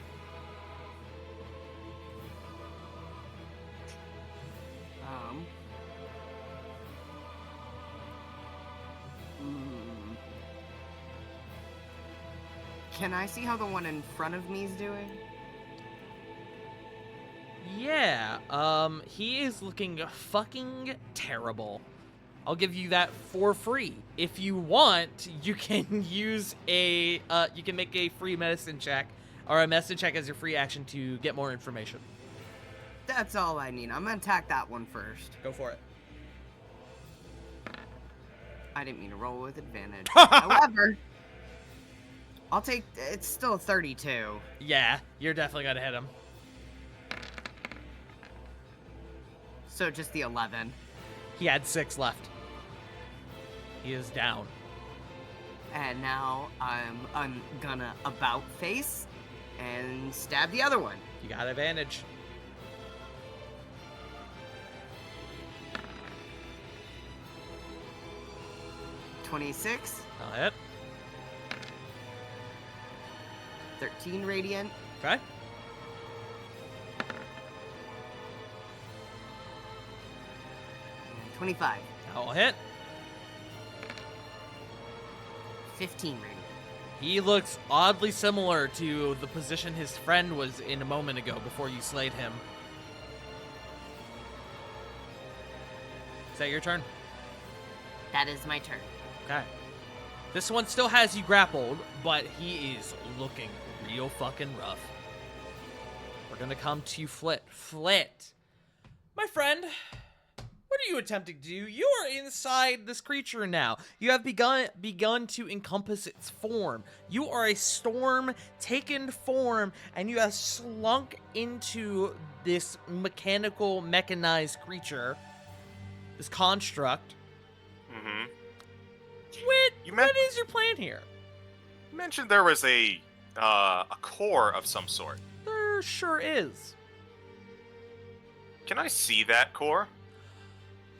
S6: Can I see how the one in front of me is doing?
S1: Yeah, he is looking fucking terrible. I'll give you that for free. If you want, you can use you can make a free medicine check, or a medicine check as your free action to get more information.
S6: That's all I need. I'm gonna attack that one first.
S1: Go for it.
S6: I didn't mean to roll with advantage. However, I'll take... It's still 32.
S1: Yeah, you're definitely gonna hit him.
S6: So just the 11.
S1: He had 6 left. He is down.
S6: And now I'm gonna about face and stab the other one.
S1: You got advantage.
S6: 26,
S1: I'll hit.
S6: 13 radiant,
S1: Okay.
S6: 25,
S1: I'll hit.
S6: 15 radiant.
S1: He looks oddly similar to the position his friend was in a moment ago before you slayed him. Is that your turn?
S6: That is my turn.
S1: Okay. This one still has you grappled, but he is looking real fucking rough. We're gonna come to Flit. Flit, my friend, what are you attempting to do? You are inside this creature now. You have begun to encompass its form. You are a storm taken form, and you have slunk into this mechanized creature, this construct.
S2: Mm-hmm.
S1: What is your plan here?
S2: You mentioned there was a core of some sort.
S1: There sure is.
S2: Can I see that core?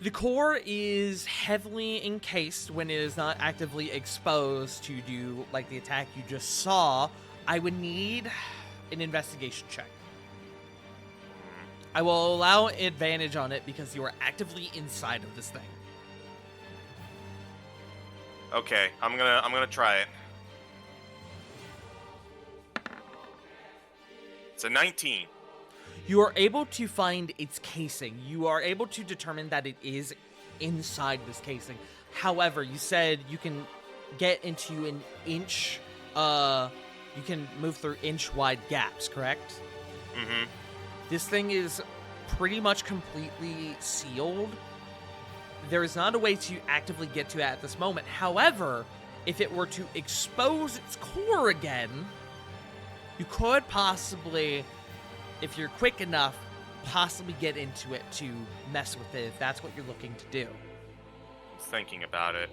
S1: The core is heavily encased when it is not actively exposed to do like the attack you just saw. I would need an investigation check. I will allow advantage on it because you are actively inside of this thing.
S2: Okay, I'm gonna try it. It's a 19.
S1: You are able to find its casing. You are able to determine that it is inside this casing. However, you said you can get into an inch, you can move through inch-wide gaps, correct?
S2: Mm-hmm.
S1: This thing is pretty much completely sealed. There is not a way to actively get to it at this moment. However, if it were to expose its core again, you could possibly, if you're quick enough, possibly get into it to mess with it if that's what you're looking to do.
S2: Thinking about it.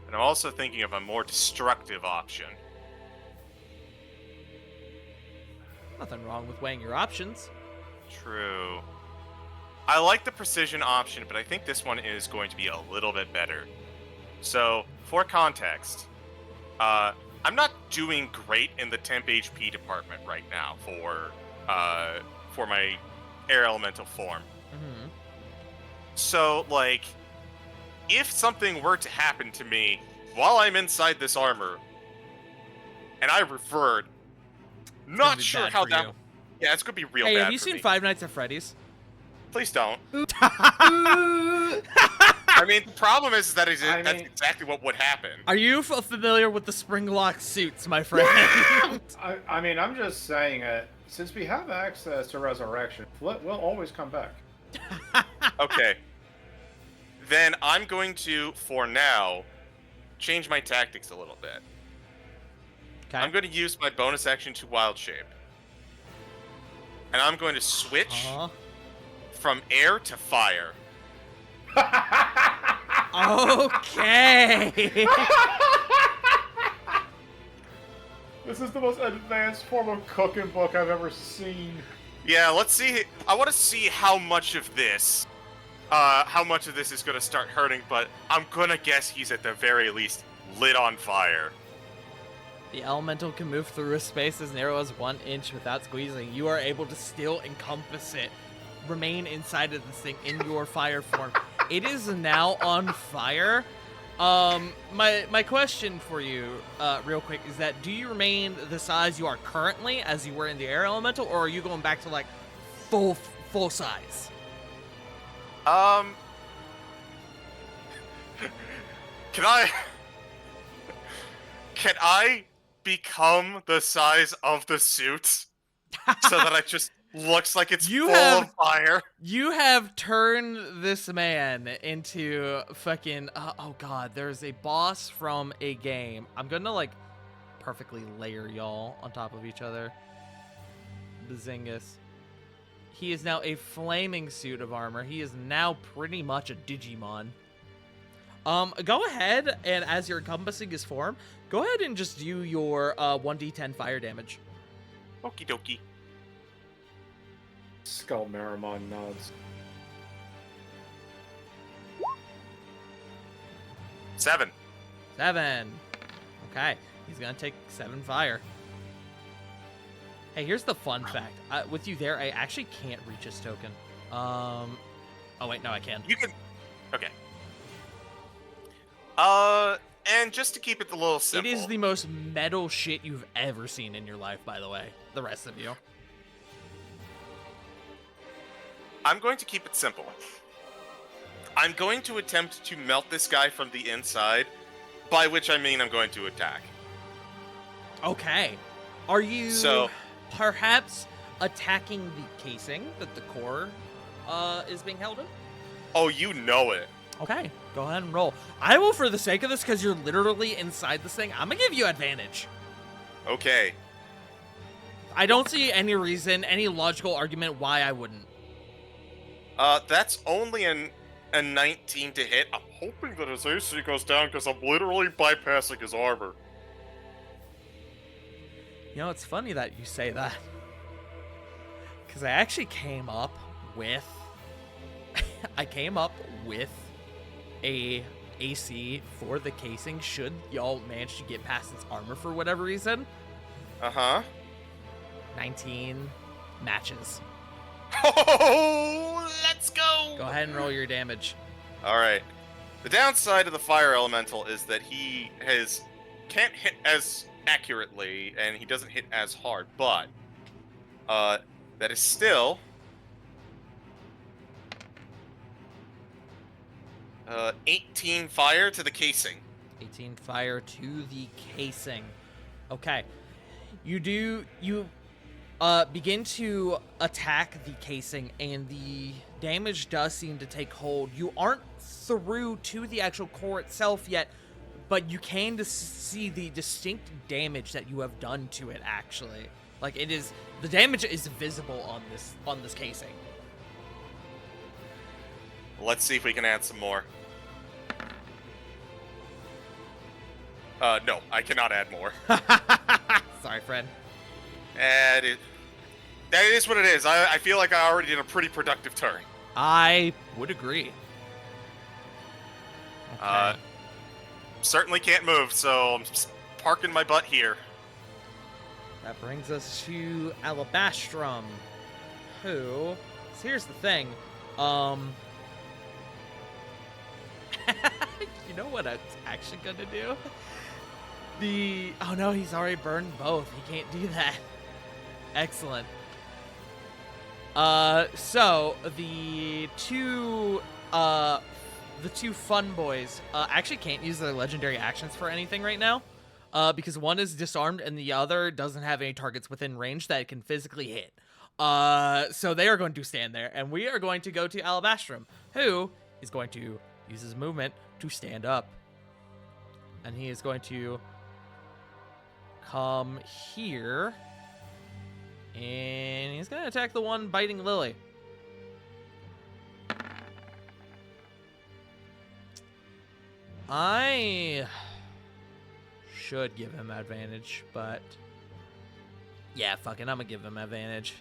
S2: And I'm also thinking of a more destructive option.
S1: Nothing wrong with weighing your options.
S2: True. I like the precision option, but I think this one is going to be a little bit better. So, for context, I'm not doing great in the temp HP department right now for my air elemental form.
S1: Mm-hmm.
S2: So, like, if something were to happen to me while I'm inside this armor, and I revert, not sure how that. Yeah, it's gonna be real
S1: Hey,
S2: bad.
S1: have you
S2: for
S1: seen
S2: me.
S1: Five Nights at Freddy's?
S2: Please don't. I mean, the problem is that that's exactly what would happen.
S1: Are you familiar with the spring-lock suits, my friend?
S3: I mean, I'm just saying it. Since we have access to resurrection, Flit will always come back.
S2: Okay. Then I'm going to, for now, change my tactics a little bit.
S1: Okay.
S2: I'm going to use my bonus action to Wild Shape. And I'm going to switch from air to fire.
S1: Okay.
S3: This is the most advanced form of cooking book I've ever seen.
S2: Yeah, let's see. I want to see how much of this is going to start hurting, but I'm going to guess he's at the very least lit on fire.
S1: The elemental can move through a space as narrow as 1 inch without squeezing. You are able to still encompass it, remain inside of this thing in your fire form. It is now on fire. My question for you, real quick, is that do you remain the size you are currently as you were in the air elemental, or are you going back to like full size?
S2: Can I become the size of the suit so that it just looks like it's full of fire?
S1: You have turned this man into fucking oh god, there's a boss from a game. I'm gonna like perfectly layer y'all on top of each other. Bazingus. He is now a flaming suit of armor. He is now pretty much a Digimon. Go ahead, and as you're encompassing his form, go ahead and just do your 1d10 fire damage.
S2: Okie dokie.
S3: Skull Marimon nods.
S2: 7.
S1: 7. Okay, he's gonna take 7 fire. Hey, here's the fun fact. With you there, I actually can't reach his token. Oh wait, no, I can.
S2: You can. Okay. And just to keep it a little simple.
S1: It is the most metal shit you've ever seen in your life, by the way. The rest of you.
S2: I'm going to keep it simple. I'm going to attempt to melt this guy from the inside, by which I mean I'm going to attack.
S1: Okay. Are you
S2: So-
S1: perhaps attacking the casing that the core is being held in?
S2: Oh, you know it.
S1: Okay, go ahead and roll. I will, for the sake of this, because you're literally inside this thing, I'm gonna give you advantage.
S2: Okay.
S1: I don't see any reason, any logical argument why I wouldn't.
S2: That's only a 19 to hit. I'm hoping that his AC goes down because I'm literally bypassing his armor.
S1: You know, it's funny that you say that. Because I actually came up with... a AC for the casing should y'all manage to get past its armor for whatever reason.
S2: Uh-huh.
S1: 19 matches.
S2: Oh, let's go!
S1: Go ahead and roll your damage.
S2: Alright. The downside of the fire elemental is that he can't hit as accurately, and he doesn't hit as hard, but that is still 18 fire to the casing.
S1: 18 fire to the casing. Okay. You begin to attack the casing, and the damage does seem to take hold. You aren't through to the actual core itself yet, but you can see the distinct damage that you have done to it, actually. Like, the damage is visible on this casing.
S2: Let's see if we can add some more. No, I cannot add more.
S1: Sorry, friend.
S2: And that is what it is. I feel like I already did a pretty productive turn.
S1: I would agree. Okay.
S2: Certainly can't move, so I'm just parking my butt here.
S1: That brings us to Alabastrum, who... So here's the thing. You know what I'm actually gonna do? Oh no, he's already burned both. He can't do that. Excellent. So the two fun boys actually can't use their legendary actions for anything right now, because one is disarmed and the other doesn't have any targets within range that it can physically hit. So they are going to stand there, and we are going to go to Alabastrum, who is going to use his movement to stand up, and he is going to come here, and he's going to attack the one biting Lily. I should give him advantage, but yeah, fuck it, I'm gonna give him advantage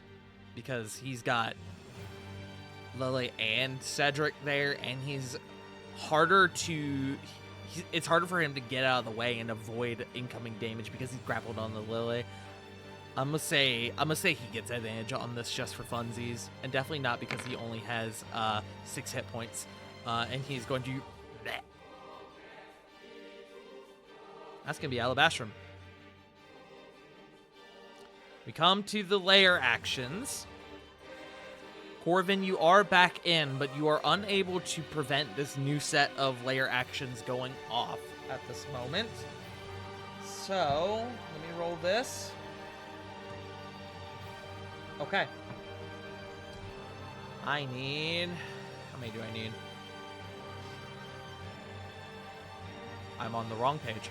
S1: because he's got Lily and Cedric there, and he's harder to... It's harder for him to get out of the way and avoid incoming damage because he's grappled on the Lily. I'm gonna say he gets advantage on this just for funsies, and definitely not because he only has 6 hit points, and he's going to... That's gonna be Alabastrum. We come to the layer actions. Corvin, you are back in, but you are unable to prevent this new set of layer actions going off at this moment. So, let me roll this. Okay. I need... How many do I need? I'm on the wrong page.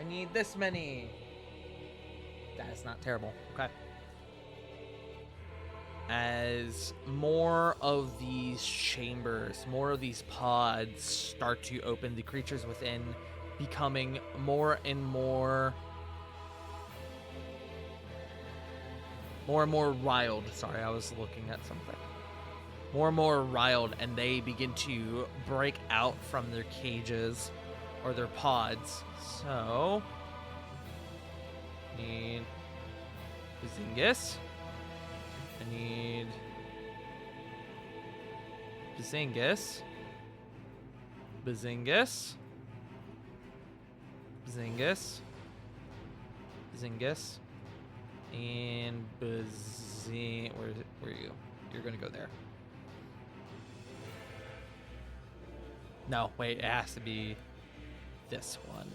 S1: I need this many. That is not terrible. Okay. As more of these chambers, more of these pods start to open, the creatures within becoming more and more wild. Sorry, I was looking at something. more and more riled, and they begin to break out from their cages or their pods. So, need Bazingus. I need Bazingus. Bazingus. Bazingus. Bazingus. And where is it? Where are you? You're gonna go there. No, wait, it has to be this one.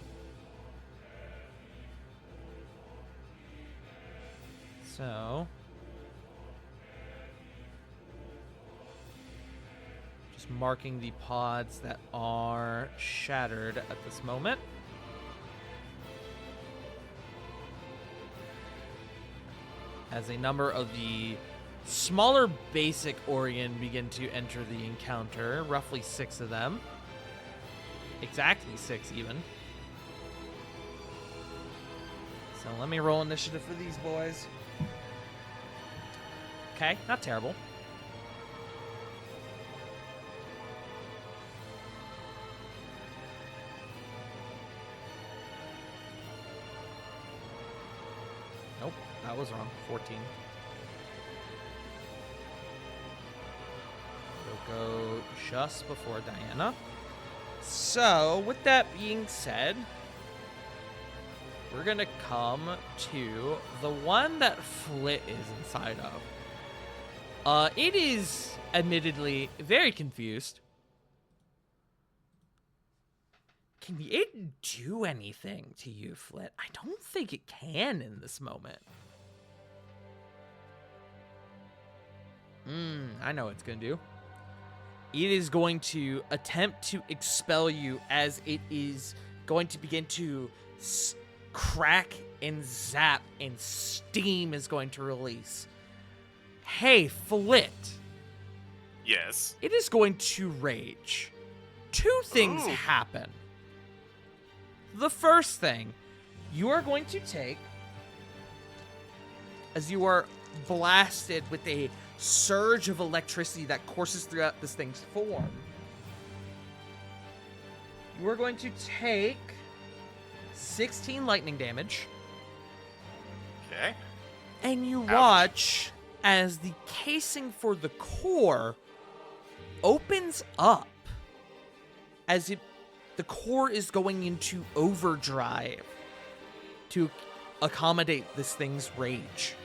S1: So just marking the pods that are shattered at this moment. As a number of the smaller basic Orion begin to enter the encounter, roughly 6 of them. Exactly 6 even. So let me roll initiative for these boys. Okay, not terrible. Nope, that was wrong. 14. We'll go just before Diana. So, with that being said, we're gonna come to the one that Flit is inside of. It is admittedly very confused. Can it do anything to you, Flit? I don't think it can in this moment. I know what it's gonna do. It is going to attempt to expel you as it is going to begin to crack and zap, and steam is going to release. Hey, Flit.
S2: Yes.
S1: It is going to rage. 2 things
S2: Ooh.
S1: happen. The first thing, you are going to take, as you are blasted with a surge of electricity that courses throughout this thing's form, you are going to take 16 lightning damage.
S2: Okay.
S1: And you
S2: Ouch.
S1: watch as the casing for the core opens up as the core is going into overdrive to accommodate this thing's rage.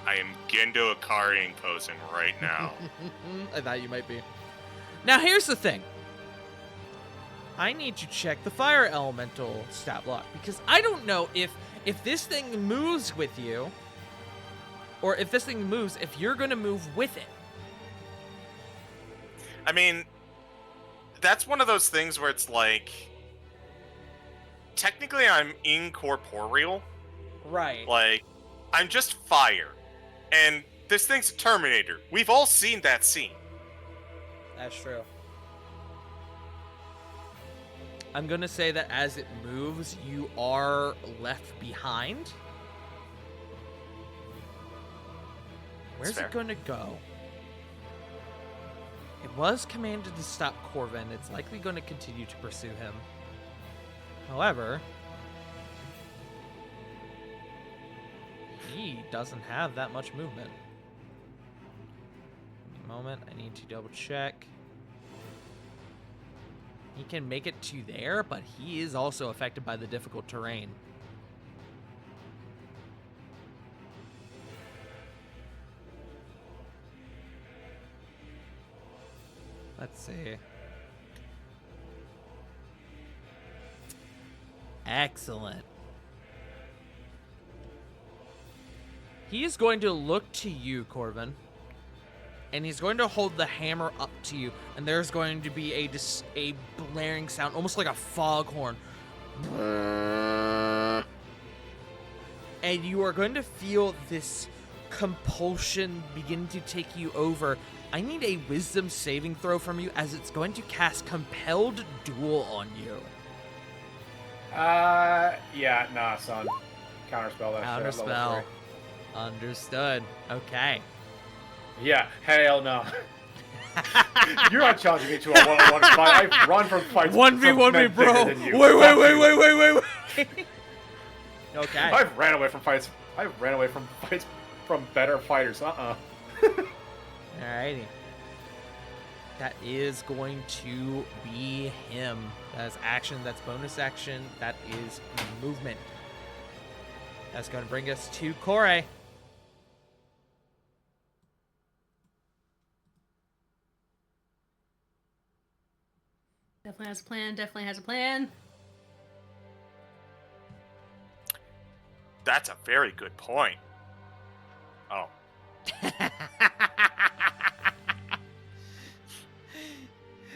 S2: I am Gendo Ikari posing right now.
S1: I thought you might be. Now here's the thing. I need to check the fire elemental stat block because I don't know if this thing moves with you, or if this thing moves, if you're gonna move with it.
S2: I mean, that's one of those things where it's like, technically I'm incorporeal.
S1: Right.
S2: Like, I'm just fire. And this thing's a Terminator. We've all seen that scene.
S1: That's true. I'm gonna say that as it moves, you are left behind. Where's
S2: fair.
S1: it gonna go? It was commanded to stop Corvin. It's likely going to continue to pursue him. However, he doesn't have that much movement. Give me a moment. I need to double check. He can make it to there, but he is also affected by the difficult terrain. Let's see. Excellent. He is going to look to you, Corvin. And he's going to hold the hammer up to you. And there's going to be a blaring sound, almost like a foghorn. And you are going to feel this compulsion begin to take you over. I need a wisdom saving throw from you as it's going to cast Compelled Duel on you.
S3: Yeah, nah, son. Counterspell that shit.
S1: Counterspell. Understood. Okay.
S3: Yeah, hell no. You're not challenging me to a one-on-one fight. I've run from fights.
S1: 1v1 me,
S3: men
S1: bro.
S3: bigger than you.
S1: Wait. Okay.
S3: I've ran away from fights. I've ran away from fights from better fighters.
S1: Alrighty. That is going to be him. That's action. That's bonus action. That is movement. That's going to bring us to Kore.
S4: Definitely has a plan. Definitely has a plan.
S2: That's a very good point. Oh,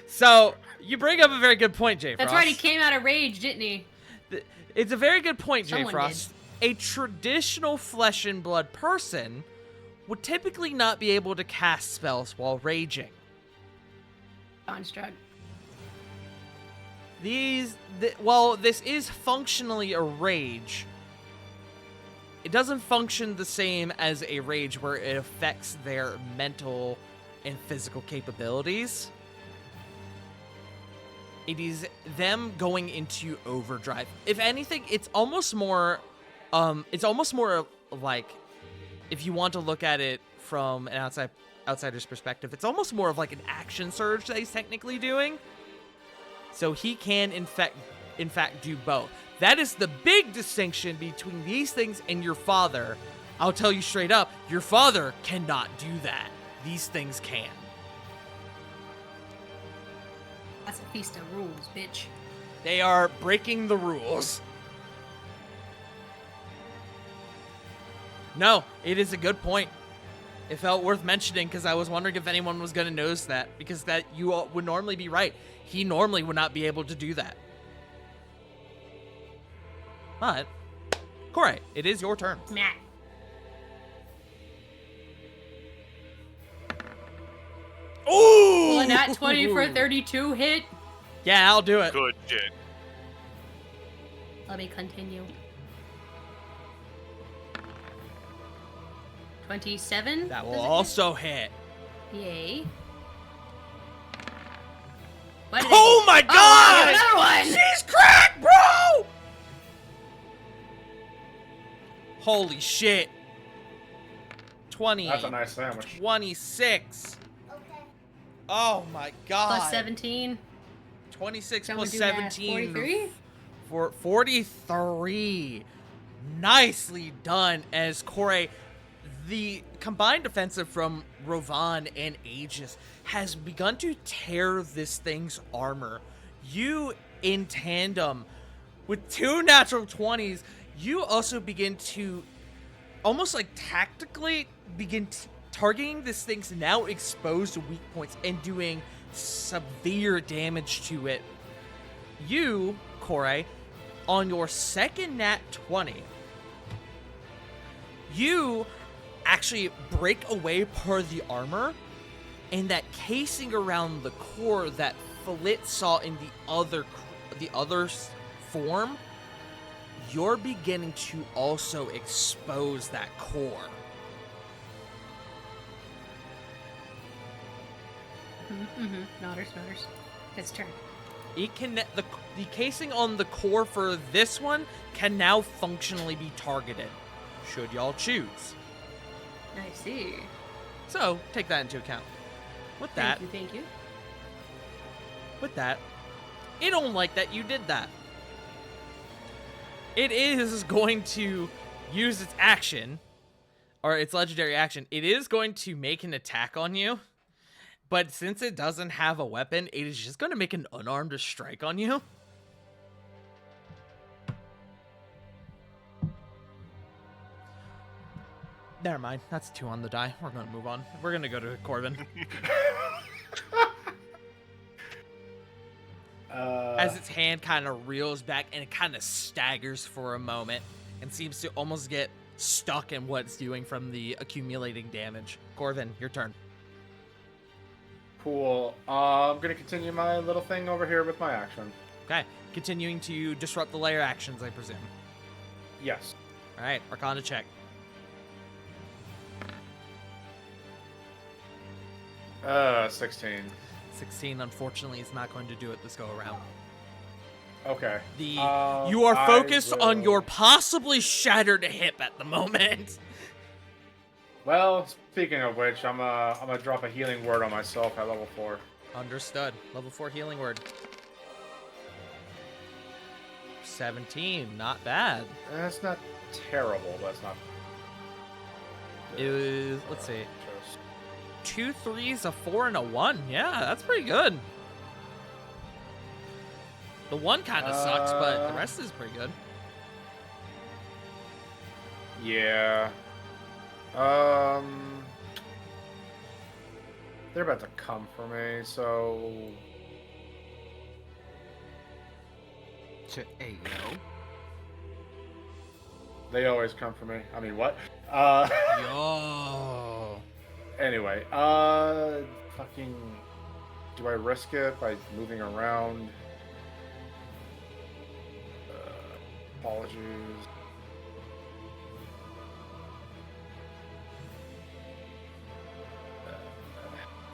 S1: So, you bring up a very good point, Jay
S4: That's
S1: Frost.
S4: right. He came out of rage, didn't he?
S1: It's a very good point, Jay
S4: Someone
S1: Frost. A traditional flesh and blood person would typically not be able to cast spells while raging.
S4: Construct.
S1: While this is functionally a rage, it doesn't function the same as a rage where it affects their mental and physical capabilities. It is them going into overdrive. If anything, it's almost more like, if you want to look at it from an outsider's perspective, it's almost more of like an action surge that he's technically doing. So he can, in fact, do both. That is the big distinction between these things and your father. I'll tell you straight up, your father cannot do that. These things can.
S4: That's a feast of rules, bitch.
S1: They are breaking the rules. No, it is a good point. It felt worth mentioning because I was wondering if anyone was going to notice that, because that you all would normally be right. He normally would not be able to do that. But, Kore, it is your turn.
S4: Matt.
S1: Ooh!
S4: Well, that 20 for 32 hit.
S1: Yeah, I'll do it.
S2: good shit.
S4: Let me continue. 27.
S1: That will
S4: Does it hit?
S1: also hit.
S4: Yay. What did it
S1: Oh
S4: hit?
S1: my
S4: Oh,
S1: god!
S4: another one!
S1: She's cracked, bro! Holy shit. 20.
S3: That's a nice sandwich.
S1: 26. Oh my god.
S4: Plus 17.
S1: 26
S4: Someone
S1: plus
S4: do math.
S1: 17.
S4: 43?
S1: For 43. Nicely done, as Kore, the combined offensive from Rovan and Aegis has begun to tear this thing's armor. You, in tandem, with 2 natural 20s, you also begin to almost like tactically begin targeting this thing's now exposed weak points and doing severe damage to it. You, Kore, on your second nat 20, you actually break away part of the armor, and that casing around the core that Flit saw in the other form, you're beginning to also expose that core.
S4: Nodders. His turn.
S1: It can the casing on the core for this one can now functionally be targeted, should y'all choose.
S4: I see.
S1: So take that into account. With that,
S4: Thank you.
S1: it don't like that you did that. It is going to use its action, or its legendary action. It is going to make an attack on you, but since it doesn't have a weapon, it is just going to make an unarmed strike on you. Never mind. That's 2 on the die. We're going to move on. We're going to go to Corbin. As its hand kind of reels back and it kind of staggers for a moment and seems to almost get stuck in what it's doing from the accumulating damage. Corvin, your turn.
S3: Cool. I'm gonna continue my little thing over here with my action.
S1: Okay. Continuing to disrupt the layer actions, I presume.
S3: Yes.
S1: All right. Arcana check.
S3: 16.
S1: 16, unfortunately, is not going to do it this go around.
S3: Okay.
S1: You are
S3: I
S1: focused on
S3: will-
S1: your possibly shattered hip at the moment.
S3: Well, speaking of which, I'm gonna drop a healing word on myself at level 4.
S1: Understood. Level 4 healing word. 17, not bad.
S3: That's not terrible. That's not.
S1: It was, let's see,
S3: Just-
S1: 2 3s, a 4, and a 1. Yeah, that's pretty good. The 1 kind of sucks, but the rest is pretty good.
S3: Yeah. They're about to come for me, so
S6: Hey, yo.
S3: they always come for me. I mean, what?
S1: Yo.
S3: Anyway, fucking. Do I risk it by moving around? Apologies.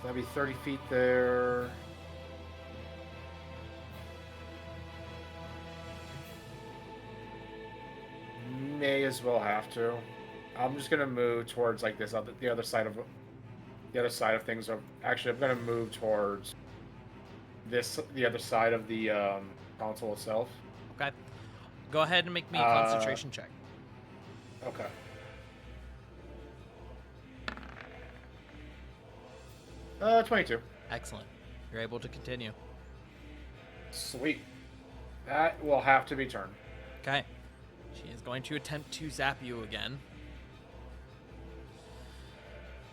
S3: That'd be 30 feet there. May as well have to. I'm just gonna move towards like the other side of things. Actually, I'm gonna move towards the other side of the console itself.
S1: Okay. Go ahead and make me a concentration check.
S3: Okay. Uh, 22.
S1: Excellent. You're able to continue.
S3: Sweet. That will have to be turned.
S1: Okay. She is going to attempt to zap you again.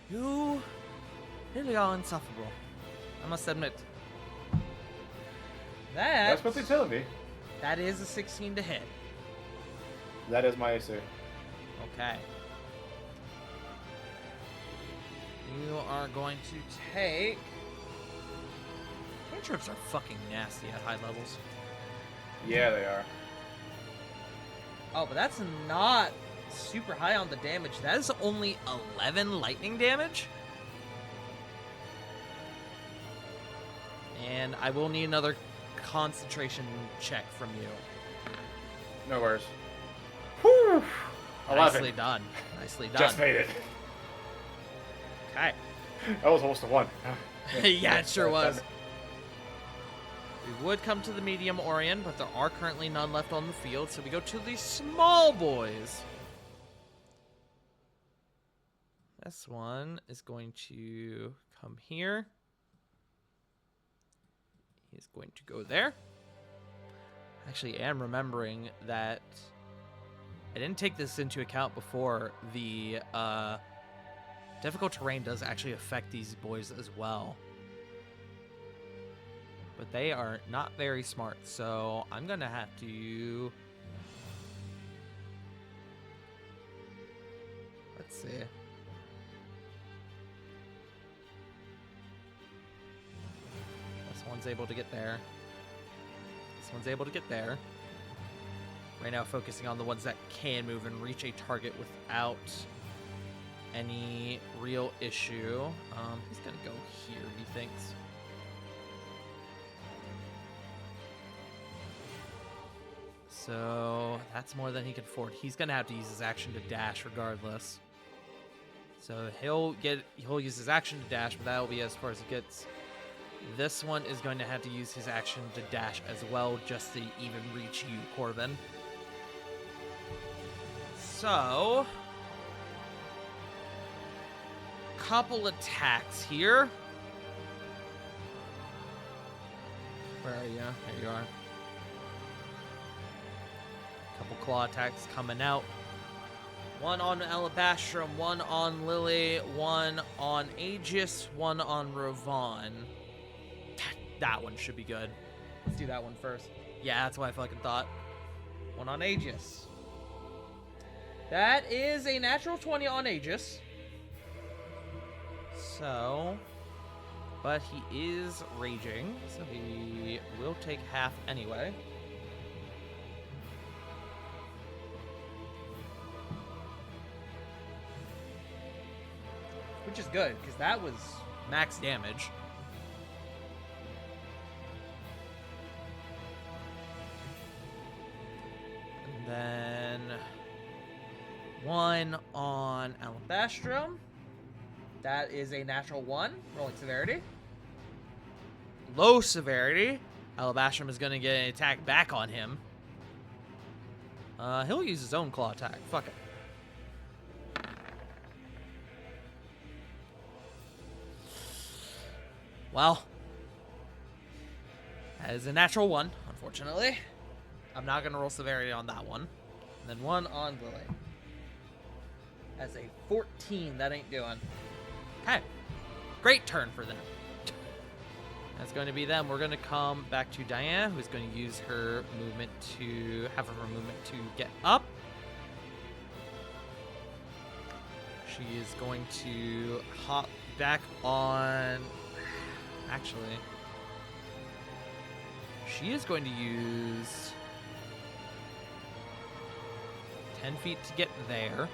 S1: You really are insufferable, I must admit.
S3: That's what they tell me.
S1: That is a 16 to hit.
S3: That is my AC.
S1: Okay. You are going to take... Cantrips are fucking nasty at high levels.
S3: Yeah, they are.
S1: Oh, but that's not super high on the damage. That is only 11 lightning damage. And I will need another concentration check from you.
S3: No worries. Whew. 11.
S1: Nicely done. Nicely done.
S3: Just made it.
S1: Okay.
S3: That was almost a 1.
S1: Yeah, it sure was. We would come to the medium Orion, but there are currently none left on the field, so we go to the small boys. This one is going to come here. He's going to go there. Actually, I am remembering that I didn't take this into account before. The difficult terrain does actually affect these boys as well. But they are not very smart, so I'm gonna have to... Let's see. This one's able to get there. This one's able to get there. Right now focusing on the ones that can move and reach a target without any real issue. He's gonna go here, he thinks. So that's more than he can afford. He's gonna have to use his action to dash regardless. So he'll use his action to dash, but that'll be as far as it gets. This one is going to have to use his action to dash as well, just to even reach you, Corbin. So, couple attacks here. Where are you? There you are. Couple claw attacks coming out. One on Alabastrum, one on Lily, one on Aegis, one on Ravon. That one should be good. Let's do that one first. Yeah, that's what I fucking thought. One on Aegis. That is a natural 20 on Aegis. So, but he is raging, so he will take half anyway. Which is good, because that was max damage. And then 1 on Alabastrum. That is a natural 1, rolling severity. Low severity. Alabastrum is going to get an attack back on him. He'll use his own claw attack. Fuck it. Well, that is a natural 1, unfortunately. I'm not going to roll severity on that one. And then 1 on Lily. As a 14, that ain't doing. Okay. Great turn for them. That's going to be them. We're going to come back to Diana, who's going to use her movement to get up. She is going to hop back on. Actually, she is going to use 10 feet to get there.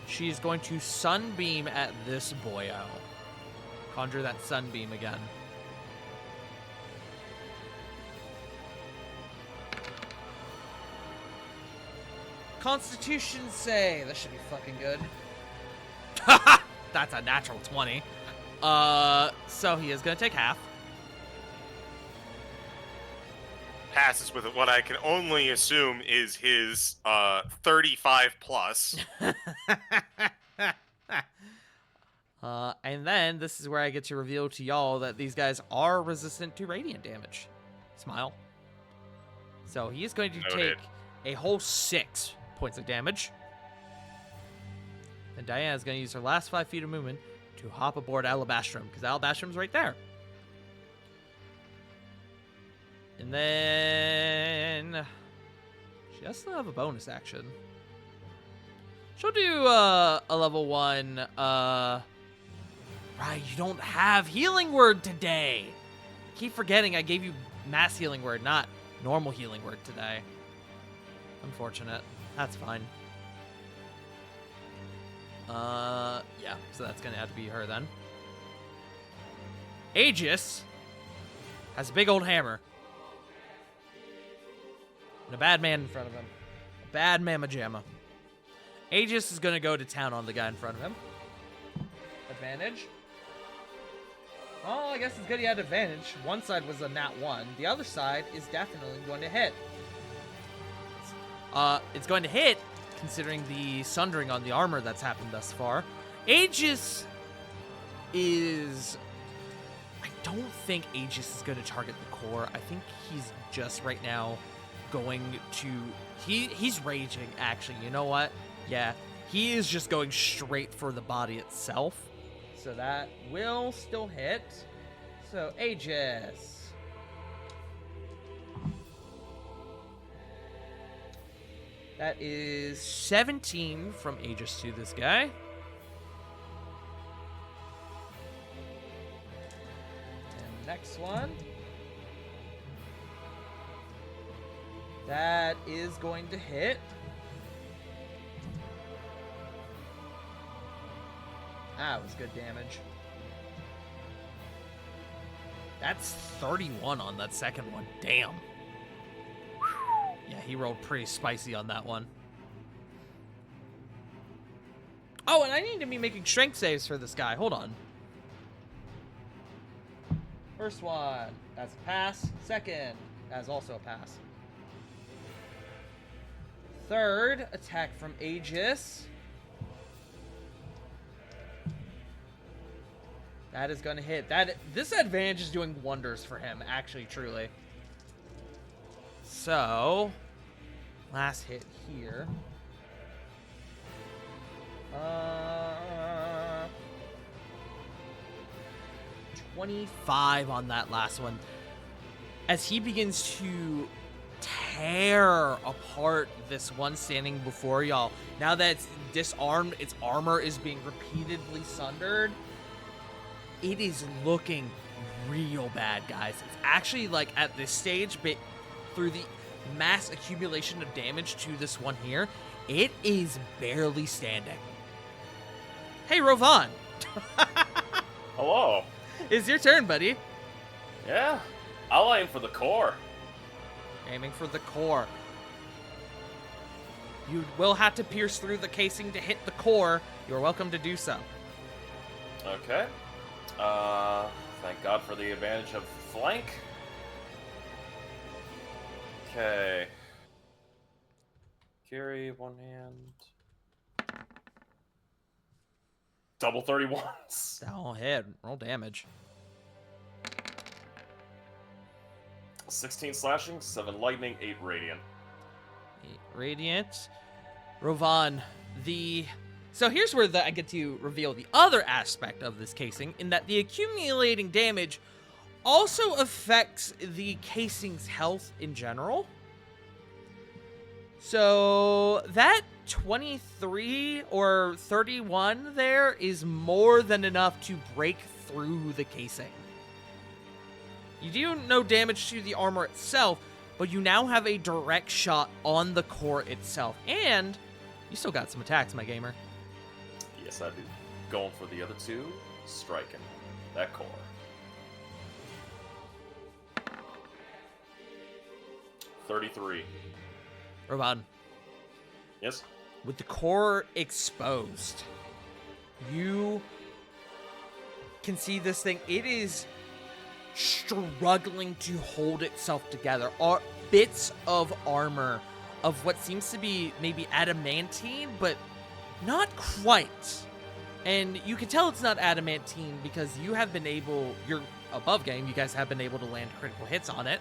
S1: She is going to sunbeam at this boyo. Conjure that sunbeam again. Constitution save. That should be fucking good. That's a natural 20. So he is gonna take half.
S2: Passes with what I can only assume is his 35 plus.
S1: And then this is where I get to reveal to y'all that these guys are resistant to radiant damage. Smile. So he is going to
S2: Noted.
S1: take a whole 6 points of damage. And Diana is going to use her last 5 feet of movement to hop aboard Alabastrum, because Alabastrum's right there. And then she does still have a bonus action. She'll do a level 1. Right, you don't have healing word today. Keep forgetting I gave you mass healing word, not normal healing word today. Unfortunate. That's fine. Yeah, so that's gonna have to be her then. Aegis has a big old hammer. And a bad man in front of him. A bad mamma jamma. Aegis is gonna go to town on the guy in front of him. Advantage. Oh, I guess it's good he had advantage. One side was a nat 1. The other side is definitely going to hit. It's going to hit, considering the sundering on the armor that's happened thus far. Aegis is... I don't think Aegis is going to target the core. I think he's just right now going to... He's raging, actually. You know what? Yeah, he is just going straight for the body itself. So that will still hit. So, Aegis. That is 17 from Aegis to this guy. And next one. That is going to hit. That was good damage. That's 31 on that second one. Damn. Yeah, he rolled pretty spicy on that one. Oh, and I need to be making strength saves for this guy. Hold on. First one, that's a pass. Second, that's also a pass. Third attack from Aegis. That is going to hit. This advantage is doing wonders for him, actually, truly. So, last hit here. 25 on that last one. As he begins to tear apart this one standing before y'all. Now that it's disarmed, its armor is being repeatedly sundered. It is looking real bad, guys. It's actually, like, at this stage, but through the mass accumulation of damage to this one here, it is barely standing. Hey, Rovan.
S7: Hello.
S1: It's your turn, buddy.
S7: Yeah. I'll aim for the core.
S1: Aiming for the core. You will have to pierce through the casing to hit the core. You're welcome to do so.
S7: Okay. Thank God for the advantage of flank. Okay. Carry one hand. Double 31s.
S1: That'll hit. Roll damage.
S7: 16 slashing, 7 lightning, 8 radiant.
S1: 8 radiant. Rovan, So here's where I get to reveal the other aspect of this casing, in that the accumulating damage also affects the casing's health in general. So that 23 or 31 there is more than enough to break through the casing. You do no damage to the armor itself, but you now have a direct shot on the core itself. And you still got some attacks, my gamer.
S7: Yes, I do. Going for the other two, striking that core. $33.
S1: Rovan,
S7: Yes?
S1: with the core exposed, you can see this thing. It is struggling to hold itself together. Bits of armor of what seems to be maybe adamantine, but not quite. And you can tell it's not adamantine because you're above game, you guys have been able to land critical hits on it.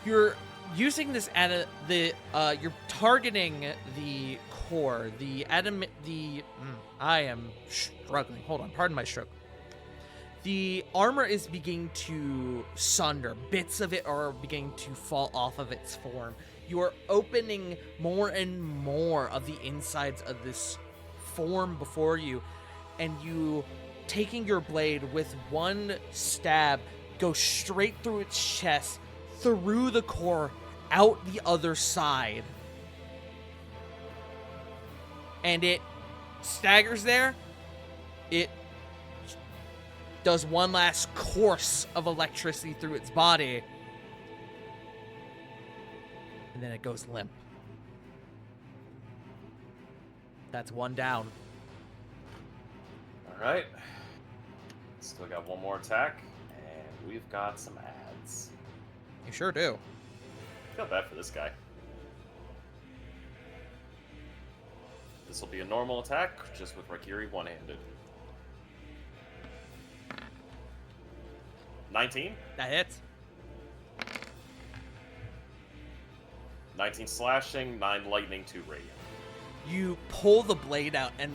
S1: You're using this you're targeting the core, I am struggling. Hold on, pardon my stroke. The armor is beginning to sunder. Bits of it are beginning to fall off of its form. You are opening more and more of the insides of this form before you, and you, taking your blade with one stab, go straight through its chest, through the core, out the other side. And it staggers there. It does one last course of electricity through its body. And then it goes limp. That's one down.
S7: Alright. Still got one more attack, and we've got some ads.
S1: You sure do.
S7: Feel bad for this guy. This will be a normal attack, just with Rakiri one-handed. 19.
S1: That hits.
S7: 19 slashing, 9 lightning, 2 radiant.
S1: You pull the blade out, and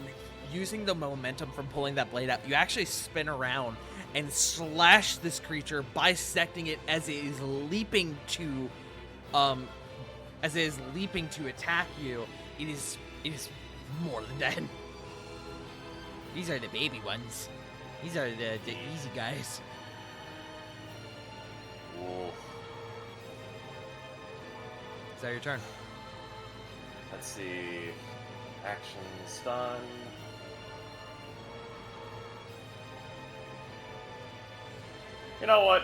S1: using the momentum from pulling that blade out, you actually spin around and slash this creature, bisecting it as it is leaping to attack you. It is more than dead. These are the baby ones. These are the easy guys.
S7: Whoa.
S1: Is that your turn?
S7: Let's see. Actions done. You know what?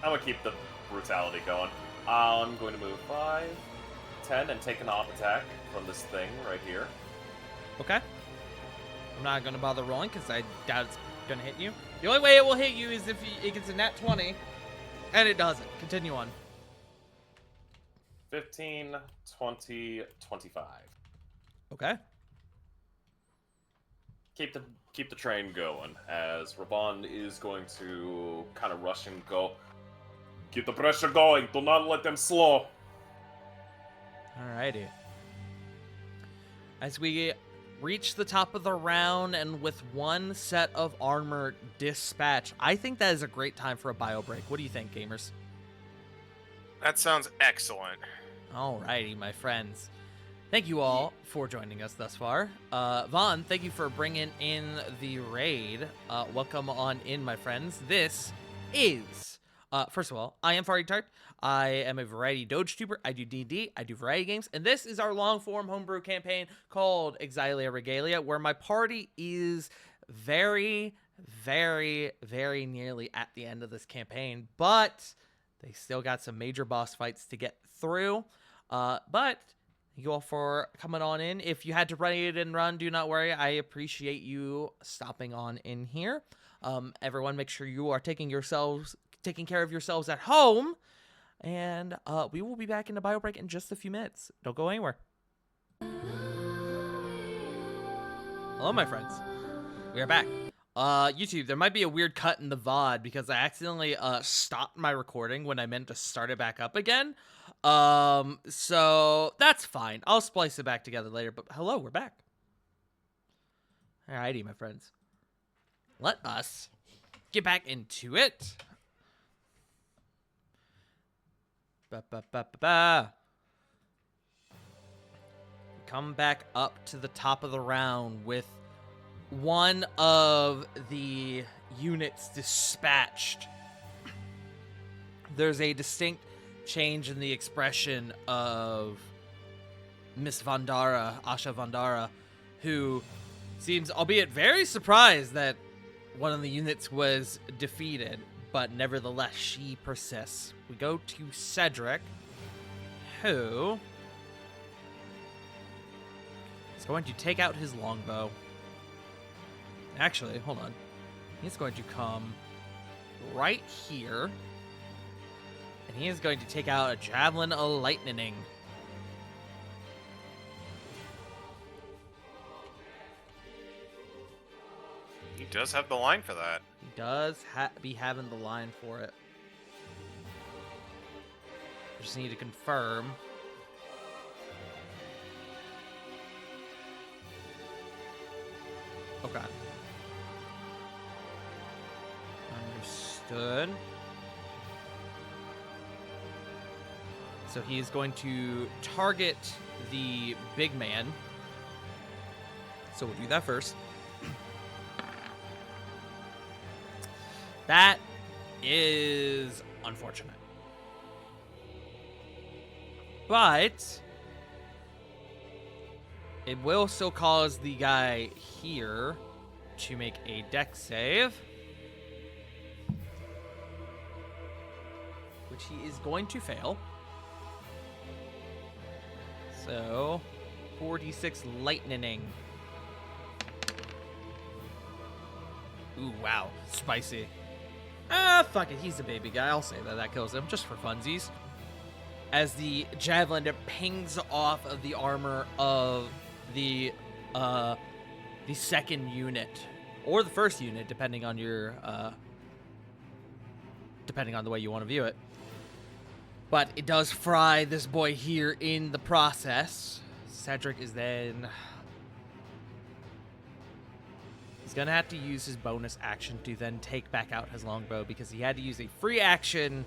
S7: I'm gonna keep the brutality going. I'm going to move 5, 10, and take an off attack from this thing right here.
S1: Okay. I'm not going to bother rolling because I doubt it's going to hit you. The only way it will hit you is if it gets a nat 20, and it doesn't. Continue on.
S7: 15, 20, 25.
S1: Okay.
S7: Keep the train going, as Raban is going to kind of rush and go. Keep the pressure going. Do not let them slow.
S1: Alrighty. As we reach the top of the round and with one set of armor dispatched, I think that is a great time for a bio break. What do you think, gamers?
S2: That sounds excellent.
S1: Alrighty, my friends. Thank you all for joining us thus far. Vaughn, thank you for bringing in the raid. Welcome on in, my friends. This is First of all, I am Farty Tart. I am a variety doge tuber. I do D&D, I do variety games, and this is our long-form homebrew campaign called Exilia Regalia, where my party is very, very, very nearly at the end of this campaign, but they still got some major boss fights to get through. But thank you all for coming on in. If you had to run it and run, do not worry. I appreciate you stopping on in here. Everyone, make sure you are taking care of yourselves at home. And we will be back in the bio break in just a few minutes. Don't go anywhere. Hello, my friends. We are back. YouTube, there might be a weird cut in the VOD because I accidentally stopped my recording when I meant to start it back up again. So that's fine. I'll splice it back together later. But hello, we're back. Alrighty, my friends. Let us get back into it. Come back up to the top of the round with one of the units dispatched. There's a distinct change in the expression of Miss Vandara, Asha Vandara, who seems, albeit very surprised that one of the units was defeated, but nevertheless she persists. We go to Cedric, who is going to take out his longbow. Actually, hold on. He's going to come right here, and he is going to take out a Javelin of Lightning.
S2: He does have the line for that.
S1: He does be having the line for it. Just need to confirm. Okay. Understood. So he is going to target the big man. So we'll do that first. That is unfortunate. But it will still cause the guy here to make a dex save, which he is going to fail. So 46 lightning. Ooh, wow. Spicy. Fuck it. He's a baby guy. I'll say that kills him just for funsies. As the javelin pings off of the armor of the second unit, or the first unit, depending on your depending on the way you want to view it. But it does fry this boy here in the process. Cedric is then... He's going to have to use his bonus action to then take back out his longbow, because he had to use a free action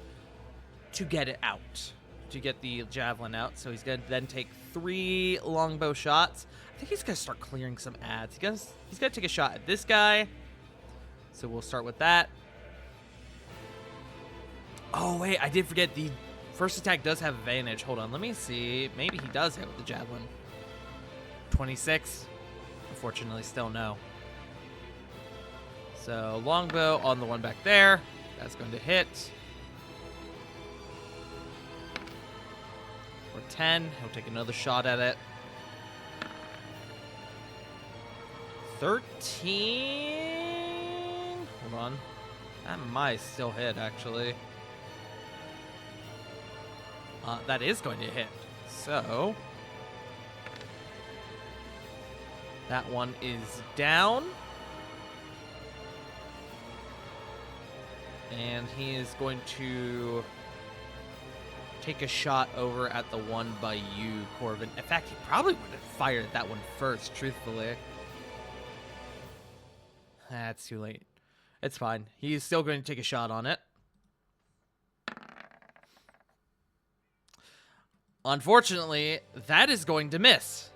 S1: to get it out, to get the javelin out. So he's going to then take 3 longbow shots. I think he's going to start clearing some ads. He's going to take a shot at this guy. So we'll start with that. Oh, wait, I did forget the first attack does have advantage. Hold on, let me see. Maybe he does hit with the javelin. 26. Unfortunately, still no. So longbow on the one back there. That's going to hit. For 10. He'll take another shot at it. 13. Hold on. That might still hit, actually. That is going to hit. So that one is down. And he is going to take a shot over at the one by you, Corvin. In fact, he probably would have fired at that one first, truthfully. That's too late. It's fine. He's still going to take a shot on it. Unfortunately, that is going to miss.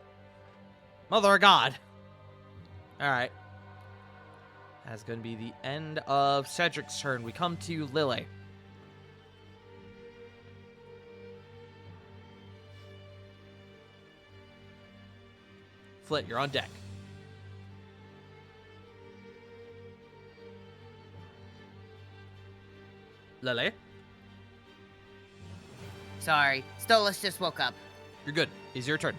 S1: Mother of God. Alright. That's going to be the end of Cedric's turn. We come to Lily. Flit, you're on deck. Lily,
S6: Sorry, Stolas just woke up.
S1: you're good. It's your turn.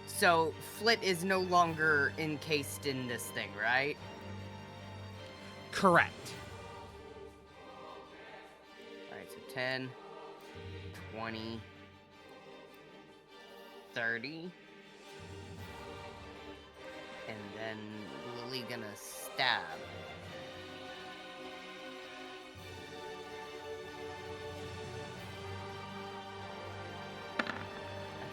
S6: So Flit is no longer encased in this thing, right?
S1: Correct.
S6: Alright, so 10, 20, 30. And then Lily gonna stab. I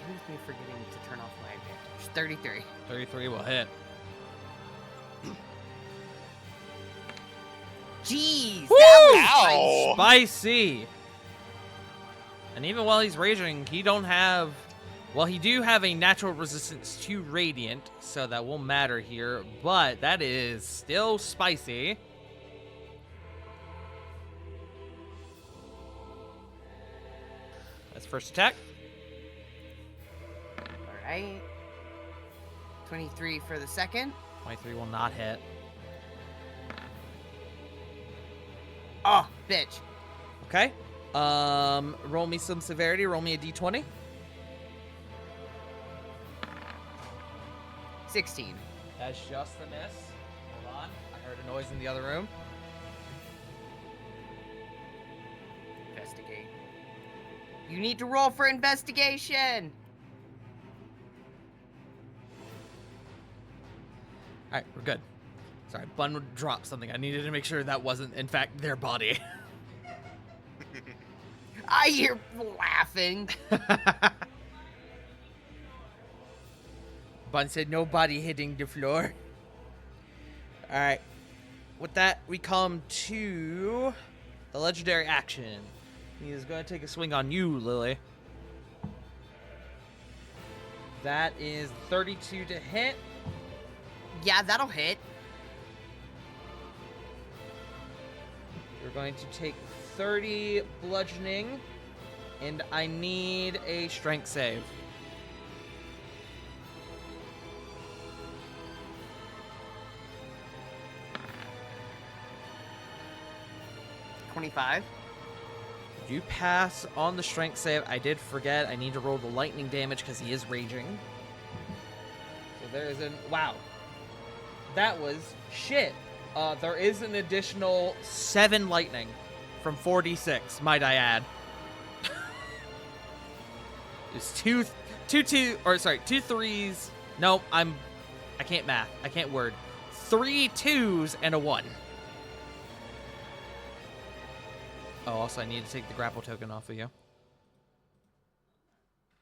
S6: think it's me forgetting to turn off my advantage. 33.
S1: 33 will hit.
S6: Jeez!
S1: Woo!
S6: That was
S2: Ow!
S1: Spicy. And even while he's raging, he don't have... Well, he do have a natural resistance to Radiant, so that won't matter here. But that is still spicy. That's first attack.
S6: Alright. 23 for the second.
S1: 23 will not hit.
S6: Oh, bitch.
S1: Okay. Roll me some severity. Roll me a d20.
S6: 16.
S1: That's just a miss. Hold on. I heard a noise in the other room.
S6: Investigate. You need to roll for investigation.
S1: All right, we're good. Sorry, Bun dropped something. I needed to make sure that wasn't, in fact, their body.
S6: I hear laughing.
S1: Bun said no body hitting the floor. All right. With that, we come to the legendary action. He is going to take a swing on you, Lily. That is 32 to hit.
S6: Yeah, that'll hit.
S1: You're going to take 30 bludgeoning, and I need a strength save.
S6: $25.
S1: You pass on the strength save. I did forget. I need to roll the lightning damage because he is raging. So there is an... Wow. That was shit. There is an additional 7 lightning from 46, might I add. It's two threes. No, I can't math. I can't word. 3 2s and a 1. Oh, also I need to take the grapple token off of you.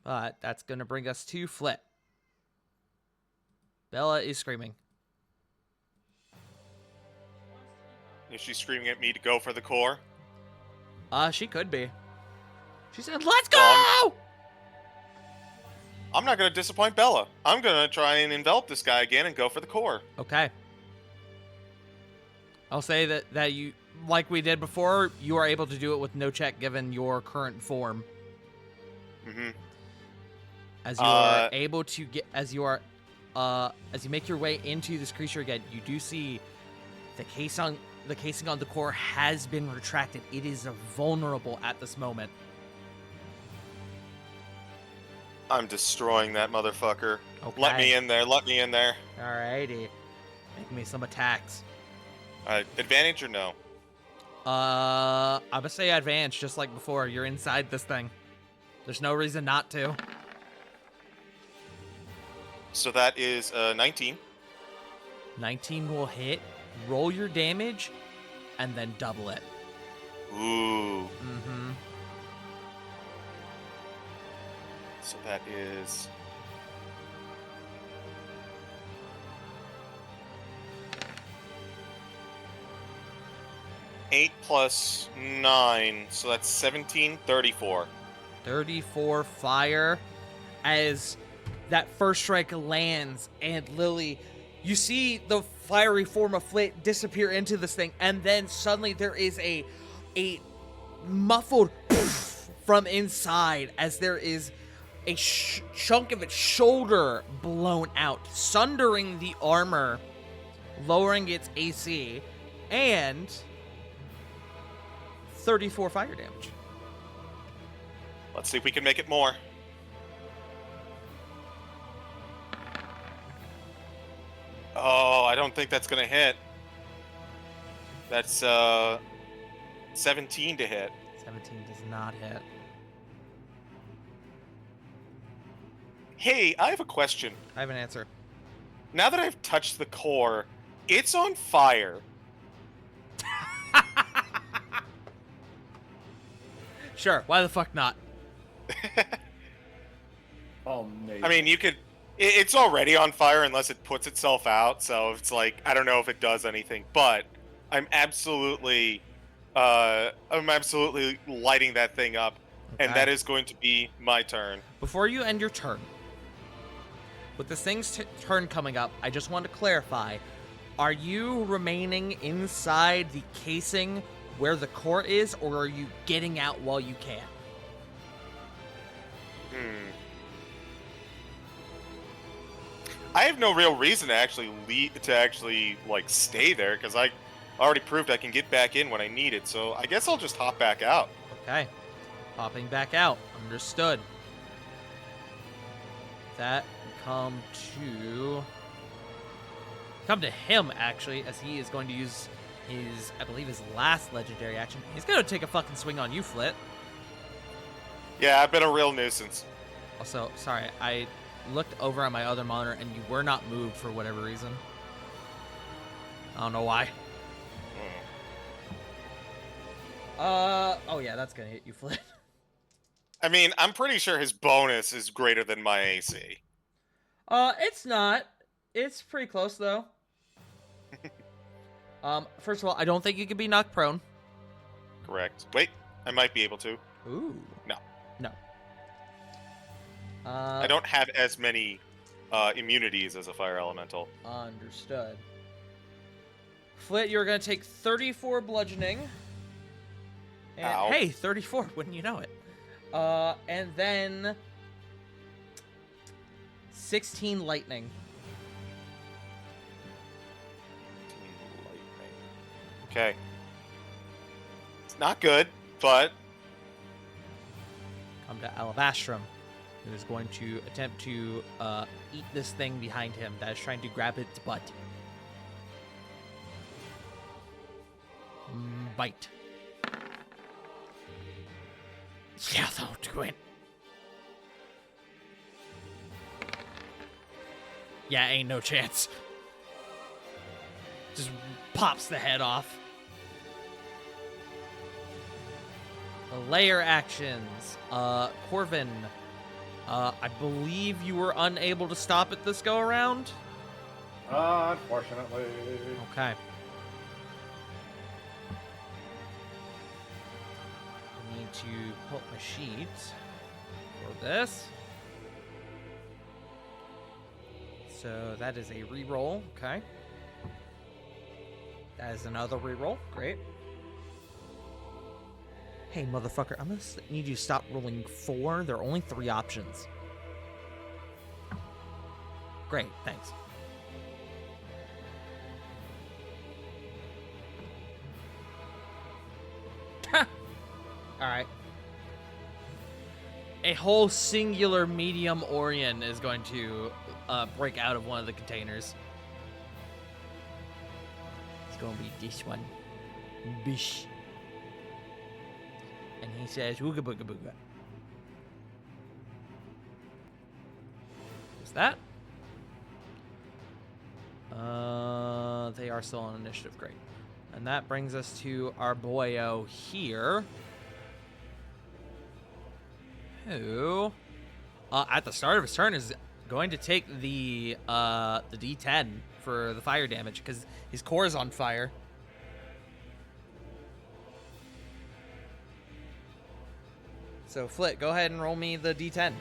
S1: But that's going to bring us to Flit. Bella is screaming.
S2: Is she screaming at me to go for the core?
S1: She could be. She said, "Let's go!"
S2: Well, I'm not going to disappoint Bella. I'm going to try and envelop this guy again and go for the core.
S1: Okay. I'll say that you, like we did before, you are able to do it with no check given your current form.
S2: Mm-hmm.
S1: As you are able to get, as you make your way into this creature again, you do see the casing on the core has been retracted. It is vulnerable at this moment.
S2: I'm destroying that motherfucker.
S1: Okay.
S2: Let me in there. Let me in there.
S1: Alrighty. Make me some attacks.
S2: Advantage or no?
S1: I'm gonna say advance, just like before. You're inside this thing. There's no reason not to.
S2: So that is 19.
S1: 19 will hit. Roll your damage, and then double it.
S2: Ooh.
S1: Mm-hmm.
S2: So that is... Eight plus 9, so that's 17, 34.
S1: 34 fire as that first strike lands, and Lily, you see the fiery form of Flit disappear into this thing, and then suddenly there is a a muffled from inside as there is a chunk of its shoulder blown out, sundering the armor, lowering its AC, and 34 fire damage.
S2: Let's see if we can make it more. Oh, I don't think that's gonna hit. That's 17 to hit.
S1: 17 does not hit.
S2: Hey, I have a question.
S1: I have an answer.
S2: Now that I've touched the core, it's on fire.
S1: Sure, why the fuck not?
S3: Oh, mate.
S2: I mean, you could. It's already on fire unless it puts itself out. So it's like I don't know if it does anything, but I'm absolutely lighting that thing up, and
S1: Okay.
S2: that is going to be my turn.
S1: Before you end your turn, with this thing's turn coming up, I just want to clarify: are you remaining inside the casing where the core is, or are you getting out while you can?
S2: I have no real reason to actually like stay there because I already proved I can get back in when I need it. So I guess I'll just hop back out.
S1: Okay, popping back out. Understood. That come to him actually, as he is going to use his, I believe, his last legendary action. He's gonna take a fucking swing on you, Flit.
S2: Yeah, I've been a real nuisance.
S1: Also, sorry, I looked over on my other monitor and you were not moved for whatever reason. I don't know why. Oh yeah, that's gonna hit you, Flit.
S2: I mean, I'm pretty sure his bonus is greater than my AC.
S1: It's not. It's pretty close though. First of all, I don't think you can be knocked prone.
S2: Correct. Wait, I might be able to.
S1: Ooh.
S2: No.
S1: No.
S2: I don't have as many immunities as a fire elemental.
S1: Understood. Flit, you're gonna take 34 bludgeoning. And,
S2: Ow.
S1: hey, 34, wouldn't you know it? And then 16 lightning.
S2: Okay. It's not good, but
S1: Come to Alabastrum, who is going to attempt to eat this thing behind him that is trying to grab its butt. Bite. Yeah, that'll do it. Yeah, ain't no chance. Just pops the head off. The layer actions. Corvin, I believe you were unable to stop it this go around.
S3: Unfortunately.
S1: Okay. I need to pull up my sheet for this. So that is a reroll. Okay. That is another reroll. Great. Hey, motherfucker, I'm gonna need you to stop rolling 4. There are only 3 options. Great, thanks. Alright. A whole singular medium Orion is going to break out of one of the containers. It's going to be this one. Bish. And he says, "Ooga booga booga." What's that? They are still on initiative. Great. And that brings us to our boyo here, who, at the start of his turn, is going to take the D10 for the fire damage because his core is on fire. So, Flit, go ahead and roll me the D10.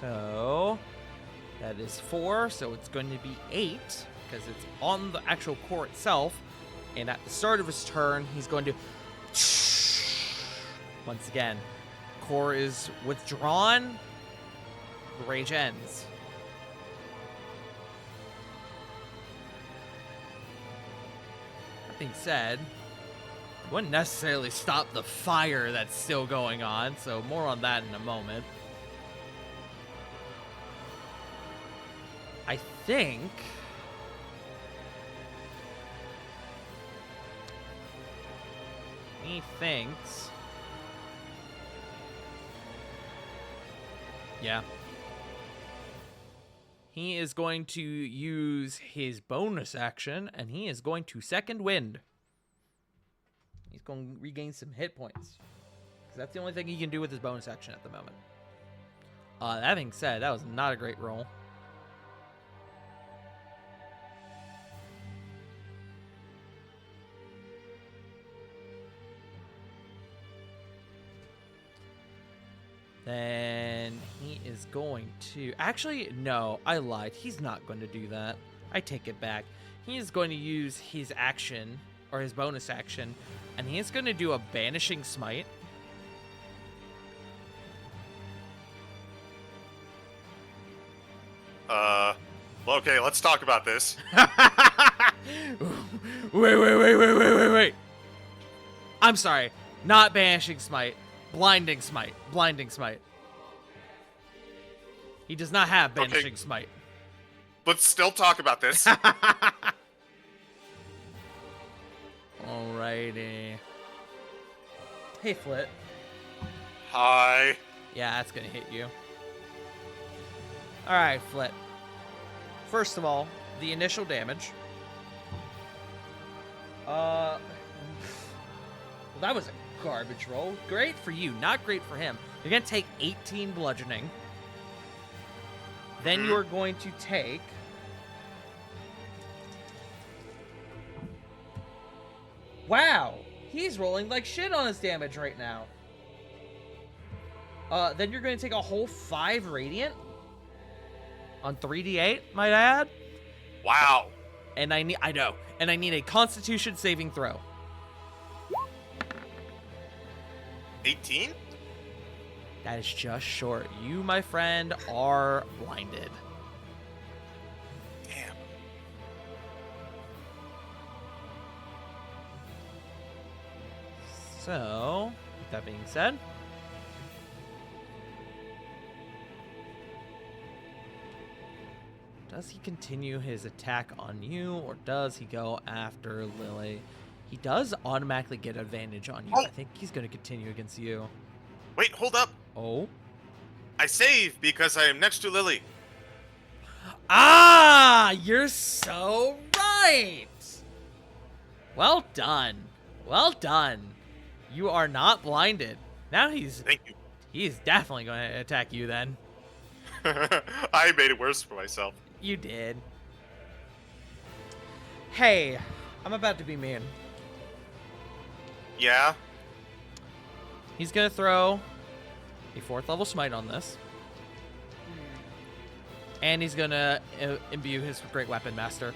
S1: So, is 4, so it's going to be 8 because it's on the actual core itself. And at the start of his turn, he's going to once again. Core is withdrawn. The rage ends. That being said, it wouldn't necessarily stop the fire that's still going on, so more on that in a moment. I think he thinks, yeah, he is going to use his bonus action, and he is going to second wind. He's going to regain some hit points, because that's the only thing he can do with his bonus action at the moment. That being said, that was not a great roll. Then he is going to... Actually, no, I lied. He's not going to do that. I take it back. He is going to use his action, or his bonus action, and he is going to do a Banishing Smite.
S2: Okay, let's talk about this.
S1: Wait. I'm sorry. Not Banishing Smite. Blinding Smite. Blinding Smite. He does not have Banishing Smite.
S2: Let's still talk about this.
S1: Alrighty. Hey, Flit.
S2: Hi.
S1: Yeah, that's gonna hit you. Alright, Flit. First of all, the initial damage. Well, that was a garbage roll. Great for you, not great for him. You're gonna take 18 bludgeoning. Then you're going to take... Wow! He's rolling like shit on his damage right now. Then you're going to take a whole 5 radiant. On 3d8, might I add.
S2: Wow.
S1: And I know. And I need a Constitution saving throw.
S2: 18?
S1: That is just short. You, my friend, are blinded.
S2: Damn.
S1: So, with that being said, does he continue his attack on you, or does he go after Lily? He does automatically get advantage on you. I think he's going to continue against you.
S2: Wait, hold up.
S1: Oh?
S2: I save because I am next to Lily.
S1: Ah! You're so right! Well done. Well done. You are not blinded. Now
S2: Thank you.
S1: he's definitely going to attack you then.
S2: I made it worse for myself.
S1: You did. Hey, I'm about to be mean.
S2: Yeah?
S1: He's going to throw a 4th level smite on this. And he's going to imbue his Great Weapon Master.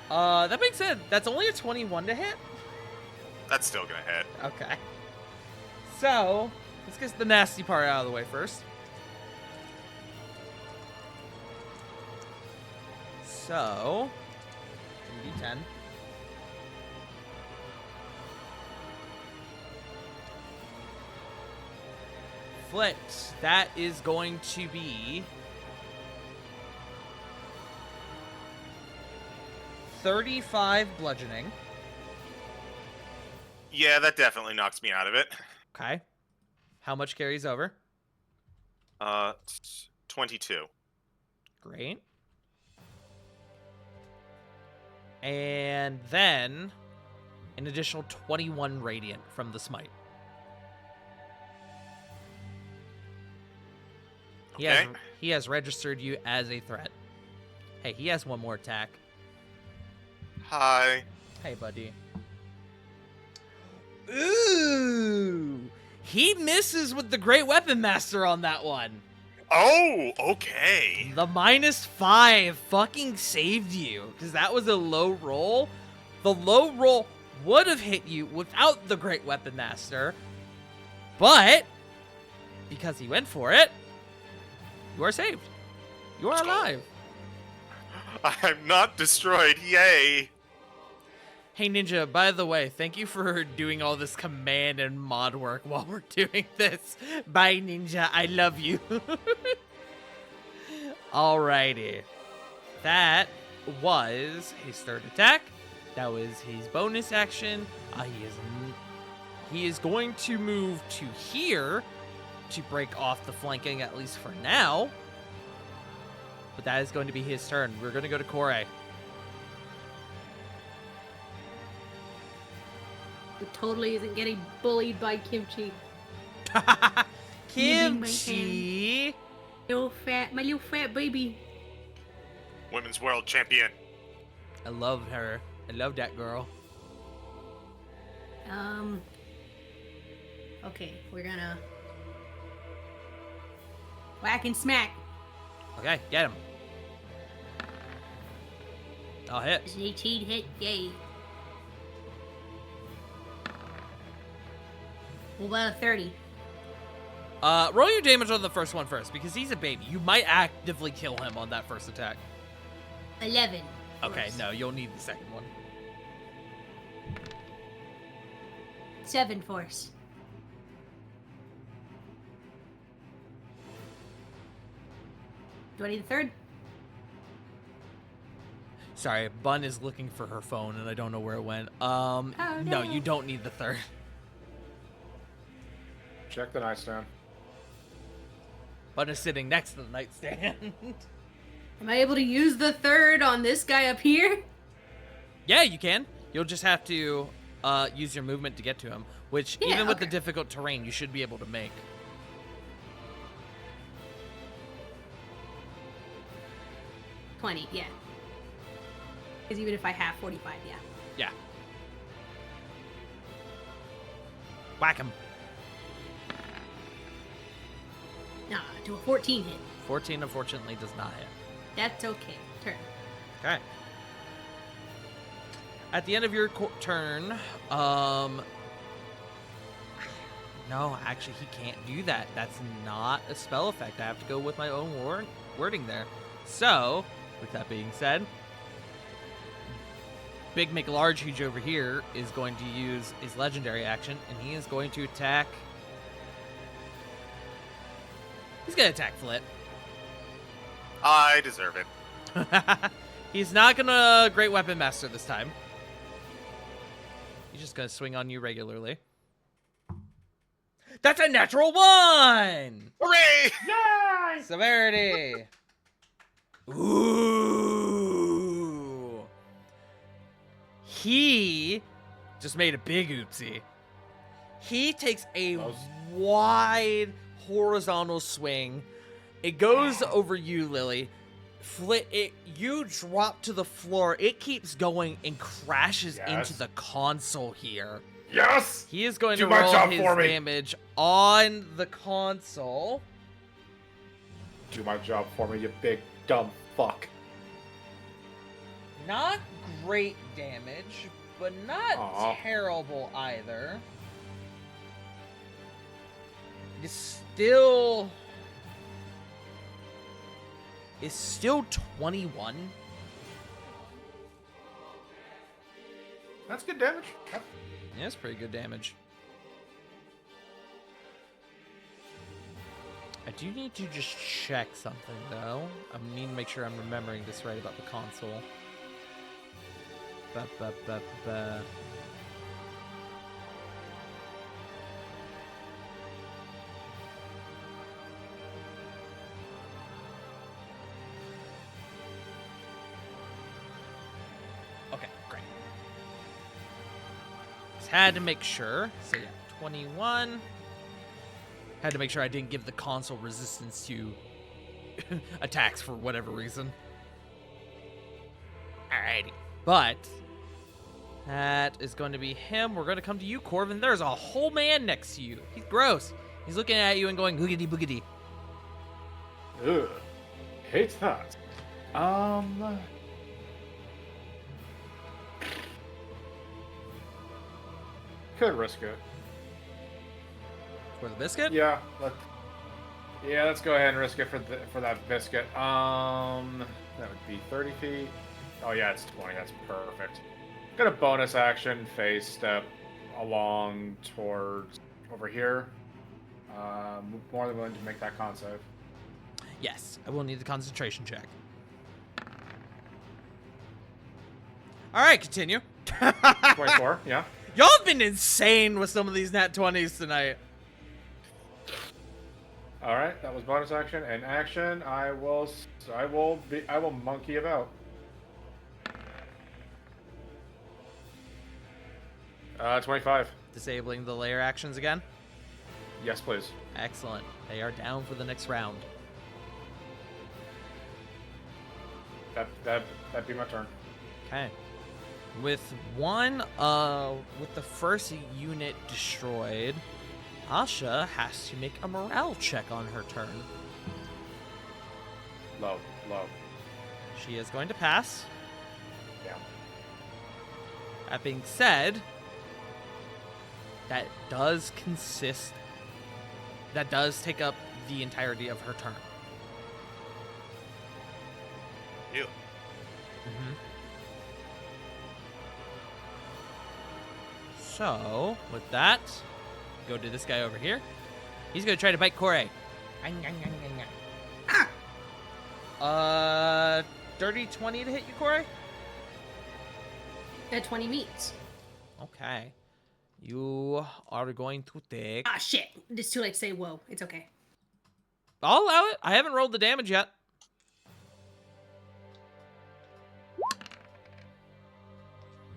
S1: That being said, that's only a 21 to hit.
S2: That's still gonna hit.
S1: Okay. So, let's get the nasty part out of the way first. So, D10. Flit, that is going to be 35 bludgeoning.
S2: Yeah, that definitely knocks me out of it.
S1: Okay. How much carries over?
S2: 22.
S1: Great. And then an additional 21 radiant from the smite.
S2: Okay.
S1: He has registered you as a threat. Hey, he has one more attack.
S2: Hi.
S1: Hey, buddy. Ooh. He misses with the Great Weapon Master on that one.
S2: Oh, okay.
S1: The -5 fucking saved you, because that was a low roll. The low roll would have hit you without the Great Weapon Master, but because he went for it, you are saved. You are alive.
S2: I'm not destroyed. Yay.
S1: Hey Ninja, by the way, thank you for doing all this command and mod work while we're doing this. Bye Ninja, I love you. Alrighty. That was his third attack. That was his bonus action. He is going to move to here to break off the flanking, at least for now. But that is going to be his turn. We're going to go to Kore.
S4: Who totally isn't getting bullied by Kimchi.
S1: Kimchi.
S4: My little fat baby.
S2: Women's World Champion.
S1: I love her. I love that girl.
S4: Okay, we're gonna whack and smack.
S1: Okay, get him. I'll hit.
S4: It's an 18 hit, yay. What about a 30?
S1: Roll your damage on the first one first, because he's a baby. You might actively kill him on that first attack.
S4: 11.
S1: Okay,
S4: Force.
S1: no, you'll need the second one.
S4: 7 force. Do I need the third?
S1: Sorry, Bun is looking for her phone, and I don't know where it went.
S4: no.
S1: No, you don't need the third.
S3: Check the nightstand.
S1: Bun is sitting next to the nightstand.
S4: Am I able to use the third on this guy up here?
S1: Yeah, you can. You'll just have to use your movement to get to him, which
S4: Yeah,
S1: even with the
S4: okay.
S1: difficult terrain, you should be able to make.
S4: $20, yeah. Because even if I have 45, yeah.
S1: Yeah. Whack him.
S4: Nah, to a 14 hit.
S1: 14, unfortunately, does not hit.
S4: That's okay. Turn.
S1: Okay. At the end of your turn, no, actually, he can't do that. That's not a spell effect. I have to go with my own wording there. So, with that being said, Big McLarge over here is going to use his legendary action, and he is going to attack. He's going to attack Flit.
S2: I deserve it.
S1: He's not going to Great Weapon Master this time. He's just going to swing on you regularly. That's a natural 1!
S2: Hooray!
S1: Severity. Ooh. He just made a big oopsie. He takes a wide horizontal swing. It goes over you, Lily. You drop to the floor. It keeps going and crashes into the console here.
S3: Yes!
S1: He is going
S3: Do
S1: to
S3: my
S1: roll
S3: job
S1: his
S3: for me.
S1: damage on the console.
S3: Do my job for me, you big dumb fuck.
S1: Not great damage, but not
S3: Aw.
S1: terrible either. It's still 21.
S3: That's good damage.
S1: Yeah, it's pretty good damage. I do need to just check something though. I need to make sure I'm remembering this right about the console. Ba. Okay, great. Just had to make sure. So yeah, 21. Had to make sure I didn't give the console resistance to attacks for whatever reason. Alrighty. But That is going to be him. We're going to come to you, Corbin. There's a whole man next to you. He's gross. He's looking at you and going, boogity boogity.
S3: Ugh. Hate that. Could risk it.
S1: For the biscuit?
S3: Yeah, let's go ahead and risk it for that biscuit. That would be 30 feet. Oh yeah, it's 20. That's perfect. Got a bonus action phase step along towards over here. More than willing to make that con save.
S1: Yes, I will need the concentration check. All right, continue.
S3: 24. Yeah.
S1: Y'all have been insane with some of these nat 20s tonight.
S3: All right, that was bonus action and action. I will monkey about. 25.
S1: Disabling the layer actions again.
S3: Yes, please.
S1: Excellent. They are down for the next round.
S3: That'd be my turn.
S1: Okay. With the first unit destroyed, Asha has to make a morale check on her turn.
S3: Low.
S1: She is going to pass.
S3: Yeah.
S1: That being said, that does take up the entirety of her turn.
S2: Ew.
S1: Mm-hmm. So, with that, go to this guy over here. He's going to try to bite Corey. Dirty 20 to hit you, Corey?
S4: That 20 meets.
S1: Okay. You are going to take...
S4: Ah, shit. It's too late to say whoa. It's okay.
S1: I'll allow it. I haven't rolled the damage yet.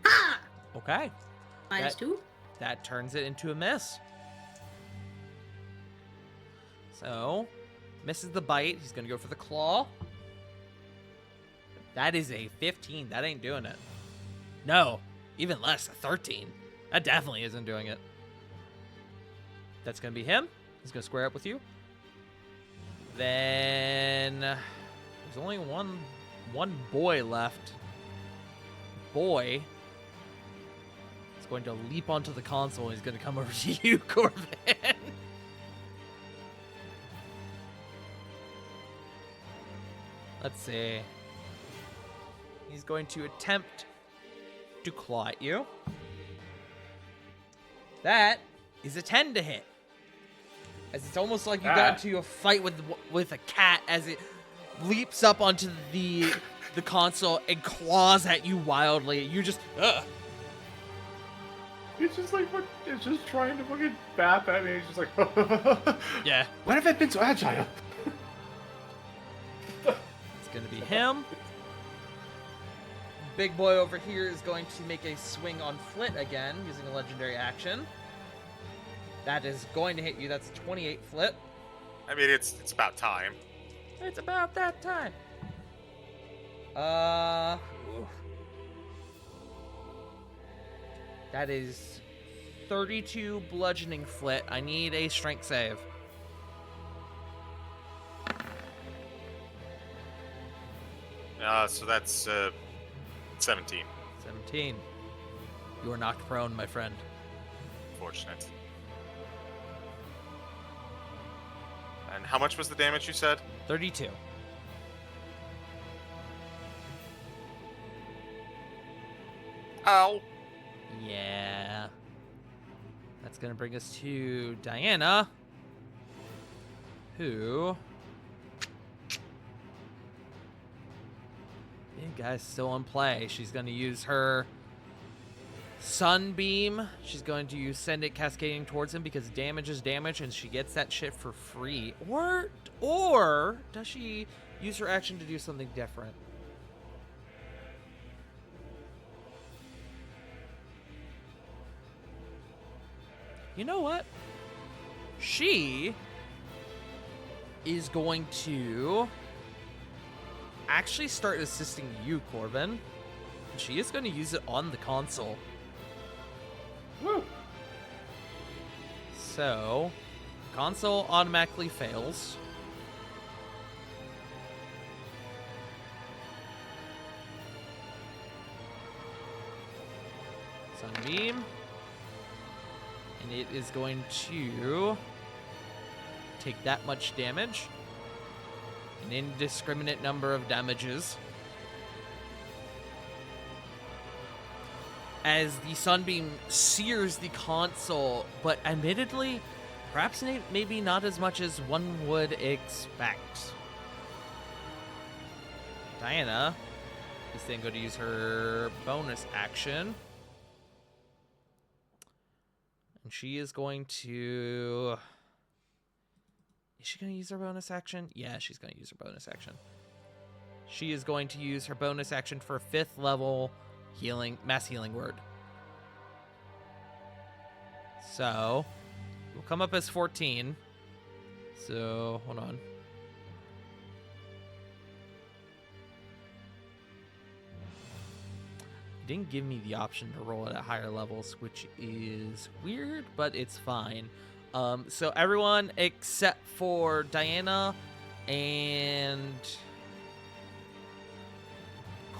S4: Ha!
S1: Okay.
S4: -2.
S1: That turns it into a miss. So, misses the bite. He's going to go for the claw. That is a 15. That ain't doing it. No, even less, a 13. That definitely isn't doing it. That's going to be him. He's going to square up with you. Then there's only one boy left. Boy is going to leap onto the console and he's going to come over to you, Corbin. Let's see. He's going to attempt to claw at you. That is a 10 to hit. As it's almost like you got into a fight with a cat as it leaps up onto the console and claws at you wildly. You just,
S3: It's just like, it's just trying to fucking bap at me. It's just like,
S1: yeah.
S3: When have I been so agile?
S1: It's going to be him. Big boy over here is going to make a swing on Flit again using a legendary action. That is going to hit you. That's 28 Flit.
S2: I mean, it's about time.
S1: It's about that time. Oof. That is 32 bludgeoning Flit. I need a strength save.
S2: So that's 17.
S1: 17. You are knocked prone, my friend.
S2: Fortunate. And how much was the damage you said?
S1: 32.
S2: Ow.
S1: Yeah. That's going to bring us to Diana, who... Big guy's still in play. She's going to use her Sunbeam. She's going to send it cascading towards him because damage is damage, and she gets that shit for free. Or does she use her action to do something different? You know what? She is going to actually start assisting you, Corbin. And she is going to use it on the console.
S3: Woo.
S1: So, console automatically fails. Sunbeam. And it is going to take that much damage. An indiscriminate number of damages. As the Sunbeam sears the console, but admittedly, perhaps maybe not as much as one would expect. Diana is then going to use her bonus action. And she is going to... Is she going to use her bonus action? Yeah, she's going to use her bonus action. She is going to use her bonus action for 5th level healing, mass healing word. So, we'll come up as 14. So, hold on. It didn't give me the option to roll it at higher levels, which is weird, but it's fine. So everyone except for Diana and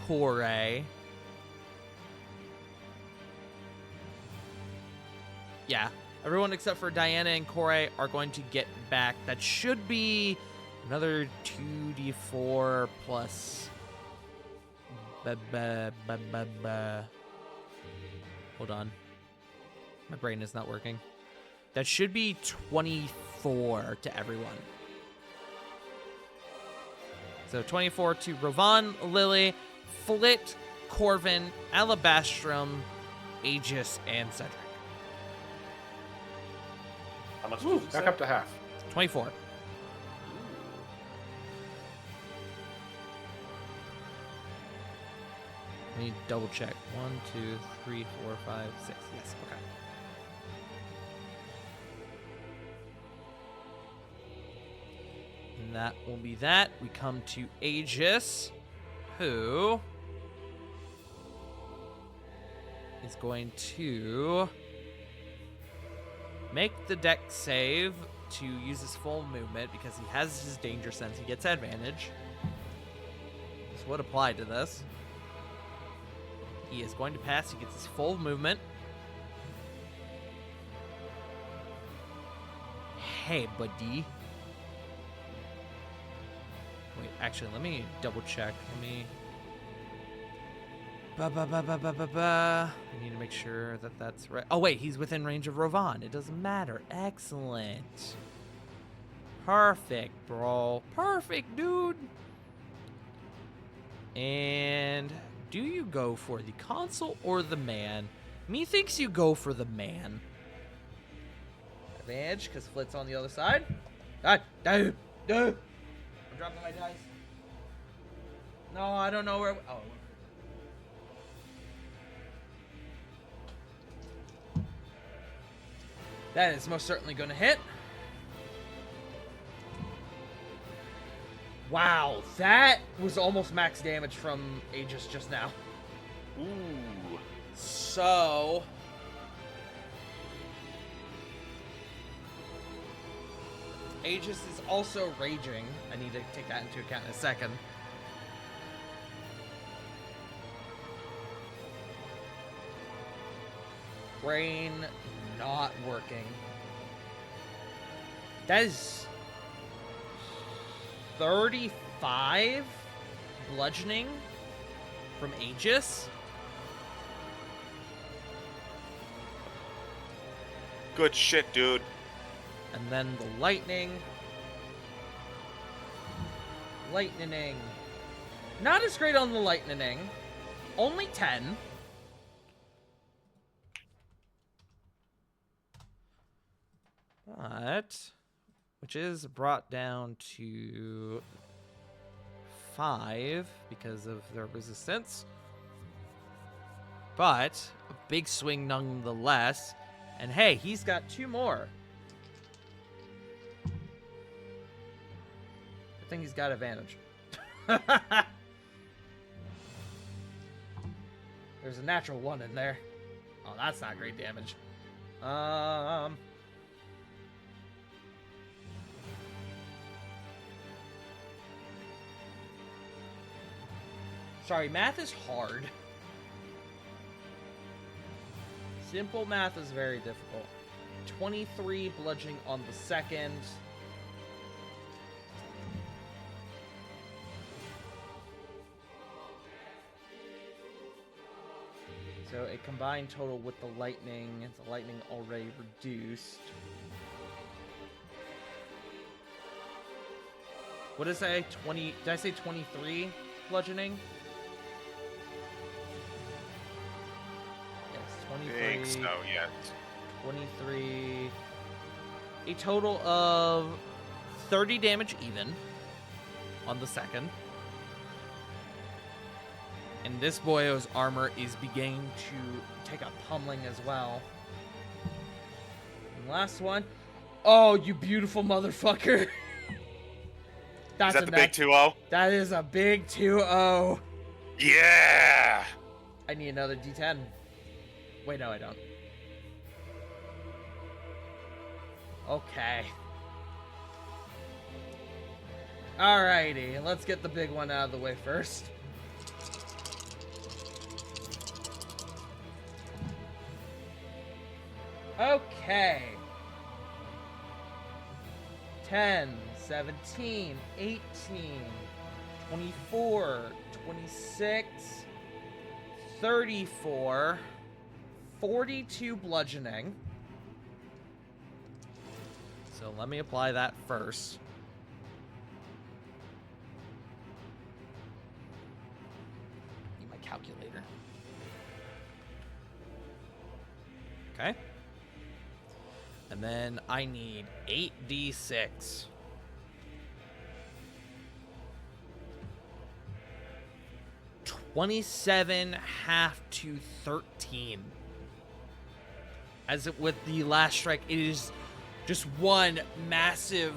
S1: Corey. Yeah, everyone except for Diana and Corey are going to get back. That should be another 2d4 plus... Hold on. My brain is not working. That should be 24 to everyone. So 24 to Rovan, Lily, Flit, Corvin, Alabastrum, Aegis, and Cedric.
S7: How much
S3: Woo,
S7: did you
S3: back
S7: say?
S3: up to half.
S1: 24. I need to double check. 1, 2, 3, 4, 5, 6. Yes, okay. And that will be that. We come to Aegis, who is going to make the deck save to use his full movement because he has his danger sense. He gets advantage. This would apply to this. He is going to pass. He gets his full movement. Hey, buddy. Wait, actually, let me double check. Let me... I need to make sure that that's right. Oh, wait, he's within range of Rovan. It doesn't matter. Excellent. Perfect, bro. Perfect, dude. And do you go for the console or the man? Methinks you go for the man. Advantage, because Flit's on the other side. I'm dropping my dice. No, I don't know where... Oh. That is most certainly going to hit. Wow, that was almost max damage from Aegis just now.
S2: Ooh.
S1: So... Aegis is also raging. I need to take that into account in a second. Brain not working. That is 35 bludgeoning from Aegis.
S2: Good shit, dude.
S1: And then the lightning. Lightning. Not as great on the lightning. Only 10. But, which is brought down to 5 because of their resistance. But, a big swing nonetheless. And hey, he's got 2 more. I think he's got advantage. There's a natural 1 in there. Oh, that's not great damage. Sorry, math is hard. Simple math is very difficult. 23 bludgeoning on the second. So a combined total with the lightning already reduced. What did I say? 20? Did I say 23 bludgeoning? Yes, 23.
S2: I think so, yes.
S1: 23. A total of 30 damage even on the second. And this boyo's armor is beginning to take a pummeling as well. And last one. Oh, you beautiful motherfucker. That's
S2: Is that the big 2-0?
S1: That is a big 2-0.
S2: Yeah!
S1: I need another D10. Wait, no, I don't. Okay. Alrighty, let's get the big one out of the way first. Okay. 10, 17, 18, 24, 26, 34, 42 bludgeoning. So let me apply that first. Need my calculator. Okay. And then I need 8d6. $27 half to 13. As it with the last strike, it is just one massive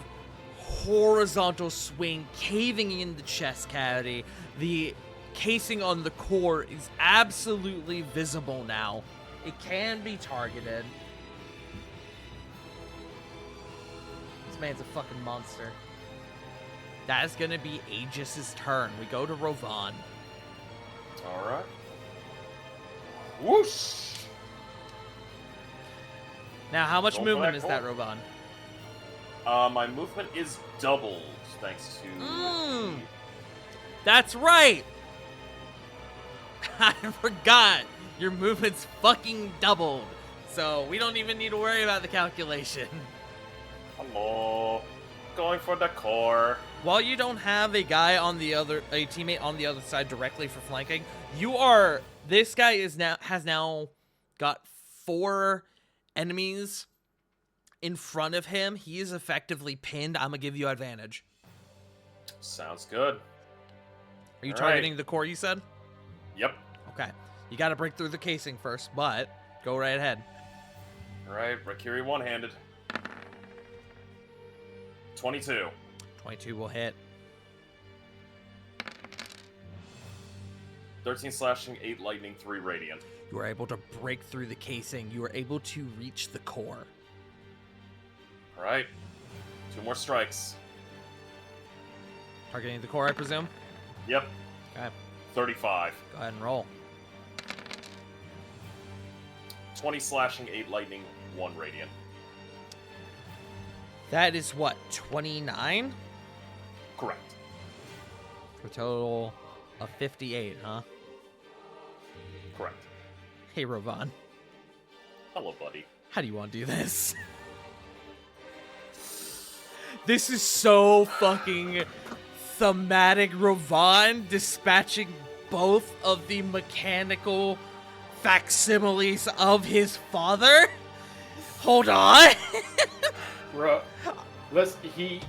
S1: horizontal swing caving in the chest cavity. The casing on the core is absolutely visible now. It can be targeted. This man's a fucking monster. That is gonna be Aegis's turn. We go to Rovan.
S7: Alright. Whoosh!
S1: Now, how much
S7: Go for
S1: movement
S7: that
S1: is that,
S7: core.
S1: Rovan?
S7: My movement is doubled thanks to.
S1: That's right! I forgot. Your movement's fucking doubled. So we don't even need to worry about the calculation.
S7: Hello. Going for the core.
S1: While you don't have a teammate on the other side directly for flanking, this guy has now got 4 enemies in front of him. He is effectively pinned. I'm gonna give you advantage.
S7: Sounds good.
S1: Are you
S7: All
S1: targeting
S7: right.
S1: the core, you said?
S7: Yep.
S1: Okay. You gotta break through the casing first, but go right ahead.
S7: Alright, Rakiri one-handed. 22.
S1: 22 will hit.
S7: 13 slashing, 8 lightning, 3 radiant.
S1: You are able to break through the casing. You are able to reach the core.
S7: Alright. 2 more strikes.
S1: Targeting the core, I presume?
S7: Yep.
S1: Okay.
S7: 35.
S1: Go ahead and roll.
S7: 20 slashing, 8 lightning, 1 radiant.
S1: That is what, 29?
S7: Correct.
S1: For a total of 58, huh?
S7: Correct.
S1: Hey, Rovan.
S7: Hello, buddy.
S1: How do you want to do this? This is so fucking thematic. Rovan dispatching both of the mechanical facsimiles of his father? Hold on.
S3: Bro, listen, he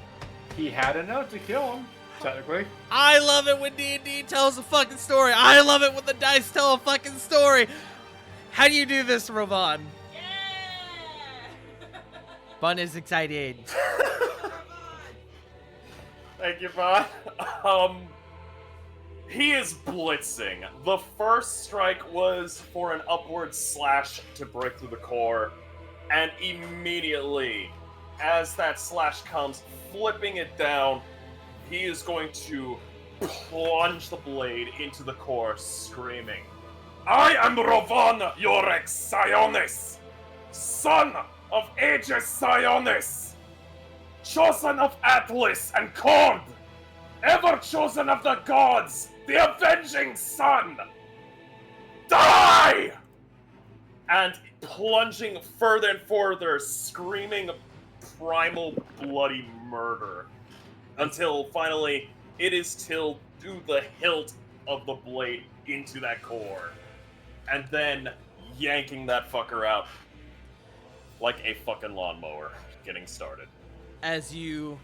S3: had enough to kill him, technically.
S1: I love it when D&D tells a fucking story. I love it when the dice tell a fucking story. How do you do this, Rovan? Bun is excited.
S7: Thank you, Bud. He is blitzing. The first strike was for an upward slash to break through the core. And immediately, as that slash comes, flipping it down, he is going to plunge the blade into the core, screaming, I am Rovan Yorex Sionis, son of Aegis Sionis, chosen of Atlas and Kord, ever chosen of the gods, the avenging son! Die! And plunging further and further, screaming primal bloody murder. Until finally, it is tilled through the hilt of the blade into that core. And then yanking that fucker out like a fucking lawnmower getting started.
S1: As you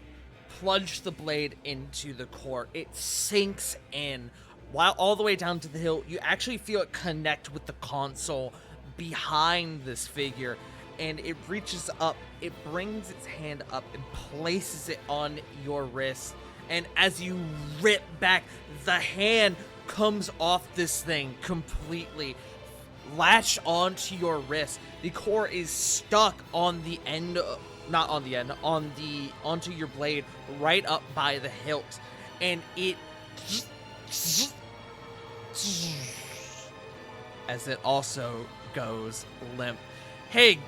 S1: plunge the blade into the core, it sinks in. While all the way down to the hilt, you actually feel it connect with the console behind this figure, and it reaches up, it brings its hand up and places it on your wrist, and as you rip back, the hand comes off this thing completely, latched onto your wrist. The core is stuck on the end, not on the end, onto your blade, right up by the hilt, and it as it also goes limp. Hey,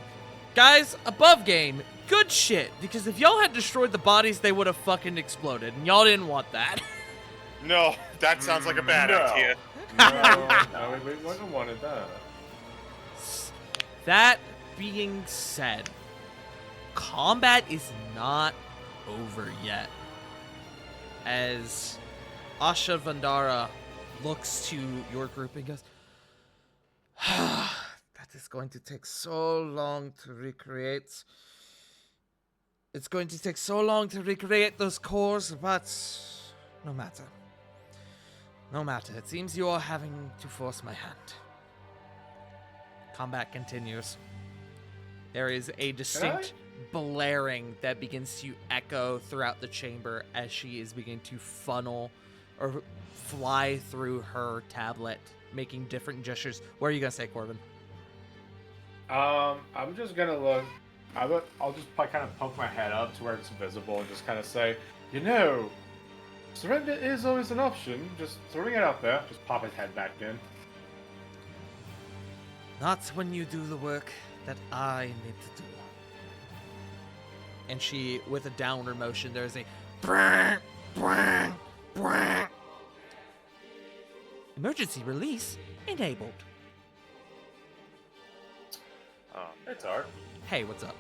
S1: guys, above game, good shit, because if y'all had destroyed the bodies, they would have fucking exploded, and y'all didn't want that.
S2: No, that sounds like a bad
S7: No.
S2: idea.
S3: No, we wouldn't have wanted that.
S1: That being said, combat is not over yet. As Asha Vandara looks to your group and goes, that is going to take so long to recreate. It's going to take so long to recreate those cores, but no matter. No matter. It seems you are having to force my hand. Combat continues. There is a distinct blaring that begins to echo throughout the chamber as she is beginning to funnel or fly through her tablet, making different gestures. What are you gonna say, Corbin?
S3: I'm just gonna look. I'll just kind of poke my head up to where it's visible and just kind of say, surrender is always an option. Just throwing it out there. Just pop his head back in.
S1: Not when you do the work that I need to do. And she, with a downward motion, there's a brrrr, brrrr, brrrr. Emergency release enabled.
S7: Hey, Tart.
S1: Hey, what's up?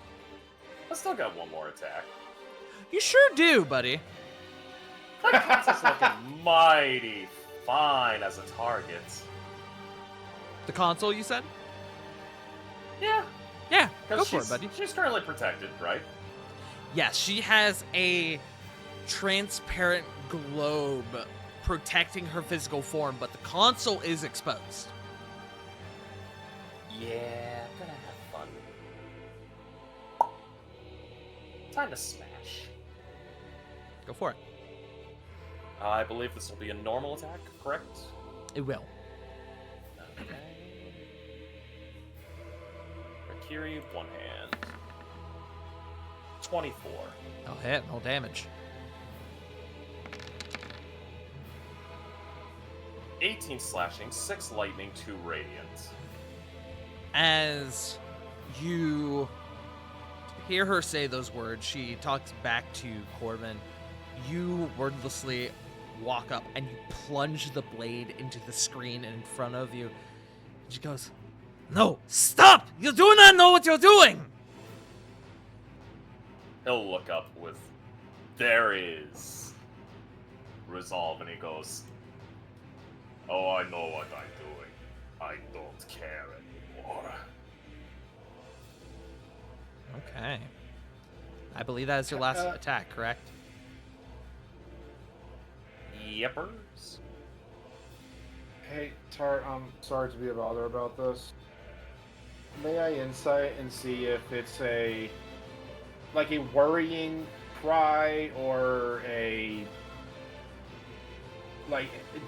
S7: I still got one more attack.
S1: You sure do, buddy.
S7: It's looking mighty fine as a target.
S1: The console, you said?
S7: Yeah.
S1: Yeah, go
S7: Because
S1: for it, buddy.
S7: she's currently protected, right?
S1: Yes, she has a transparent globe protecting her physical form, but the console is exposed.
S7: Yeah, I'm gonna have fun. Time to smash.
S1: Go for it.
S7: I believe this will be a normal attack, correct?
S1: It will.
S7: Okay. Rakiri, one hand. 24.
S1: No hit, no damage.
S7: 18 slashing, 6 lightning, 2 radiant.
S1: As you hear her say those words, she talks back to Corbin. You wordlessly walk up and you plunge the blade into the screen in front of you. She goes, "No, stop! You do not know what you're doing!"
S7: He'll look up with, there is resolve, and he goes, oh, I know what I'm doing. I don't care anymore.
S1: Okay. I believe that is your last attack, correct?
S7: Yepers.
S3: Hey, Tart, I'm sorry to be a bother about this. May I insight and see if it's a worrying cry or a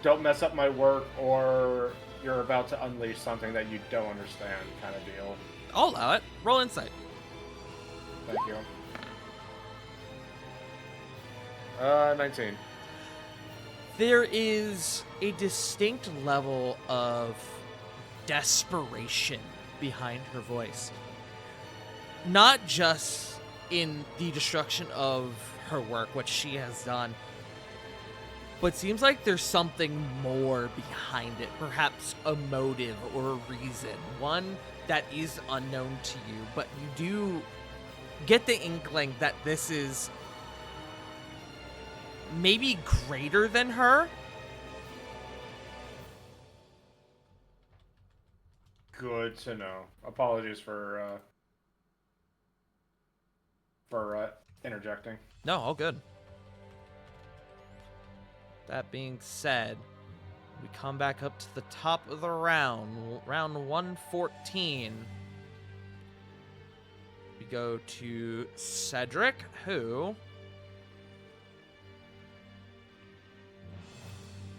S3: don't mess up my work, or you're about to unleash something that you don't understand kind of deal?
S1: I'll allow it. Roll insight.
S3: Thank you. 19.
S1: There is a distinct level of desperation behind her voice. Not just in the destruction of her work, what she has done, but seems like there's something more behind it. Perhaps a motive or a reason. One that is unknown to you, but you do get the inkling that this is maybe greater than her.
S3: Good to know. Apologies for interjecting.
S1: No, all good. That being said, we come back up to the top of the round, round 114. We go to Cedric, who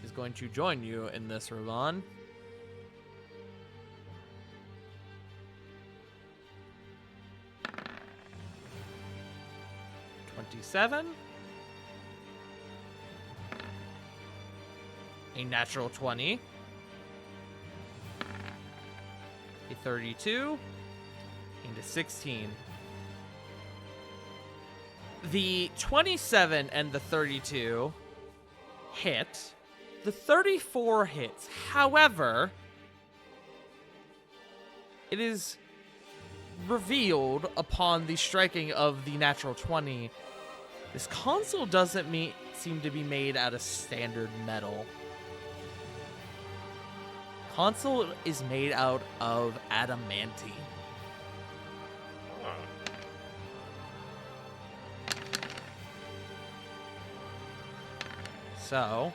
S1: is going to join you in this, Ravon. $27. A natural 20. A 32. And a 16. The 27 and the 32 hit. The 34 hits. However, it is revealed upon the striking of the natural 20, this console doesn't seem to be made out of standard metal. Console is made out of adamantine. So,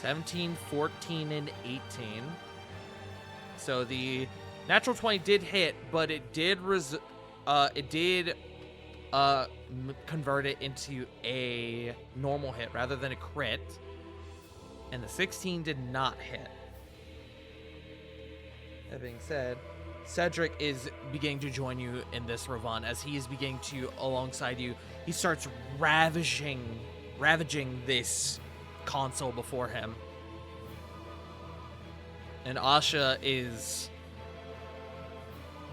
S1: 17, 14, and 18. So the natural 20 did hit, but it did convert it into a normal hit rather than a crit. And the 16 did not hit. That being said, Cedric is beginning to join you in this, Ravon, as he is beginning to, alongside you, he starts ravaging this console before him. And Asha is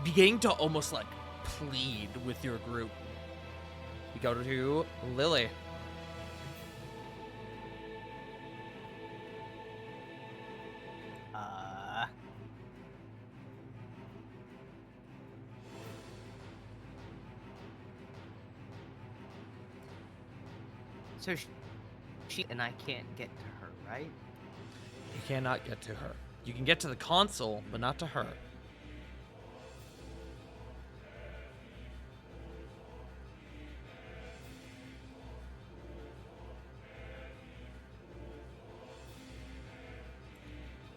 S1: beginning to almost like plead with your group. We go to Lily.
S6: So she and I can't get to her, right?
S1: You cannot get to her. You can get to the console, but not to her.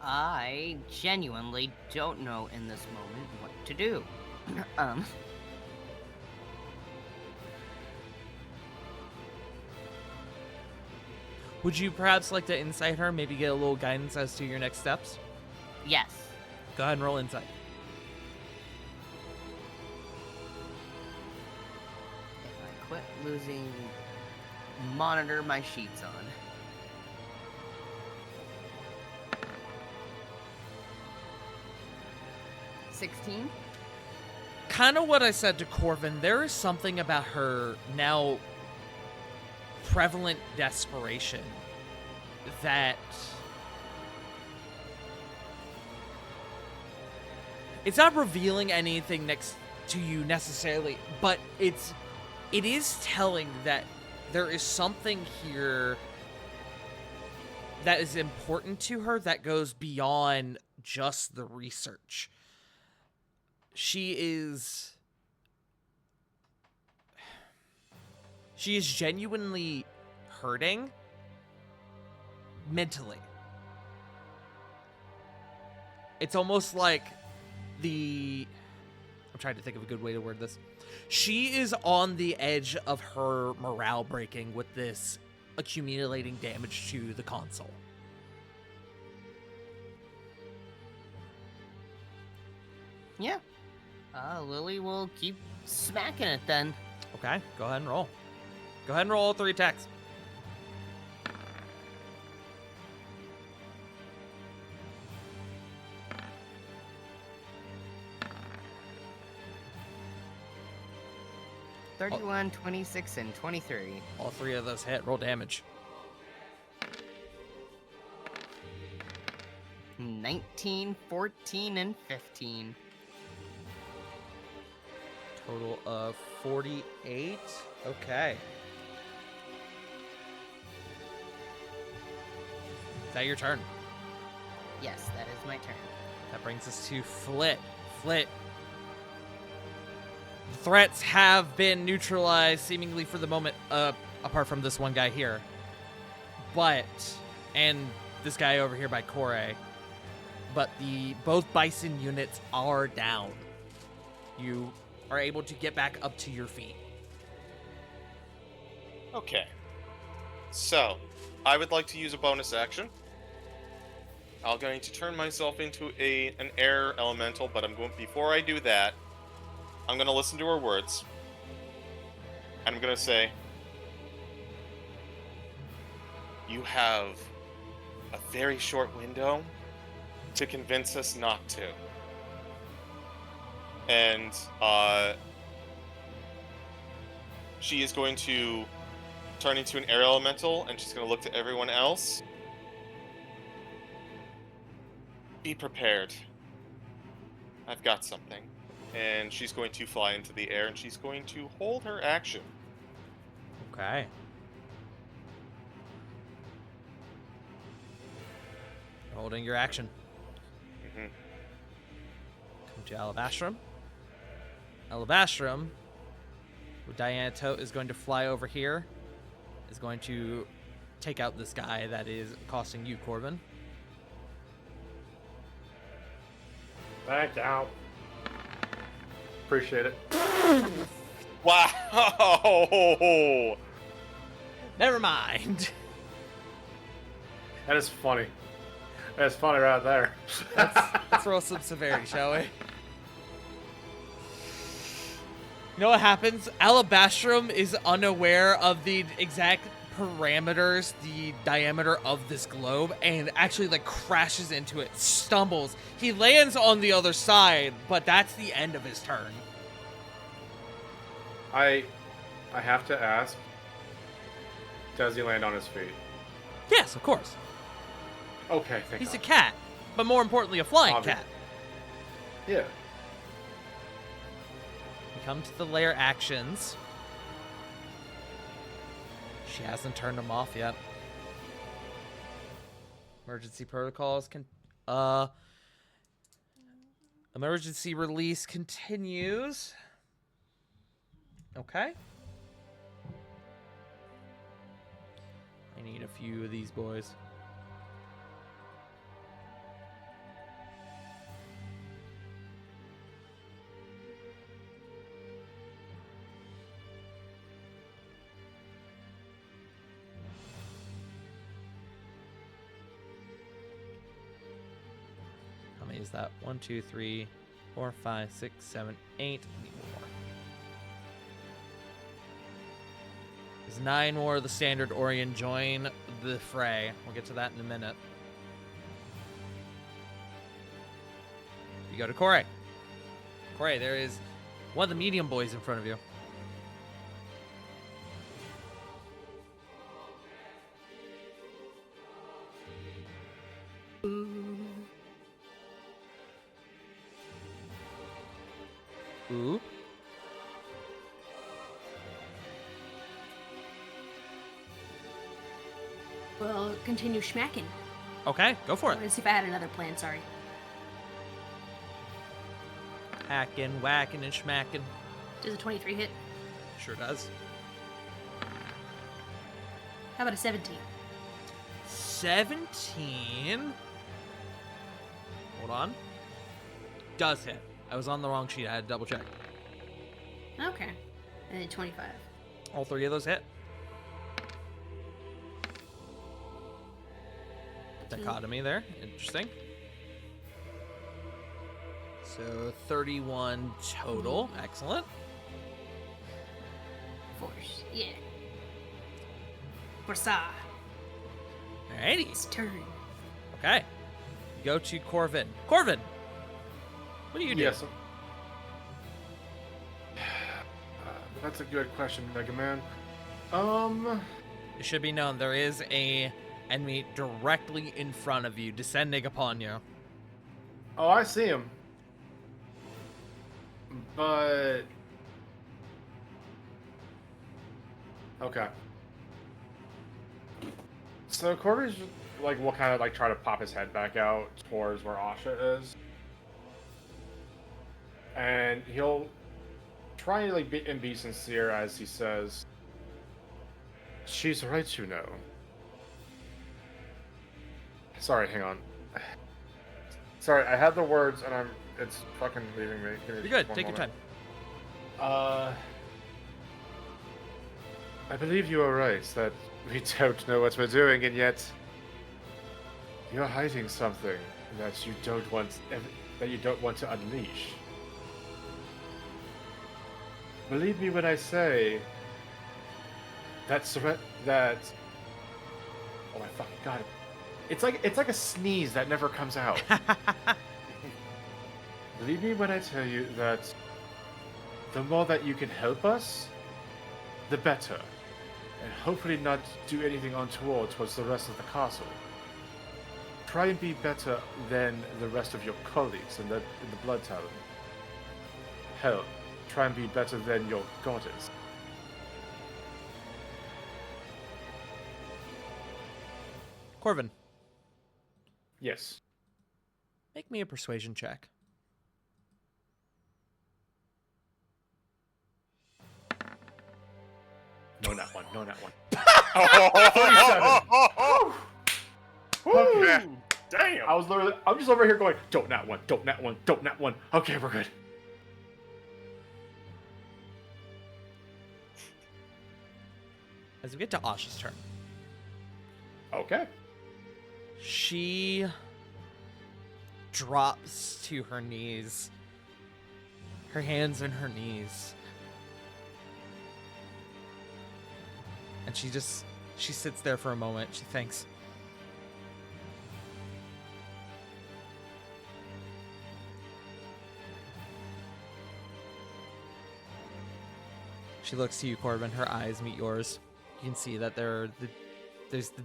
S6: I genuinely don't know in this moment what to do.
S1: Would you perhaps like to insight her, maybe get a little guidance as to your next steps?
S6: Yes.
S1: Go ahead and roll insight.
S6: If I quit losing monitor my sheets on. $16?
S1: Kind of what I said to Corvin, there is something about her now prevalent desperation that it's not revealing anything next to you necessarily, but it is telling that there is something here that is important to her that goes beyond just the research. She is genuinely hurting mentally. It's almost like I'm trying to think of a good way to word this. She is on the edge of her morale breaking with this accumulating damage to the console.
S6: Yeah. Lily will keep smacking it then.
S1: Okay, go ahead and roll. Go ahead and roll all 3 attacks.
S6: Oh. 31, 26, and 23.
S1: All 3 of those hit. Roll damage.
S6: 19, 14, and 15.
S1: Total of 48. Okay. Is that your turn?
S6: Yes, that is my turn.
S1: That brings us to Flit. Flit. The threats have been neutralized seemingly for the moment, apart from this one guy here. But, and this guy over here by Corey. But both Bison units are down. You are able to get back up to your feet.
S2: Okay. So, I would like to use a bonus action. I'm going to turn myself into an air elemental, but before I do that, I'm going to listen to her words. And I'm going to say, you have a very short window to convince us not to. And she is going to turn into an air elemental, and she's going to look to everyone else. Be prepared. I've got something. And she's going to fly into the air, and she's going to hold her action.
S1: Okay. Holding your action.
S2: Mhm.
S1: Come to Alabastrum. Alabastrum, with Diana Tote, is going to fly over here. Is going to take out this guy that is costing you, Corbin.
S3: Back out. Appreciate it.
S2: Wow!
S1: Never mind.
S3: That is funny. That's funny right there.
S1: Let's roll some severity, shall we? You know what happens? Alabastrum is unaware of the exact parameters, the diameter of this globe, and actually like crashes into it, stumbles. He lands on the other side, but that's the end of his turn.
S3: I have to ask, does he land on his feet?
S1: Yes, of course.
S3: Okay, thank
S1: He's a
S3: God.
S1: cat, but more importantly, a flying
S3: Obvious.
S1: cat.
S3: Yeah.
S1: We come to the lair actions. She hasn't turned them off yet. Emergency protocols can emergency release continues. Okay. I need a few of these boys. How many is that? 1, 2, 3, 4, 5, 6, 7, 8. I need more. There's 9 more of the standard Orion join the fray. We'll get to that in a minute. You go to Corey. Corey, there is one of the medium boys in front of you. Ooh.
S4: Well, continue schmacking.
S1: Okay, go for
S4: I
S1: it.
S4: want to see if I had another plan, sorry.
S1: Hacking, whacking, and schmacking.
S4: Does a 23 hit?
S1: Sure does.
S4: How about a 17?
S1: 17. Hold on. Does hit. I was on the wrong sheet. I had to double check.
S4: Okay. And then 25.
S1: All 3 of those hit. Dichotomy there. Interesting. So 31 total. Excellent.
S4: course. Yeah. Forza.
S1: Alrighty.
S4: It's turn.
S1: Okay. Go to Corvin. Corvin! What do you do?
S3: Yes. That's a good question, Mega Man.
S1: It should be known there is a enemy directly in front of you, descending upon you.
S3: Oh, I see him. But okay. So Corby's like will kind of like try to pop his head back out towards where Asha is, and he'll try to like be sincere as he says, "She's right, you know." Sorry, hang on. Sorry, I had the words and it's fucking leaving me. Give me
S1: You're good.
S3: one
S1: Take your time.
S3: moment. I believe you are right that we don't know what we're doing, and yet you're hiding something that you don't want to unleash. Believe me when I say that oh my fucking god. It's like a sneeze that never comes out. Believe me when I tell you that the more that you can help us, the better. And hopefully not do anything untoward towards the rest of the castle. Try and be better than the rest of your colleagues in the Blood Talon. Hell, try and be better than your goddess.
S1: Corvin,
S3: Yes.
S1: make me a persuasion check.
S3: No, not one. No, not one.
S2: Yeah.
S3: Okay.
S7: Damn.
S3: I'm just over here going, don't not one, don't not one, don't not one. Okay, we're good.
S1: As we get to Asha's turn,
S3: Okay.
S1: she drops to her knees, her hands on her knees. And she sits there for a moment. She thinks. She looks to you, Corbin. Her eyes meet yours. You can see that you're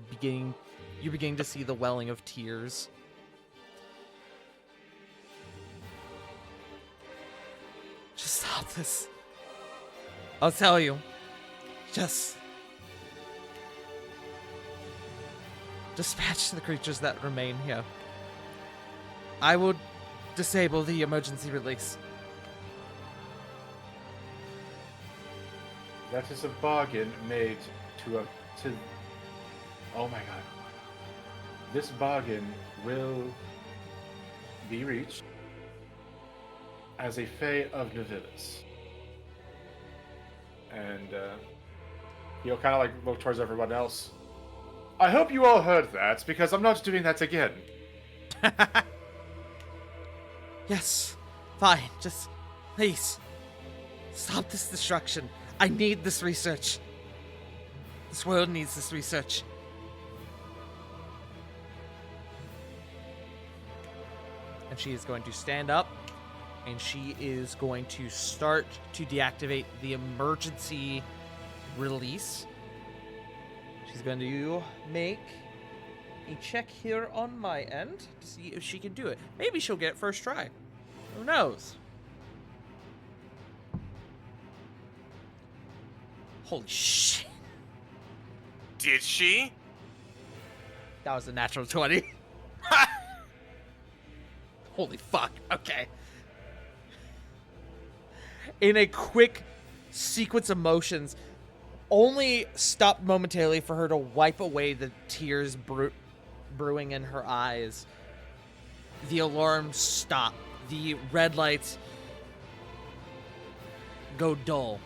S1: beginning to see the welling of tears. Just stop this. I'll tell you. Just dispatch the creatures that remain here. I will disable the emergency release.
S3: That is a bargain made to oh my god. This bargain will be reached as a Fae of Nevillis. And he'll kind of like look towards everyone else. I hope you all heard that, because I'm not doing that again.
S1: Yes. Fine. Just please stop this destruction. I need this research. This world needs this research. And she is going to stand up, and she is going to start to deactivate the emergency release. She's going to make a check here on my end to see if she can do it. Maybe she'll get it first try. Who knows? Holy shit.
S2: Did she?
S1: That was a natural 20. Holy fuck. Okay. In a quick sequence of motions, only stopped momentarily for her to wipe away the tears brewing in her eyes. The alarm stopped. The red lights go dull.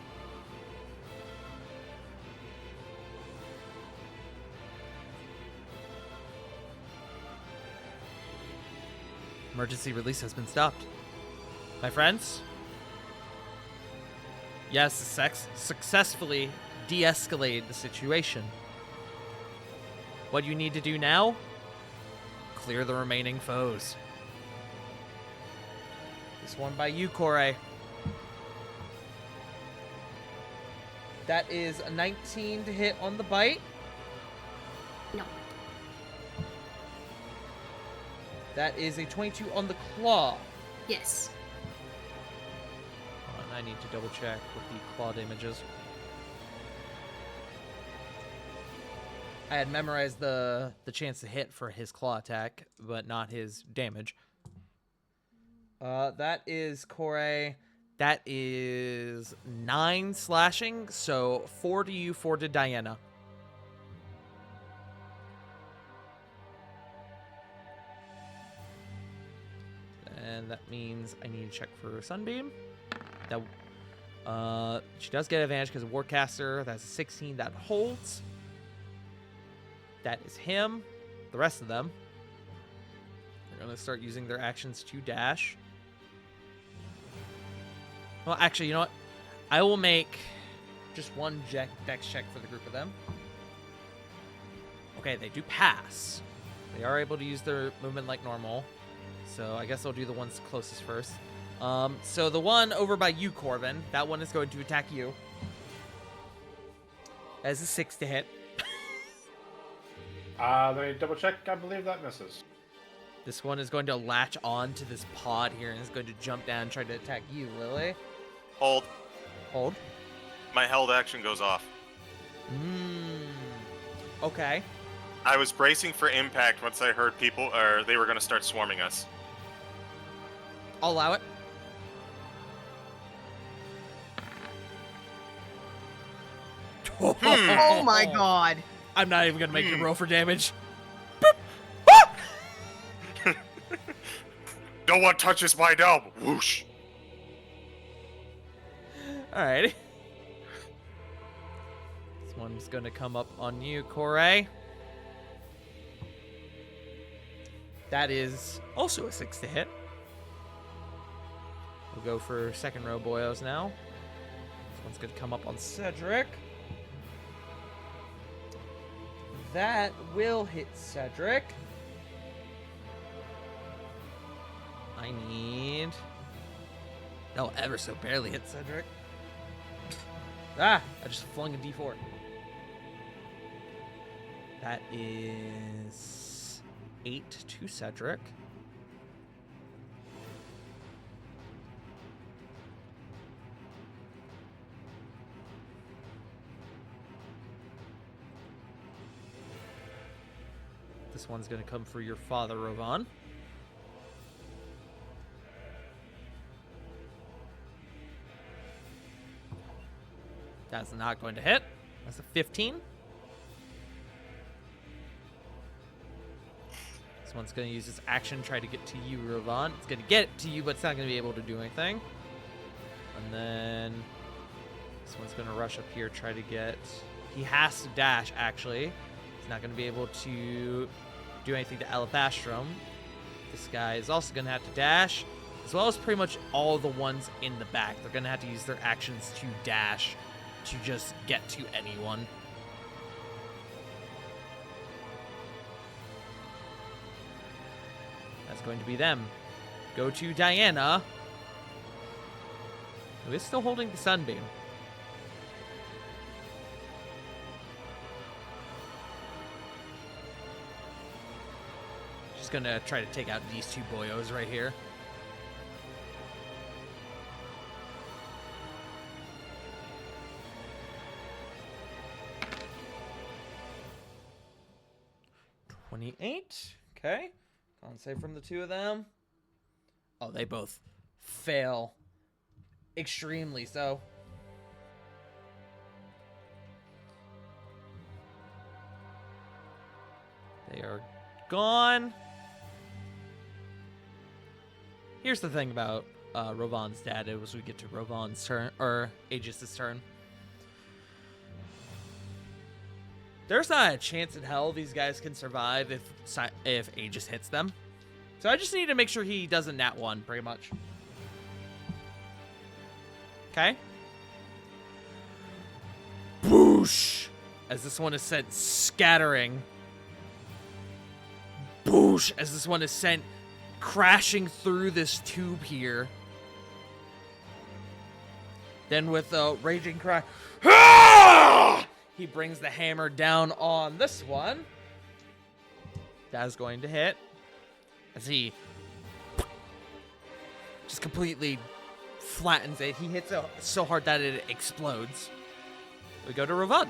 S1: Emergency release has been stopped. My friends, Yes, successfully de-escalated the situation. What you need to do now? Clear the remaining foes. This one by you, Corey. That is a 19 to hit on the bite.
S4: No.
S1: That is a 22 on the claw.
S4: Yes.
S1: Hold on, I need to double check what the claw damage is. I had memorized the chance to hit for his claw attack, but not his damage. That is Corey. That is 9 slashing, so 4 to you, 4 to Diana. And that means I need to check for Sunbeam. That she does get advantage because of Warcaster. That's a 16. That holds. That is him. The rest of them. They're going to start using their actions to dash. Well, actually, you know what? I will make just one dex check for the group of them. Okay, they do pass. They are able to use their movement like normal. So I guess I'll do the ones closest first. So the one over by you, Corbin, that one is going to attack you. As a 6 to hit.
S3: Let me double check. I believe that misses.
S1: This one is going to latch on to this pod here and is going to jump down and try to attack you, Lily.
S2: Hold.
S1: Hold.
S2: My held action goes off.
S1: Okay.
S2: I was bracing for impact once I heard people, or they were going to start swarming us.
S1: I'll allow it.
S6: Oh my god.
S1: I'm not even going to make you roll for damage.
S2: No one touches my dome. Whoosh.
S1: Alrighty. This one's going to come up on you, Corey. That is also a 6 to hit. We'll go for second row boyos now. This one's going to come up on Cedric. That will hit Cedric. I need... No, ever so barely hit Cedric. Ah! I just flung a d4. That is 8 to Cedric. This one's going to come for your father, Rovan. That's not going to hit. That's a 15. This one's going to use its action, try to get to you, Rovan. It's going to get to you, but it's not going to be able to do anything. And then this one's going to rush up here, try to get... He has to dash, actually. He's not going to be able to do anything to Alabastrum. This guy is also going to have to dash, as well as pretty much all the ones in the back. They're going to have to use their actions to dash to just get to anyone. That's going to be them. Go to Diana, who is still holding the Sunbeam. She's gonna try to take out these two boyos right here. Okay. Con save from the two of them. Oh, they both fail. Extremely so. They are gone. Here's the thing about Rovan's dad. As we get to Rovan's turn, or Aegis' turn. There's not a chance in hell these guys can survive if Aegis hits them. So I just need to make sure he doesn't nat one, pretty much. Okay? Boosh! As this one is sent scattering. Boosh! As this one is sent crashing through this tube here. Then with a raging cry, "Ah!" He brings the hammer down on this one. That is going to hit. As he just completely flattens it. He hits it so hard that it explodes. We go to Ravon.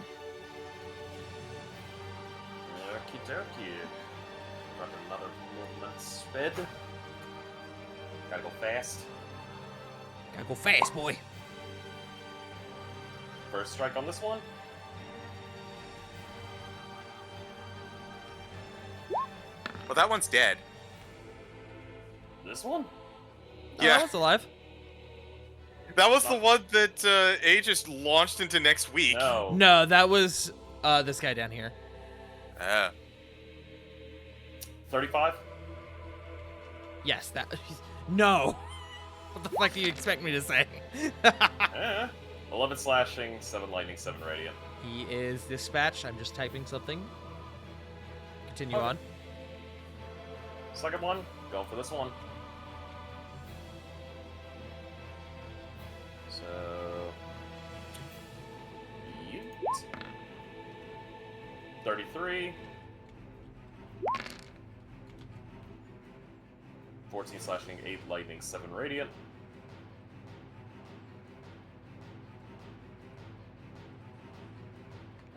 S7: Okie dokie. Got another movement sped. Gotta go fast.
S1: Gotta go fast, boy.
S7: First strike on this one.
S2: Well, that one's dead.
S7: This one?
S1: Oh,
S2: Yeah.
S1: that was alive.
S2: That was the one that A just launched into next week.
S7: No.
S1: No, that was this guy down here.
S7: 35?
S1: Yes, that. No. What the fuck do you expect me to say?
S7: 11 slashing, 7 lightning, 7 radiant.
S1: He is dispatched. I'm just typing something. Continue
S7: Okay.
S1: on.
S7: Second one, going for this one. So. Yeet. 33. 14 slashing, 8 lightning, 7 radiant.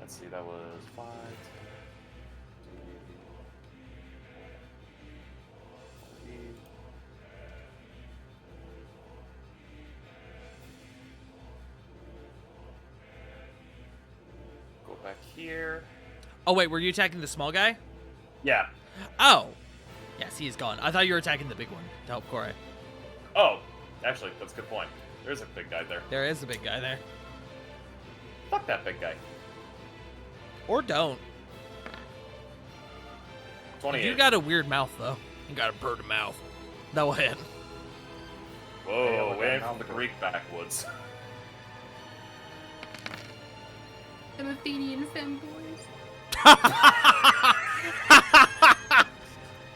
S7: Let's see, that was 5. 10, Go back here.
S1: Oh wait, were you attacking the small guy?
S7: Yeah.
S1: Oh. Yes, he is gone. I thought you were attacking the big one to help Corey.
S7: Oh, actually, that's a good point. There's a big guy there.
S1: There is a big guy there.
S7: Fuck that big guy.
S1: Or don't.
S7: 28.
S1: You got a weird mouth though. You got a bird mouth. That will hit.
S7: Whoa,
S3: look
S7: way
S3: at
S7: from the
S3: Malcolm.
S7: Greek backwoods.
S4: Some Athenian femboys.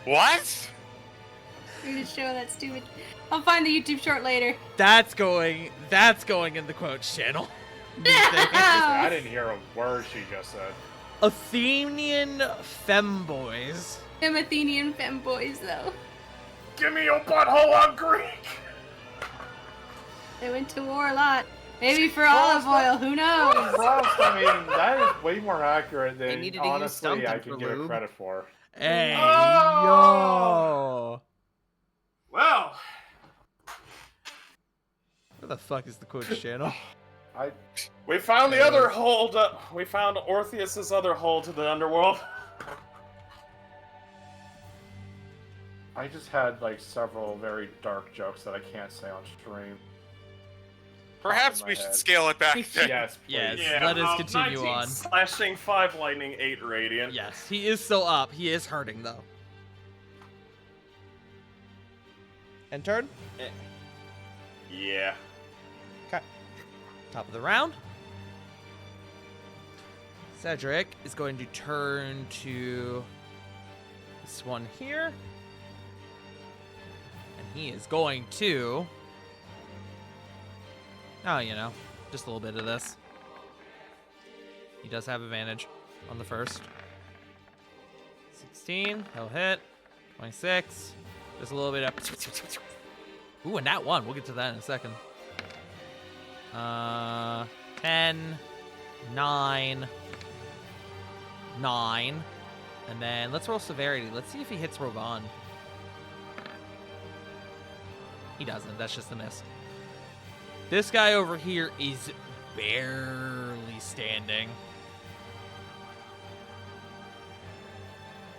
S2: What?
S4: We're gonna show that stupid. I'll find the YouTube short later.
S1: That's going in the quotes channel.
S3: I didn't hear a word she just said.
S1: Athenian femboys.
S4: Them Athenian femboys, though.
S3: Give me your butthole on Greek!
S4: They went to war a lot. Maybe for olive oil, who knows?
S3: Frost, I mean, that is way more accurate
S6: They
S3: than
S6: needed to use
S3: honestly I
S6: something
S3: can
S6: for
S3: give it
S6: lube.
S3: credit for.
S1: Hey,
S3: Oh!
S1: yo.
S3: Well,
S1: Where the fuck is the quotes channel?
S7: We found the other hole. We found Orpheus's other hole to the underworld.
S3: I just had like several very dark jokes that I can't say on stream.
S2: Perhaps
S3: my
S2: we should
S3: head.
S2: scale it back.
S3: Yes, please.
S1: Yes. Let us continue
S7: 19
S1: on.
S7: Slashing, 5 lightning, 8 radiant.
S1: Yes, he is still up. He is hurting though. And turn.
S7: Yeah.
S1: Okay. Top of the round. Cedric is going to turn to this one here. And he is going to... Oh, you know, just a little bit of this. He does have advantage on the first. 16, he'll hit. 26, just a little bit of... Ooh, and that one. We'll get to that in a second. 10, 9, 9. And then let's roll severity. Let's see if he hits Rovan. He doesn't. That's just a miss. This guy over here is barely standing.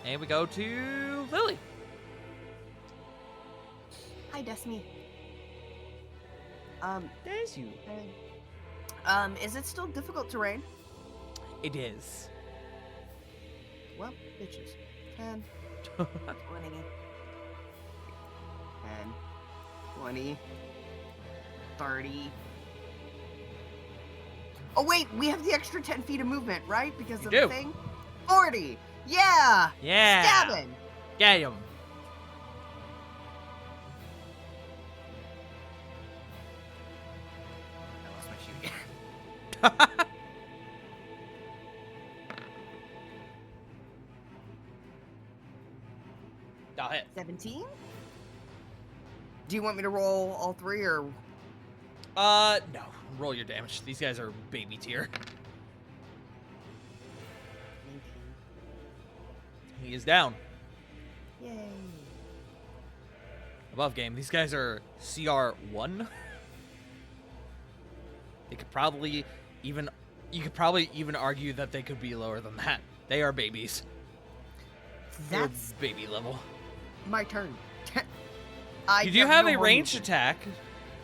S1: And we go to Lily.
S8: Hi, Destiny.
S1: There's you.
S8: Is it still difficult terrain?
S1: It is.
S8: Well, bitches. 10, 20,
S6: 10, 20, 30,
S8: Oh wait, we have the extra 10 feet of movement, right? Because
S1: You
S8: of
S1: do.
S8: the thing. 40. Yeah.
S1: Yeah.
S8: Stabbing.
S1: Get him.
S6: I lost my shoe again.
S1: I'll hit.
S8: 17. Do you want me to roll all three or?
S1: No. Roll your damage. These guys are baby tier. He is down.
S8: Yay.
S1: Above game. These guys are CR1. They could probably even... You could probably even argue that they could be lower than that. They are babies. They're
S8: That's
S1: baby level.
S8: my turn.
S1: You do have
S8: no
S1: a
S8: more
S1: ranged
S8: movement.
S1: attack.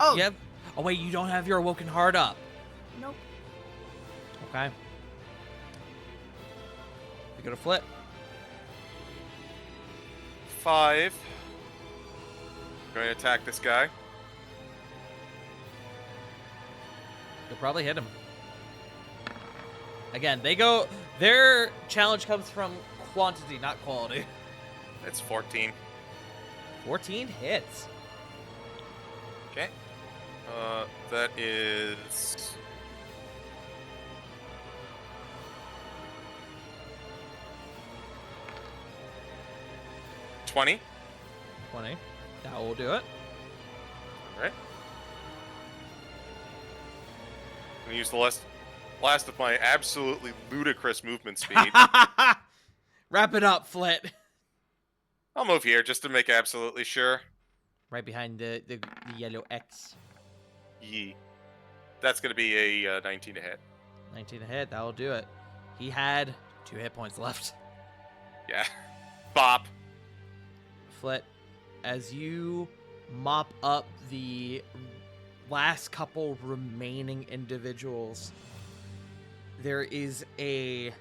S8: Oh.
S1: You have... Oh, wait. You don't have your Awoken Heart up.
S8: Nope.
S1: Okay. You go to Flip.
S2: 5. Going to attack this guy.
S1: You'll probably hit him. Again, they go... Their challenge comes from quantity, not quality.
S2: It's 14.
S1: 14 hits.
S2: Okay. That is... $20.
S1: 20. That will do it.
S2: Alright. I'm gonna use the last of my absolutely ludicrous movement speed.
S1: Wrap it up, Flit.
S2: I'll move here just to make absolutely sure.
S1: Right behind the yellow X.
S2: Yee. That's gonna be a 19 to hit.
S1: 19 to hit. That will do it. He had 2 hit points left.
S2: Yeah. Bop.
S1: Flit, as you mop up the last couple remaining individuals, there is a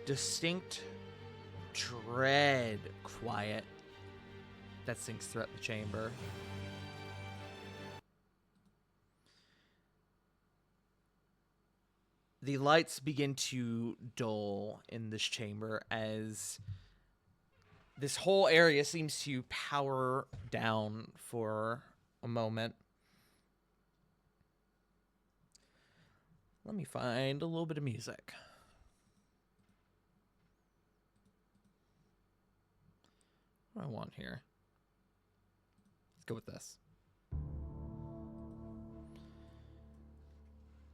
S1: distinct dread quiet that sinks throughout the chamber. The lights begin to dull in this chamber as this whole area seems to power down for a moment. Let me find a little bit of music. What do I want here? Let's go with this.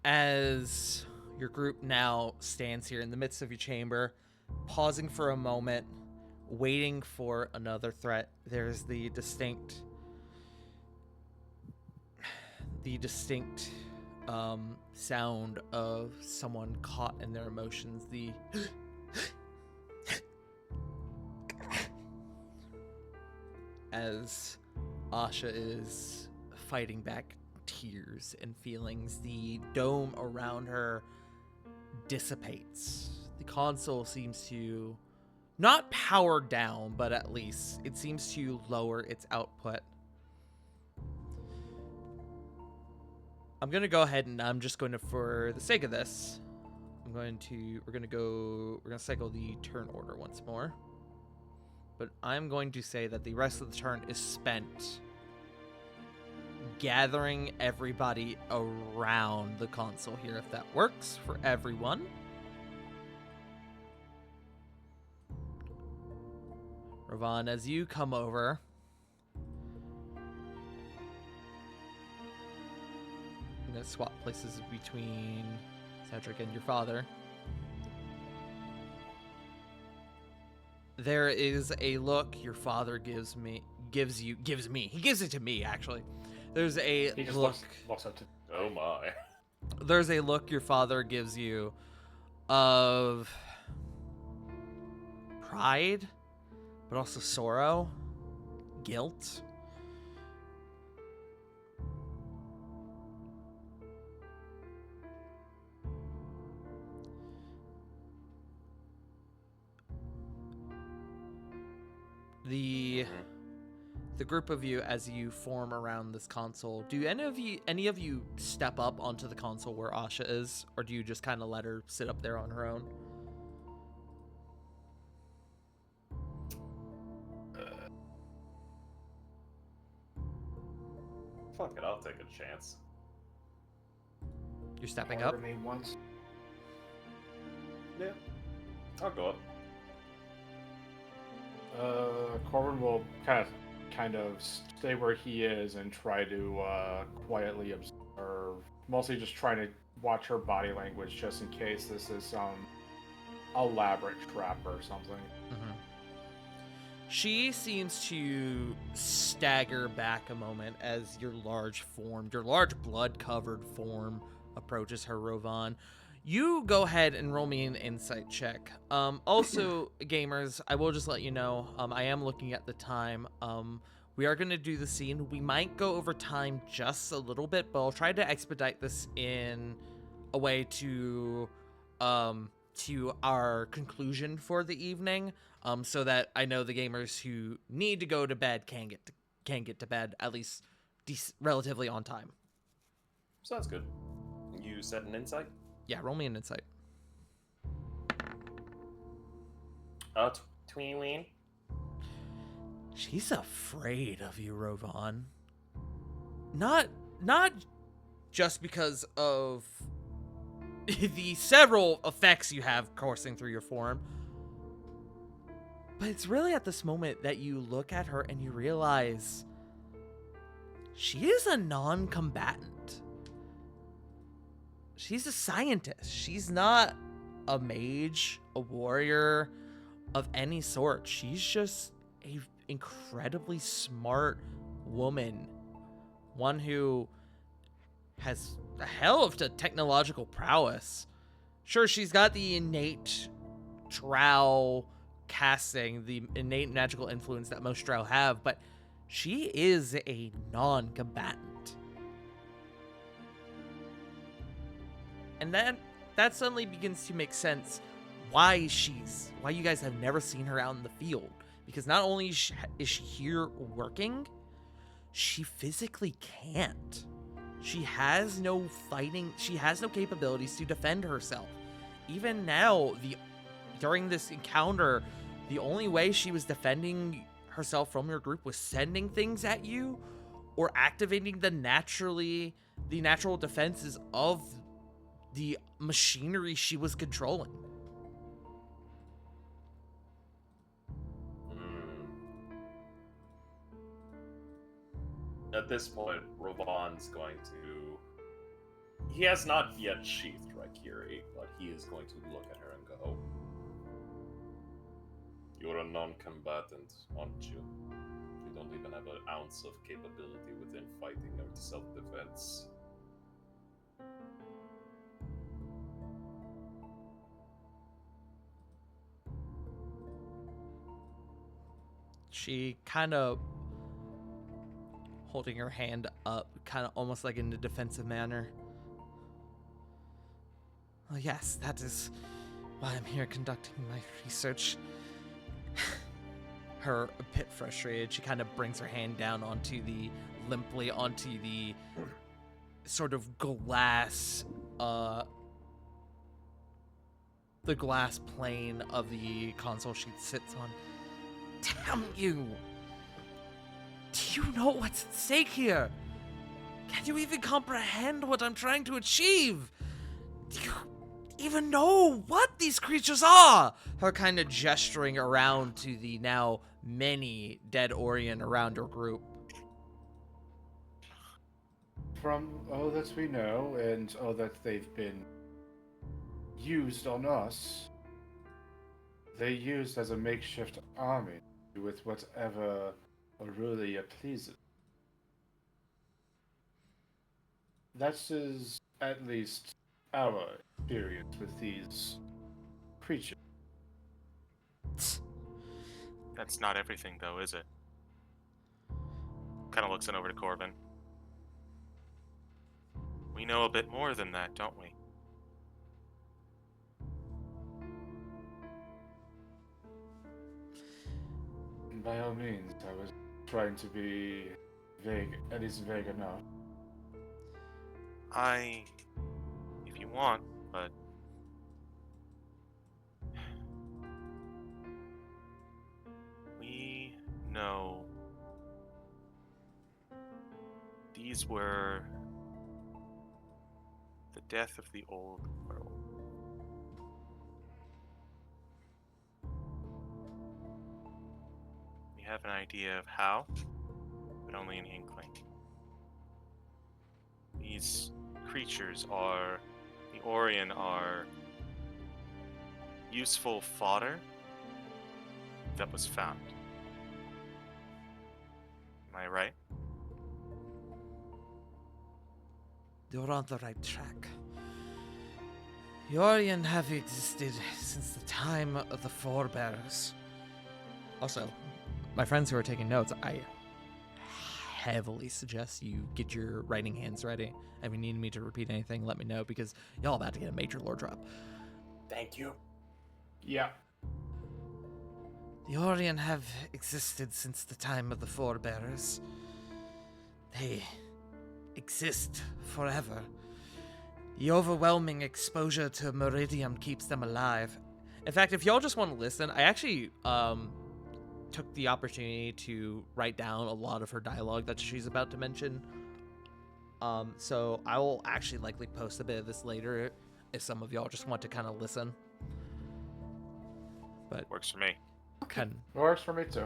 S1: As your group now stands here in the midst of your chamber, pausing for a moment, waiting for another threat, there's the distinct sound of someone caught in their emotions. As Asha is fighting back tears and feelings, the dome around her dissipates. The console seems to not power down, but at least it seems to lower its output. I'm gonna go ahead and I'm just going to, for the sake of this, we're gonna cycle the turn order once more. But I'm going to say that the rest of the turn is spent gathering everybody around the console here, if that works for everyone. Ravon, as you come over, I'm going to swap places between Cedric and your father. There is a look your father gives me. He gives it to me, actually. There's a
S3: He just
S1: look.
S3: walks up to.
S7: Oh my.
S1: There's a look your father gives you of pride, but also sorrow, guilt. the group of you, as you form around this console, do any of you step up onto the console where Asha is, or do you just kind of let her sit up there on her own?
S7: Fuck it, I'll take a chance.
S1: You're stepping up?
S3: Me once.
S7: Yeah, I'll go up.
S3: Corbin will kind of stay where he is and try to quietly observe. Mostly just trying to watch her body language, just in case this is some elaborate trap or something.
S1: Mm-hmm. She seems to stagger back a moment as your large blood-covered form approaches her, Rovan. You go ahead and roll me an insight check. Also, gamers, I will just let you know, I am looking at the time. We are going to do the scene. We might go over time just a little bit, but I'll try to expedite this in a way to our conclusion for the evening, so that I know the gamers who need to go to bed can get to bed at least relatively on time.
S7: Sounds good. You said an insight?
S1: Yeah, roll me an insight.
S7: Tween.
S1: She's afraid of you, Rovan. Not just because of the several effects you have coursing through your form, but it's really at this moment that you look at her and you realize she is a non-combatant. She's a scientist. She's not a mage, a warrior of any sort. She's just a incredibly smart woman, one who has a hell of a technological prowess. Sure, she's got the innate drow casting, the innate magical influence that most drow have, but she is a non-combatant. And then that suddenly begins to make sense why you guys have never seen her out in the field. Because not only is she here working, she physically can't. She has no capabilities to defend herself. Even now, during this encounter, the only way she was defending herself from your group was sending things at you or activating the natural defenses of the machinery she was controlling.
S7: At this point, Rovan's going to... He has not yet sheathed Raikiri, but he is going to look at her and go, "You're a non-combatant, aren't you? You don't even have an ounce of capability within fighting or self-defense."
S1: She kind of holding her hand up, kind of almost like in a defensive manner. "Well, yes, that is why I'm here conducting my research." Her a bit frustrated, she kind of brings her hand down limply onto the sort of glass, the glass plane of the console she sits on. "Damn you! Do you know what's at stake here? Can you even comprehend what I'm trying to achieve? Do you even know what these creatures are?" Her kind of gesturing around to the now many dead Orien around her group.
S3: From all that we know, and all that they've been used on us, they used as a makeshift army with whatever Aurelia pleases. That is at least our experience with these creatures.
S2: That's not everything, though, is it? Kind of looks over to Corbin. We know a bit more than that, don't we?
S3: By all means, I was trying to be vague, at least vague enough.
S2: If you want, but we know these were the death of the old world. We have an idea of how, but only an inkling. These creatures are, the Orien are useful fodder that was found. Am I right?
S1: You're on the right track. The Orien have existed since the time of the Forebearers. Also, my friends who are taking notes, I heavily suggest you get your writing hands ready. If you need me to repeat anything, let me know, because y'all about to get a major lore drop.
S7: Thank you.
S3: Yeah.
S1: The Orien have existed since the time of the Forebearers. They exist forever. The overwhelming exposure to Meridium keeps them alive. In fact, if y'all just want to listen, I actually took the opportunity to write down a lot of her dialogue that she's about to mention. So I will actually likely post a bit of this later if some of y'all just want to kind of listen. But
S2: Works for me.
S1: kind
S3: Works for me too.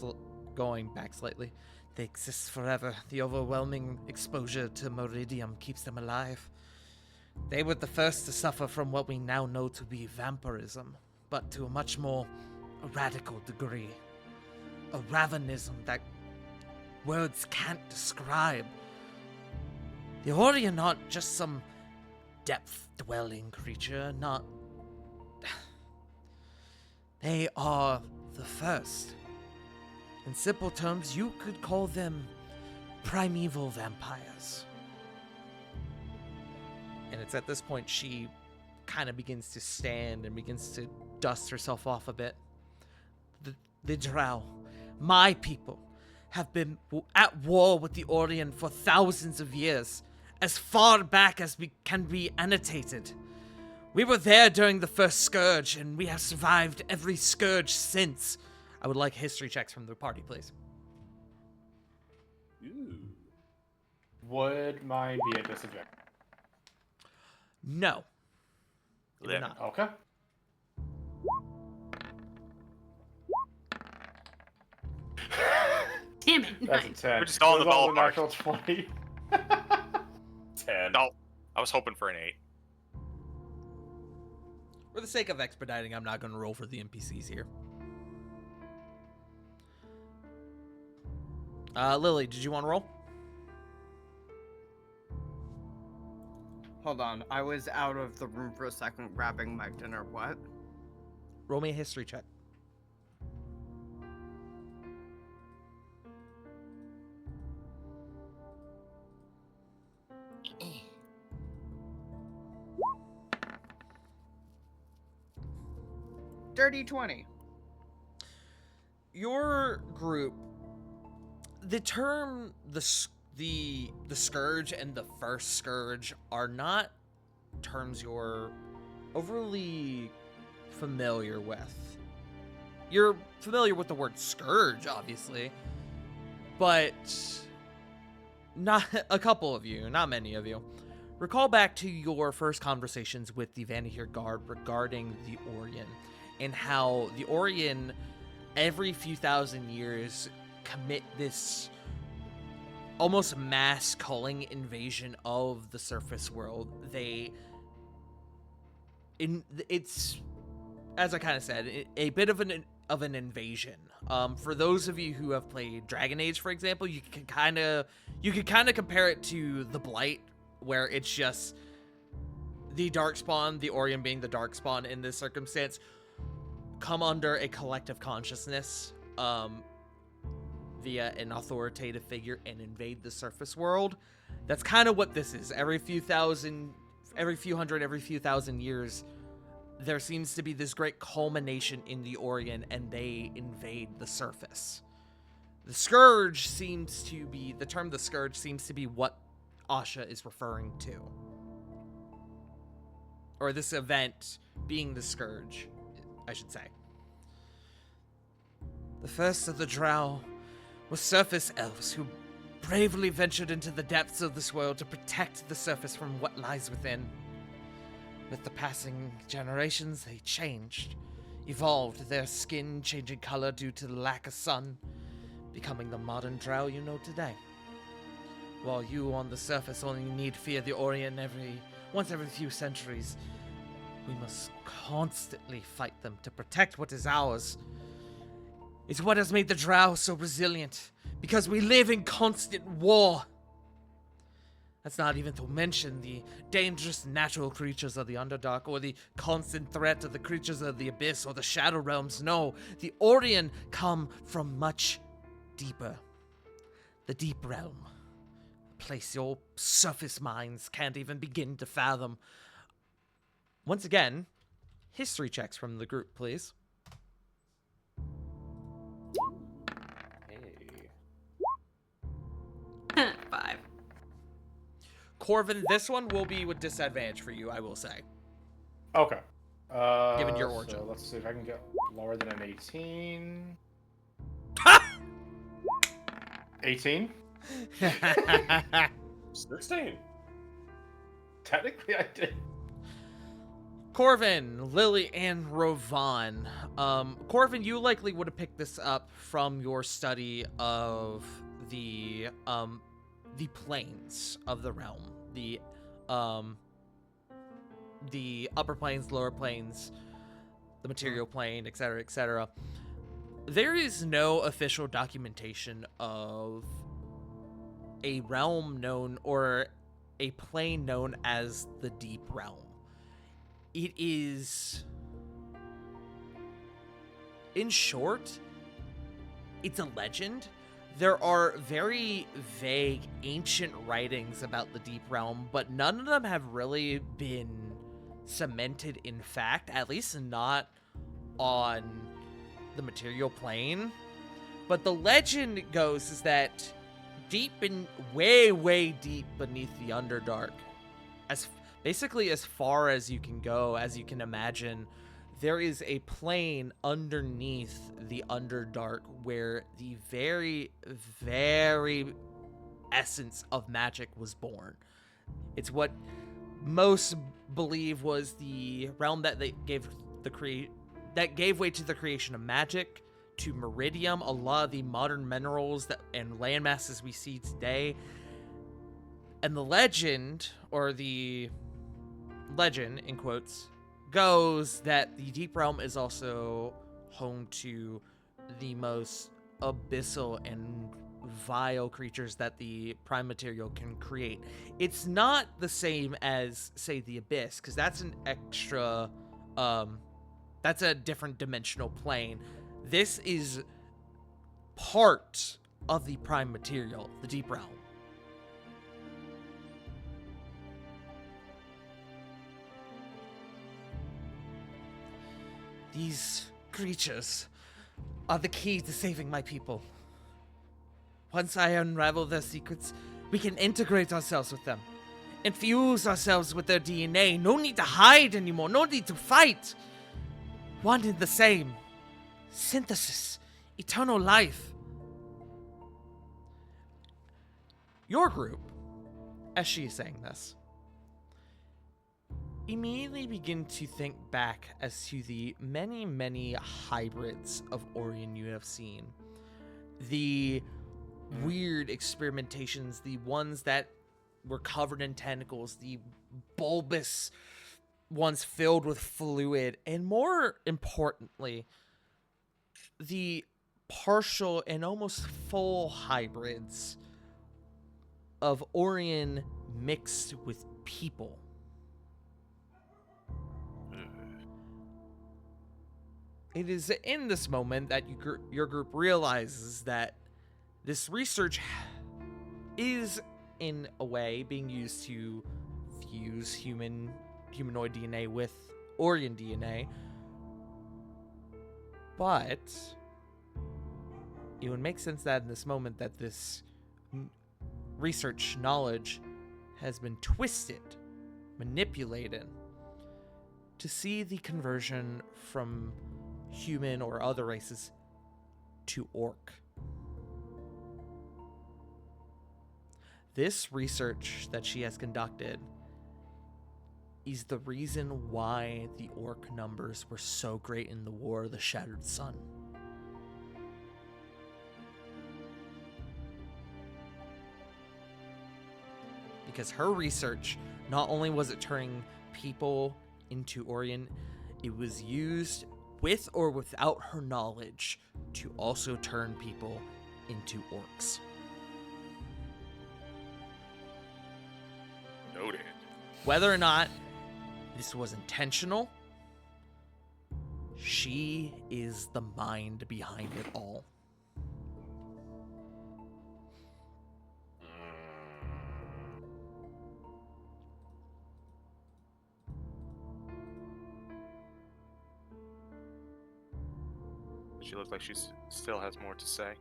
S1: of going back slightly. They exist forever. The overwhelming exposure to Meridium keeps them alive. They were the first to suffer from what we now know to be vampirism, but to a much more radical degree. A ravenism that words can't describe. The Orien aren't just some depth-dwelling creature, not... They are the first. In simple terms, you could call them primeval vampires. And it's at this point she kind of begins to stand and begins to dust herself off a bit. The Drow, my people, have been at war with the Orien for thousands of years, as far back as can be annotated. We were there during the first Scourge, and we have survived every Scourge since. I would like history checks from the party, please.
S7: Ooh.
S3: Would mine be a disadvantage?
S1: No. It would
S2: Lim.
S1: not.
S3: Okay.
S4: Damn it.
S3: That's a
S4: Nice.
S3: 10.
S2: We're just all in the
S3: It was
S2: ballpark.
S3: natural 20.
S7: 10.
S2: No, I was hoping for an 8.
S1: For the sake of expediting, I'm not going to roll for the NPCs here. Lily, did you want to roll?
S6: Hold on, I was out of the room for a second grabbing my dinner. What?
S1: Roll me a history check.
S6: Dirty 20.
S1: Your group, the term the Scourge and the first Scourge are not terms you're overly familiar with. You're familiar with the word Scourge, obviously, but not a couple of you, not many of you. Recall back to your first conversations with the Vanihir Guard regarding the Orien, and how the Orien, every few thousand years, commit this almost mass culling invasion of the surface world. It's, as I kind of said, a bit of an invasion. For those of you who have played Dragon Age, for example, you could kind of compare it to the Blight, where it's just the Darkspawn, the Orien being the Darkspawn in this circumstance, come under a collective consciousness via an authoritative figure and invade the surface world. That's kind of what this is. Every few thousand years, there seems to be this great culmination in the Orien, and they invade the surface. The Scourge seems to be, the term the Scourge seems to be what Asha is referring to. Or this event being the Scourge, I should say. The first of the Drow were surface elves who bravely ventured into the depths of this world to protect the surface from what lies within. With the passing generations, they changed, evolved, their skin changing color due to the lack of sun, becoming the modern Drow you know today. While you on the surface only need fear the Orient once every few centuries, we must constantly fight them to protect what is ours. It's what has made the Drow so resilient, because we live in constant war. That's not even to mention the dangerous natural creatures of the Underdark, or the constant threat of the creatures of the Abyss or the Shadow Realms. No, the Orient come from much deeper. The Deep Realm. A place your surface minds can't even begin to fathom. Once again, history checks from the group, please.
S7: Hey.
S4: 5.
S1: Corvin, this one will be with disadvantage for you, I will say.
S3: Okay.
S1: Given your origin.
S3: So let's see if I can get lower than an 18. 18?
S7: 16.
S3: Technically, I did.
S1: Corvin, Lily, and Rovan. Corvin, you likely would have picked this up from your study of the planes of the realm, the upper planes, lower planes, the material plane, etc., etc. There is no official documentation of a realm known, or a plane known as the Deep Realm. It is, in short, it's a legend. There are very vague ancient writings about the Deep Realm, but none of them have really been cemented in fact, at least not on the material plane. But the legend goes is that deep and way deep beneath the Underdark, basically as far as you can go, as you can imagine, there is a plane underneath the Underdark where the very, very essence of magic was born. It's what most believe was the realm that gave way to the creation of magic, to Meridium, a lot of the modern minerals and land masses we see today. And the legend, or the legend in quotes, goes that the Deep Realm is also home to the most abyssal and vile creatures that the prime material can create. It's not the same as, say, the Abyss, because that's an extra that's a different dimensional plane. This is part of the prime material, the Deep Realm. These creatures are the key to saving my people. Once I unravel their secrets, we can integrate ourselves with them, infuse ourselves with their DNA. No need to hide anymore, no need to fight. One and the same. Synthesis, eternal life. Your group, as she is saying this, immediately begin to think back as to the many hybrids of Orion you have seen. The weird experimentations, the ones that were covered in tentacles, the bulbous ones filled with fluid, and more importantly, the partial and almost full hybrids of Orion mixed with people. It is in this moment that your group realizes that this research is, in a way, being used to fuse humanoid DNA with Orion DNA. But it would make sense that in this moment that this research knowledge has been twisted, manipulated to see the conversion from human or other races to orc. This research that she has conducted is the reason why the orc numbers were so great in the War of the Shattered Sun. Because her research, not only was it turning people into Orien, it was used with or without her knowledge to also turn people into orcs.
S2: Noted.
S1: Whether or not this was intentional, she is the mind behind it all.
S2: She looks like she still has more to say.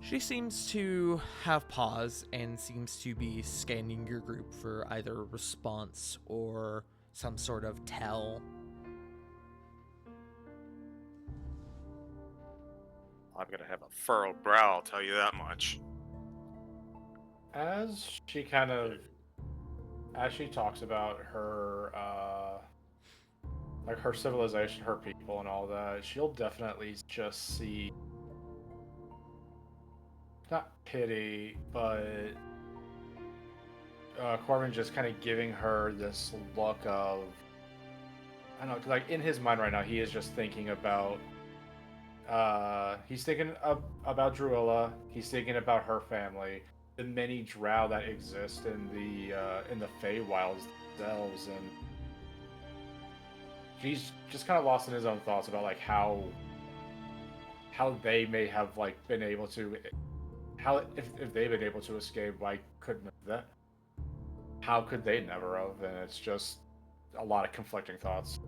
S1: She seems to have pause and seems to be scanning your group for either response or some sort of tell.
S2: I'm gonna have a furrowed brow, I'll tell you that much.
S3: As she talks about her, like her civilization, her people, and all that, she'll definitely just see, not pity, but Corbin just kind of giving her this look of, I don't know, 'cause, like in his mind right now, he is just thinking about, he's thinking about Druilla, he's thinking about her family, the many drow that exist in the Feywilds themselves, and he's just kind of lost in his own thoughts about like how they may have like been able to, if they've been able to escape, why couldn't that? How could they never have? And it's just a lot of conflicting thoughts.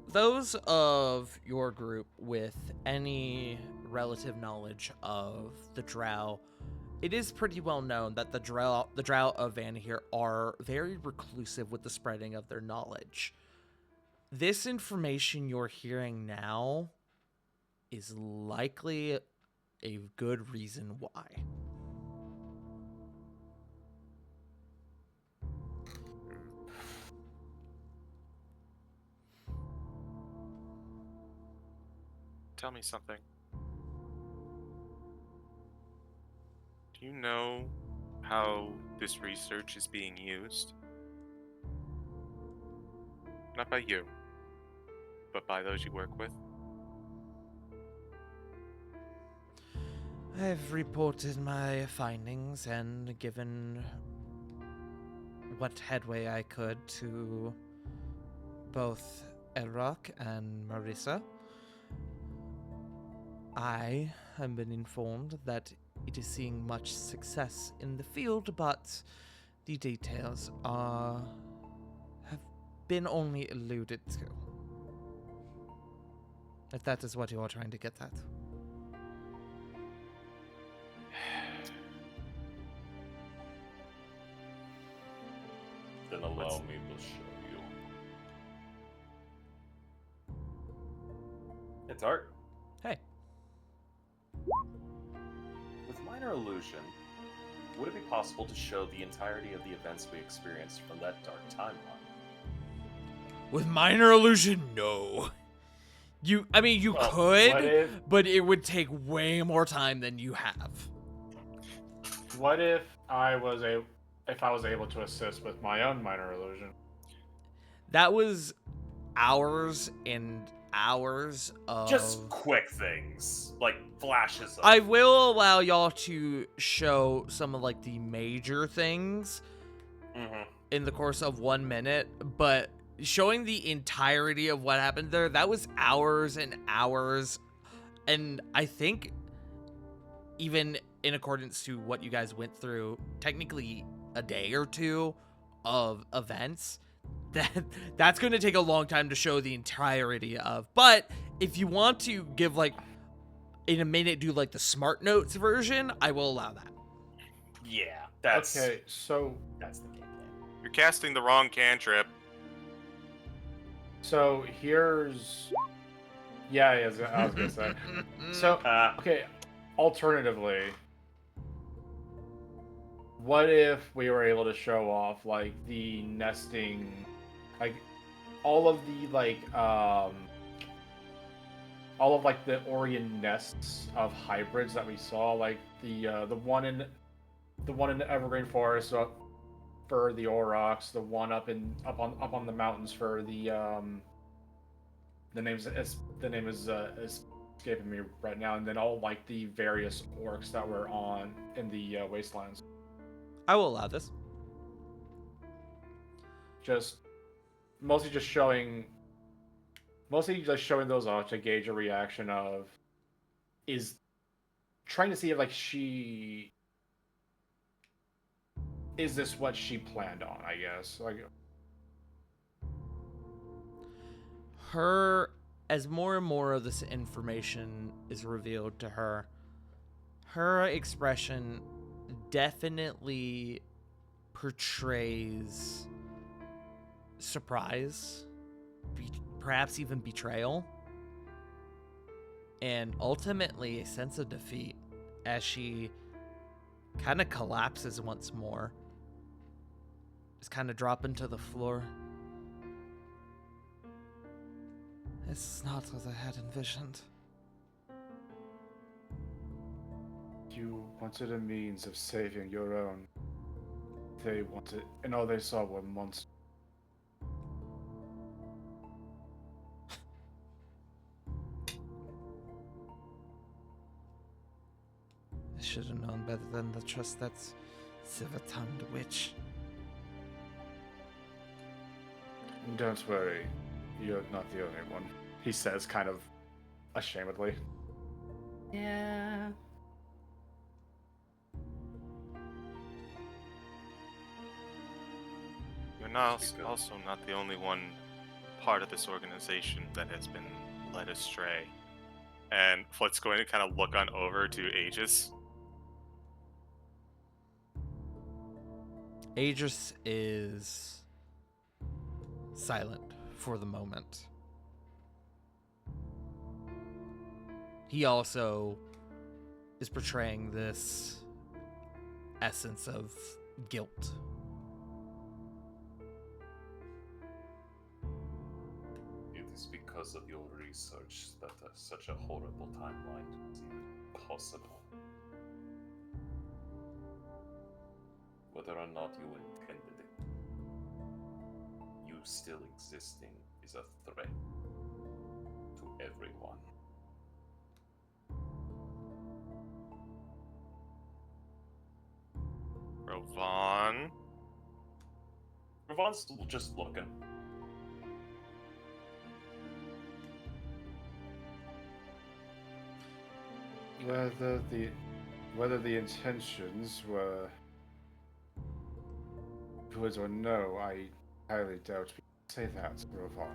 S1: Those of your group with any relative knowledge of the drow, it is pretty well known that the drow of Vanahir are very reclusive with the spreading of their knowledge. This information you're hearing now is likely a good reason why.
S2: Tell me something. Do you know how this research is being used? Not by you, but by those you work with?
S1: I've reported my findings and given what headway I could to both Elrock and Marissa. I have been informed that it is seeing much success in the field, but the details have been only alluded to. If that is what you are trying to get at.
S7: Then allow me to show you. It's art.
S1: Hey.
S7: With minor illusion, would it be possible to show the entirety of the events we experienced from that dark timeline?
S1: With minor illusion, no. You
S3: Well,
S1: could,
S3: what if-
S1: but it would take way more time than you have.
S3: What if I was able to assist with my own minor illusion?
S1: That was hours and hours of...
S7: Just quick things, like flashes of...
S1: I will allow y'all to show some of, like, the major things in the course of 1 minute, but showing the entirety of what happened there, that was hours and hours, and I think even in accordance to what you guys went through, technically a day or two of events, that's going to take a long time to show the entirety of. But if you want to give like in a minute do like the Smart Notes version, I will allow that.
S7: Yeah, that's
S3: Okay, so
S7: that's the game plan.
S2: You're casting the wrong cantrip.
S3: here's I was gonna say. So okay, alternatively, what if we were able to show off like the nesting, like all of the all of like the Orion nests of hybrids that we saw, like the one in the Evergreen Forest for the Aurochs, the one up on the mountains for the name is escaping me right now, and then all like the various orcs that were in the wastelands.
S1: I will allow this.
S3: Just mostly just showing those off to gauge a reaction of is trying to see if like is this what she planned on, I guess. Like
S1: Her, as more and more of this information is revealed to her, her expression definitely portrays surprise, perhaps even betrayal, and ultimately a sense of defeat as she kind of collapses once more, just kind of dropping to the floor. This is not what I had envisioned.
S3: you wanted a means of saving your own. They wanted, and all they saw were monsters.
S1: I should have known better than to trust that silver-tongued witch.
S3: Don't worry, you're not the only one, he says, kind of ashamedly.
S4: Yeah.
S2: You're not also not the only one part of this organization that has been led astray. And Foot's going to kind of look on over to Aegis.
S1: Aegis is silent for the moment. He also is portraying this essence of guilt.
S7: It is because of your research that such a horrible timeline is even possible. Whether or not you intended it, you still existing is a threat to everyone.
S2: Rovan.
S7: Ravon's just looking.
S3: Whether the intentions were good or no, I highly doubt we can say that, Rovan.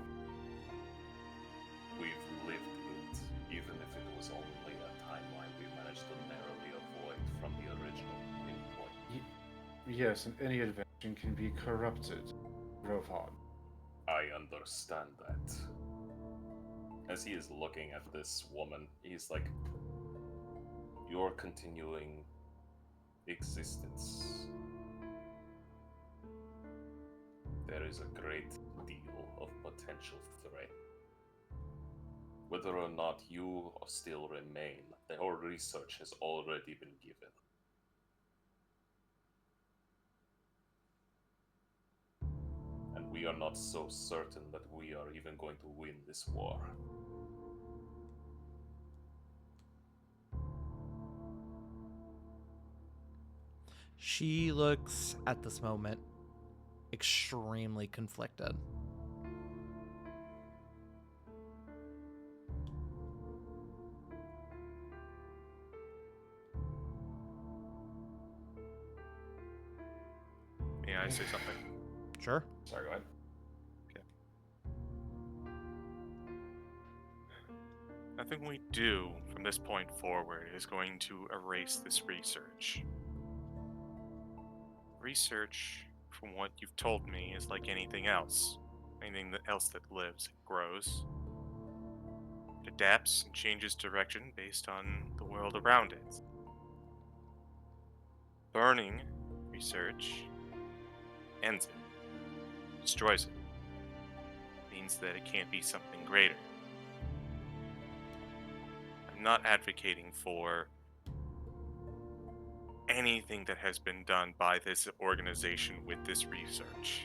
S7: We've lived it, even if it was only a timeline we managed to narrowly avoid from the original pinpoint.
S3: Yes, and any invention can be corrupted, Rovan.
S7: I understand that. As he is looking at this woman, he's like, your continuing existence. There is a great deal of potential threat. Whether or not you still remain, the whole research has already been given. And we are not so certain that we are even going to win this war.
S1: She looks at this moment extremely conflicted.
S2: May I say something?
S1: Sure.
S3: Sorry, go ahead.
S2: Nothing we do from this point forward is going to erase this research. Research, from what you've told me, is like anything else. Anything else that lives and grows. It adapts and changes direction based on the world around it. Burning research ends it, destroys it. Means that it can't be something greater. I'm not advocating for anything that has been done by this organization with this research.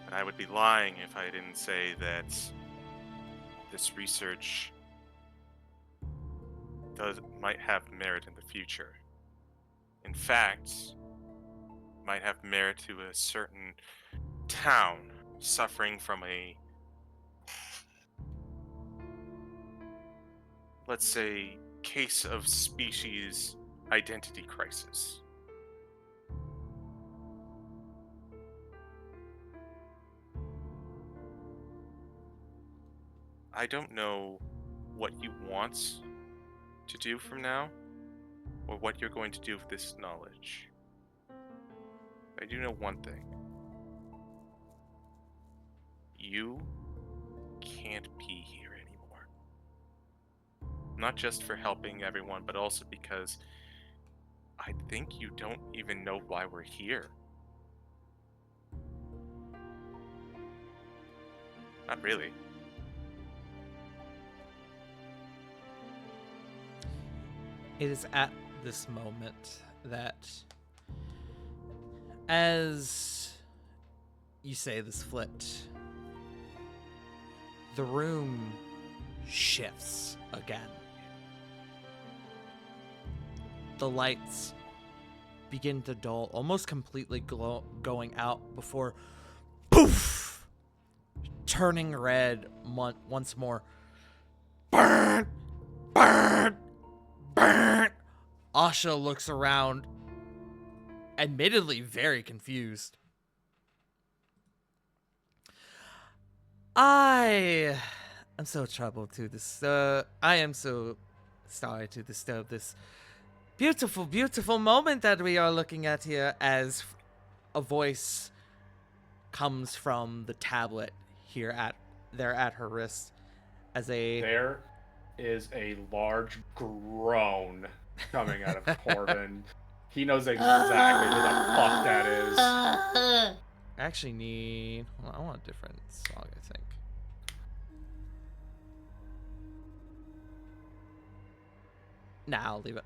S2: But I would be lying if I didn't say that this research might have merit in the future. In fact, might have merit to a certain town suffering from a, let's say, case of species identity crisis. I don't know what you want to do from now, or what you're going to do with this knowledge. I do know one thing. You can't be here anymore. Not just for helping everyone, but also because I think you don't even know why we're here. Not really.
S1: It is at this moment that, as you say this flit, the room shifts again. The lights begin to dull, almost completely going out before poof, turning red once more. Burn! Burn! Burn! Asha looks around, admittedly very confused. I am so troubled to I am so sorry to disturb this beautiful, beautiful moment that we are looking at here, as a voice comes from the tablet here at her wrist as a
S3: There is a large groan coming out of Corbin. He knows exactly who the fuck that is.
S1: I actually need, hold on, I want a different song, I think. Nah, I'll leave it.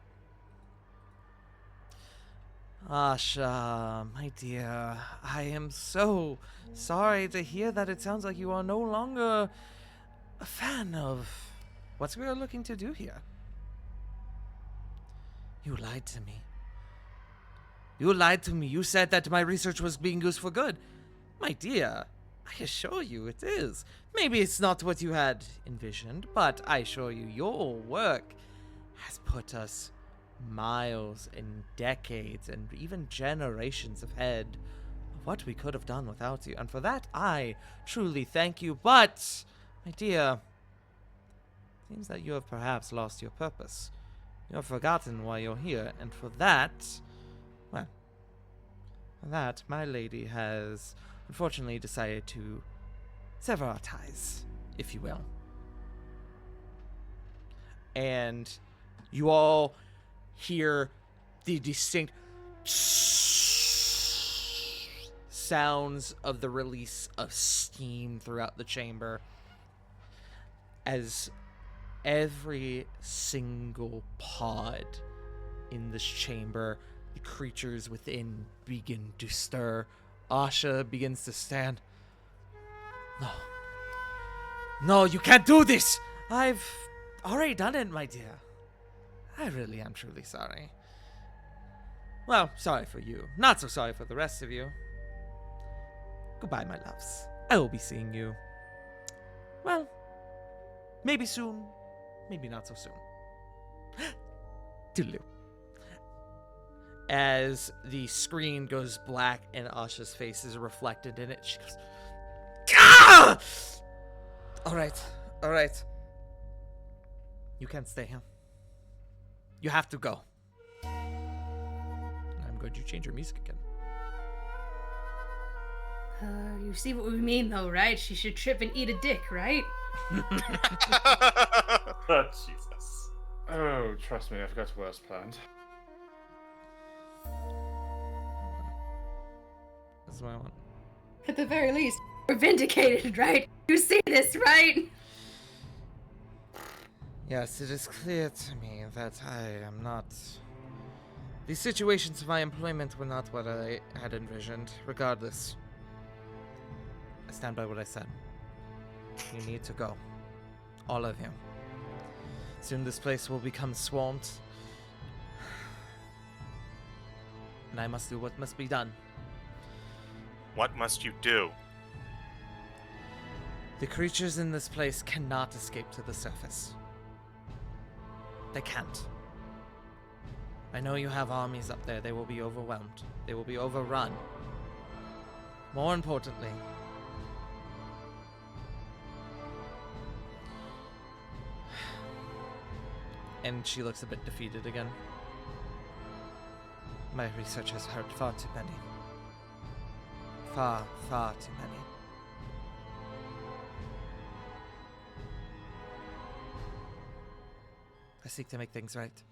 S1: Asha, my dear, I am so sorry to hear that it sounds like you are no longer a fan of what we are looking to do here. You lied to me. You lied to me. You said that my research was being used for good. My dear, I assure you it is. Maybe it's not what you had envisioned, but I assure you your work has put us miles and decades and even generations ahead of what we could have done without you. And for that, I truly thank you. But, my dear, it seems that you have perhaps lost your purpose. You have forgotten why you're here. And for that, well, for that, my lady has unfortunately decided to sever our ties, if you will. And you all hear the distinct sounds of the release of steam throughout the chamber as every single pod in this chamber, the creatures within begin to stir. Asha begins to stand. No, you can't do this! I've already done it, my dear. I really am truly sorry. Well, sorry for you. Not so sorry for the rest of you. Goodbye, my loves. I will be seeing you. Well, maybe soon. Maybe not so soon. Toodaloo. As the screen goes black and Asha's face is reflected in it, she goes, "Gah! All right. All right. You can't stay here. You have to go. I'm going to change your music again.
S4: You see what we mean, though, right? She should trip and eat a dick, right?
S7: Oh, Jesus.
S3: Oh, trust me, I've got worse planned.
S1: That's what I want.
S4: At the very least, we're vindicated, right? You see this, right?
S1: Yes, it is clear to me that I am not. The situations of my employment were not what I had envisioned. Regardless, I stand by what I said. You need to go. All of you. Soon this place will become swamped. And I must do what must be done.
S2: What must you do?
S1: The creatures in this place cannot escape to the surface. They can't. I know you have armies up there. They will be overwhelmed. They will be overrun. More importantly, and she looks a bit defeated again. My research has hurt far too many. Far, far too many. I seek to make things right.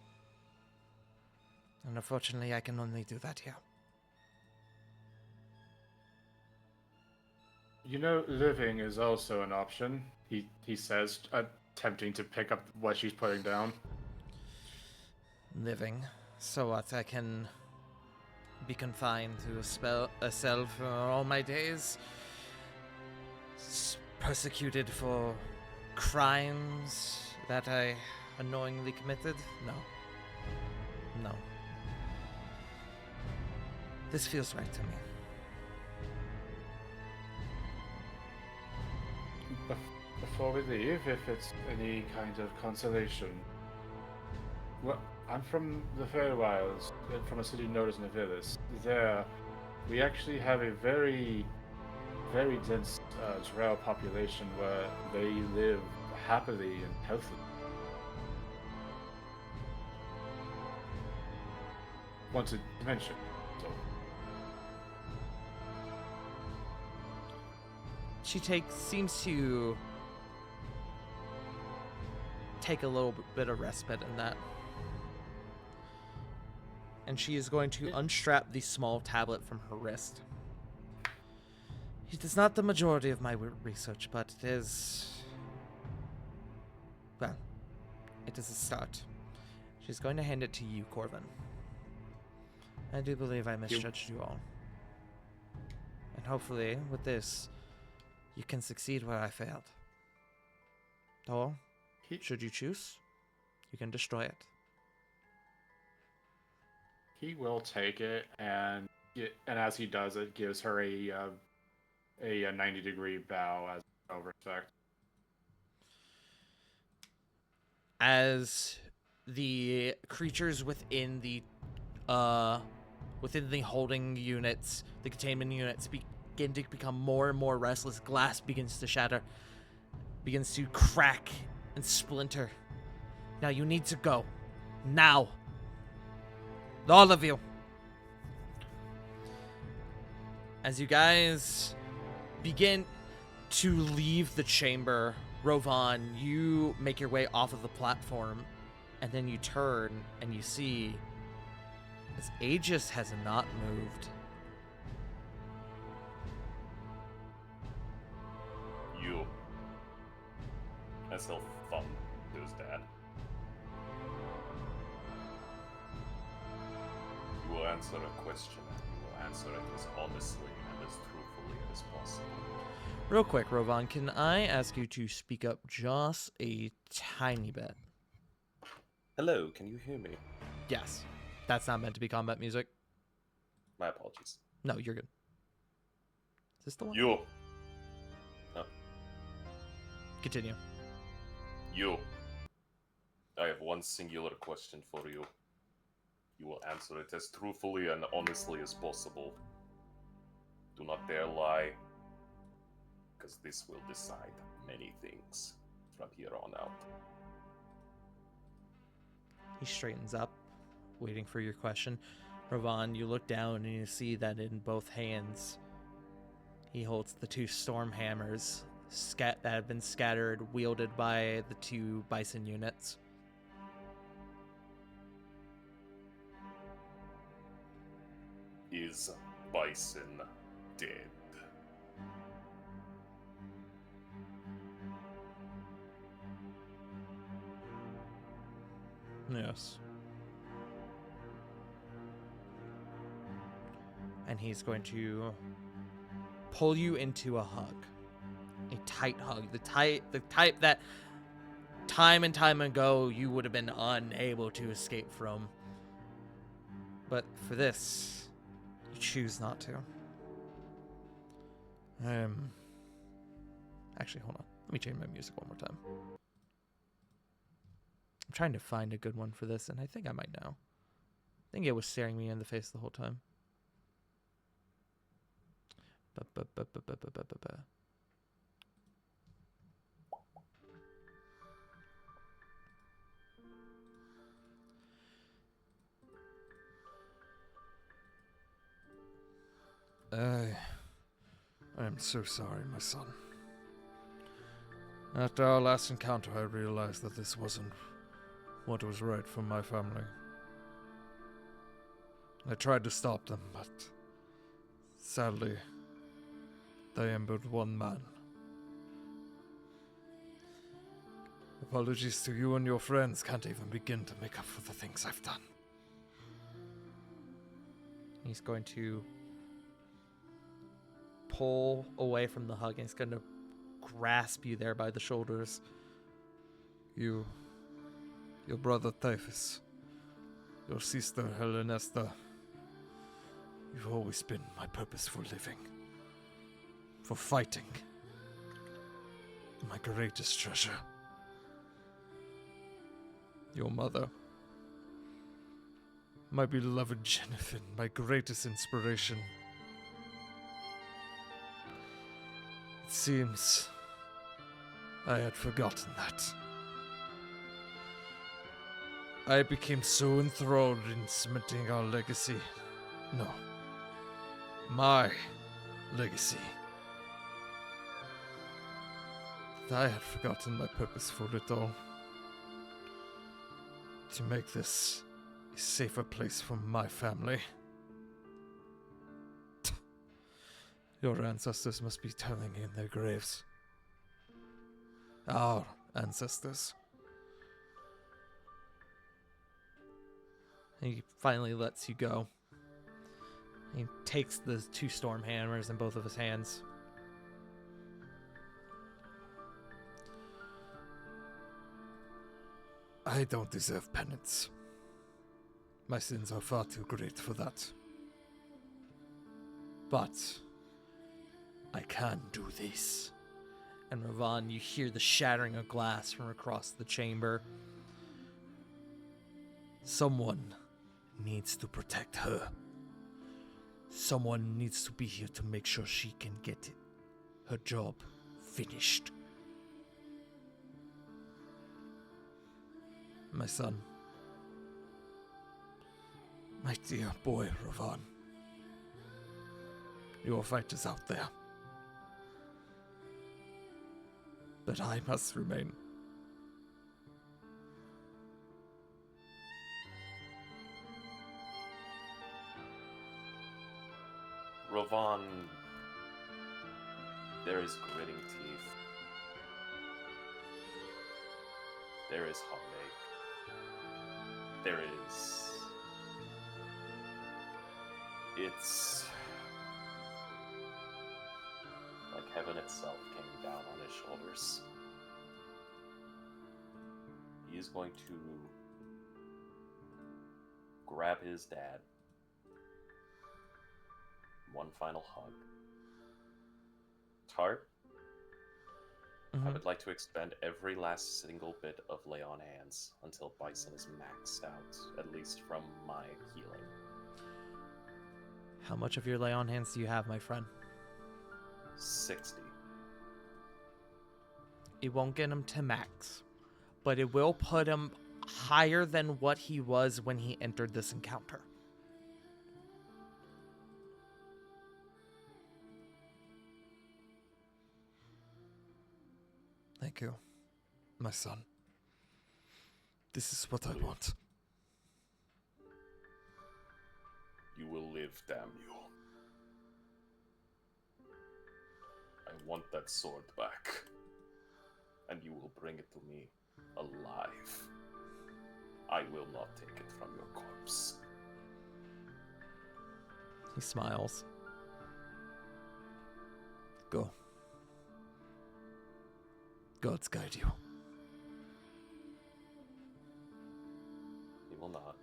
S1: And unfortunately, I can only do that here.
S3: You know, living is also an option, he says, attempting to pick up what she's putting down.
S1: Living. So what? I can be confined to a cell for all my days? Persecuted for crimes that I unknowingly committed? No. No. This feels right to me.
S3: Before we leave, if it's any kind of consolation. Well, I'm from the Fairwilds, from a city known as Nevillis. There, we actually have a very, very dense Drow population where they live happily and healthily. Wanted to mention, so.
S1: She seems to take a little bit of respite in that. And she is going to unstrap the small tablet from her wrist. It is not the majority of my research, but it is... well, it is a start. She's going to hand it to you, Corvin. I do believe I misjudged you all. And hopefully, with this, you can succeed where I failed. Or, should you choose, you can destroy it.
S3: He will take it, and as he does it, gives her a 90-degree bow as no respect.
S1: As the creatures within the holding units, the containment units, begin to become more and more restless, glass begins to shatter, begins to crack and splinter. Now you need to go. Now. All of you. As you guys begin to leave the chamber, Rovan, you make your way off of the platform, and then you turn and you see as Aegis has not moved.
S7: You. As he'll thumb to his dad. You will answer a question, and you will answer it as honestly and as truthfully as possible.
S1: Real quick, Rovan, can I ask you to speak up just a tiny bit?
S7: Hello, can you hear me?
S1: Yes. That's not meant to be combat music.
S7: My apologies.
S1: No, you're good. Is this the one?
S7: You. No.
S1: Continue.
S7: You. I have one singular question for you. You will answer it as truthfully and honestly as possible. Do not dare lie. because this will decide many things from here on out.
S1: He straightens up, waiting for your question. Ravon, you look down and you see that in both hands he holds the 2 storm hammers that have been scattered, wielded by the 2 bison units.
S7: Is Bison dead?
S1: Yes. And he's going to pull you into a hug. A tight hug. The type that time and time ago you would have been unable to escape from. But for this, you choose not to. Actually, hold on. Let me change my music one more time. I'm trying to find a good one for this, and I think I might know. I think it was staring me in the face the whole time.
S9: I am so sorry, my son. After our last encounter, I realized that this wasn't what was right for my family. I tried to stop them, but sadly, they am but one man. Apologies to you and your friends. Can't even begin to make up for the things I've done.
S1: He's going to pull away from the hug, and he's going to grasp you there by the shoulders.
S9: Your brother Typhus, your sister Helenesta, you've always been my purpose for living, for fighting, my greatest treasure. Your mother, my beloved Jennifer, my greatest inspiration. It seems I had forgotten that. I became so enthralled in cementing our legacy. No. My legacy. That I had forgotten my purpose for it all. To make this a safer place for my family. Your ancestors must be turning in their graves. Our ancestors.
S1: He finally lets you go. He takes the 2 storm hammers in both of his hands.
S9: I don't deserve penance. My sins are far too great for that. But I can do this.
S1: And Ravon, you hear the shattering of glass from across the chamber.
S9: Someone needs to protect her. Someone needs to be here to make sure she can get her job finished. My son. My dear boy, Ravon. Your fight is out there. But I must remain.
S7: Ravon, there is gritting teeth. There is heartache. There is... It's... like heaven itself came down on his shoulders. He is going to grab his dad. One final hug. Tart, I would like to expend every last single bit of lay on hands until Bison is maxed out, at least from my healing.
S1: How much of your lay on hands do you have, my friend?
S7: 60.
S1: It won't get him to max, but it will put him higher than what he was when he entered this encounter.
S9: Thank you, my son. This is what I want.
S7: You will live, damn you. I want that sword back. And you will bring it to me alive. I will not take it from your corpse.
S1: He smiles.
S9: Go. Gods guide you.
S7: He will not.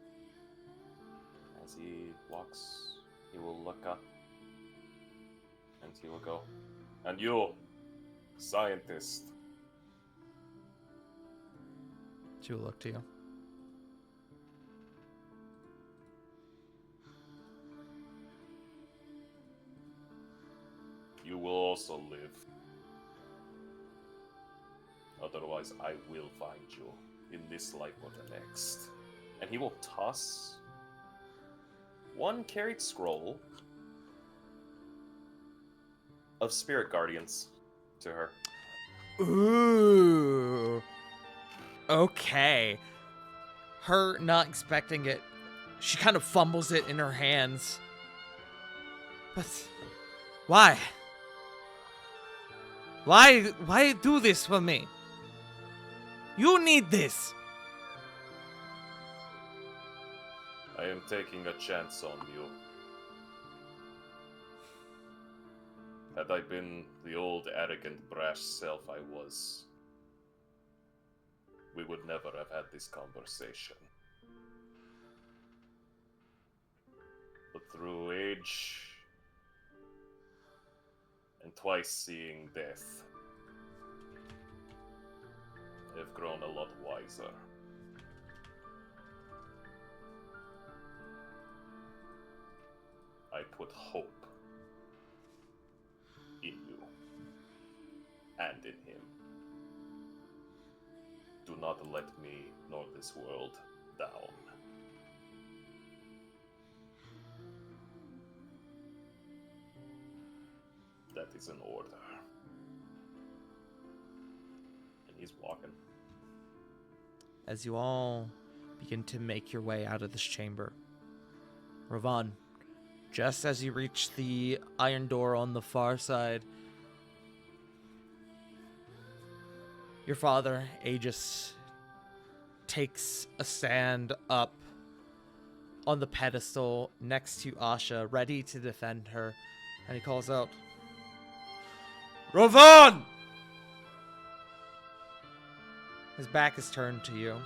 S7: As he walks, he will look up. And he will go. And you, scientist.
S1: She will look to you.
S7: You will also live. Otherwise, I will find you in this life or the next. And he will toss one carried scroll of Spirit Guardians to her.
S1: Ooh. Okay. Her not expecting it, she kind of fumbles it in her hands. But why? Why do this for me? You need this.
S7: I am taking a chance on you. Had I been the old, arrogant, brash self I was, we would never have had this conversation. But through age and twice seeing death, I have grown a lot wiser. I put hope in you and in him. Do not let me nor this world down. That is an order. And he's walking.
S1: As you all begin to make your way out of this chamber, Ravan, just as you reach the iron door on the far side, your father, Aegis, takes a stand up on the pedestal next to Asha, ready to defend her, and he calls out, Ravan! His back is turned to you.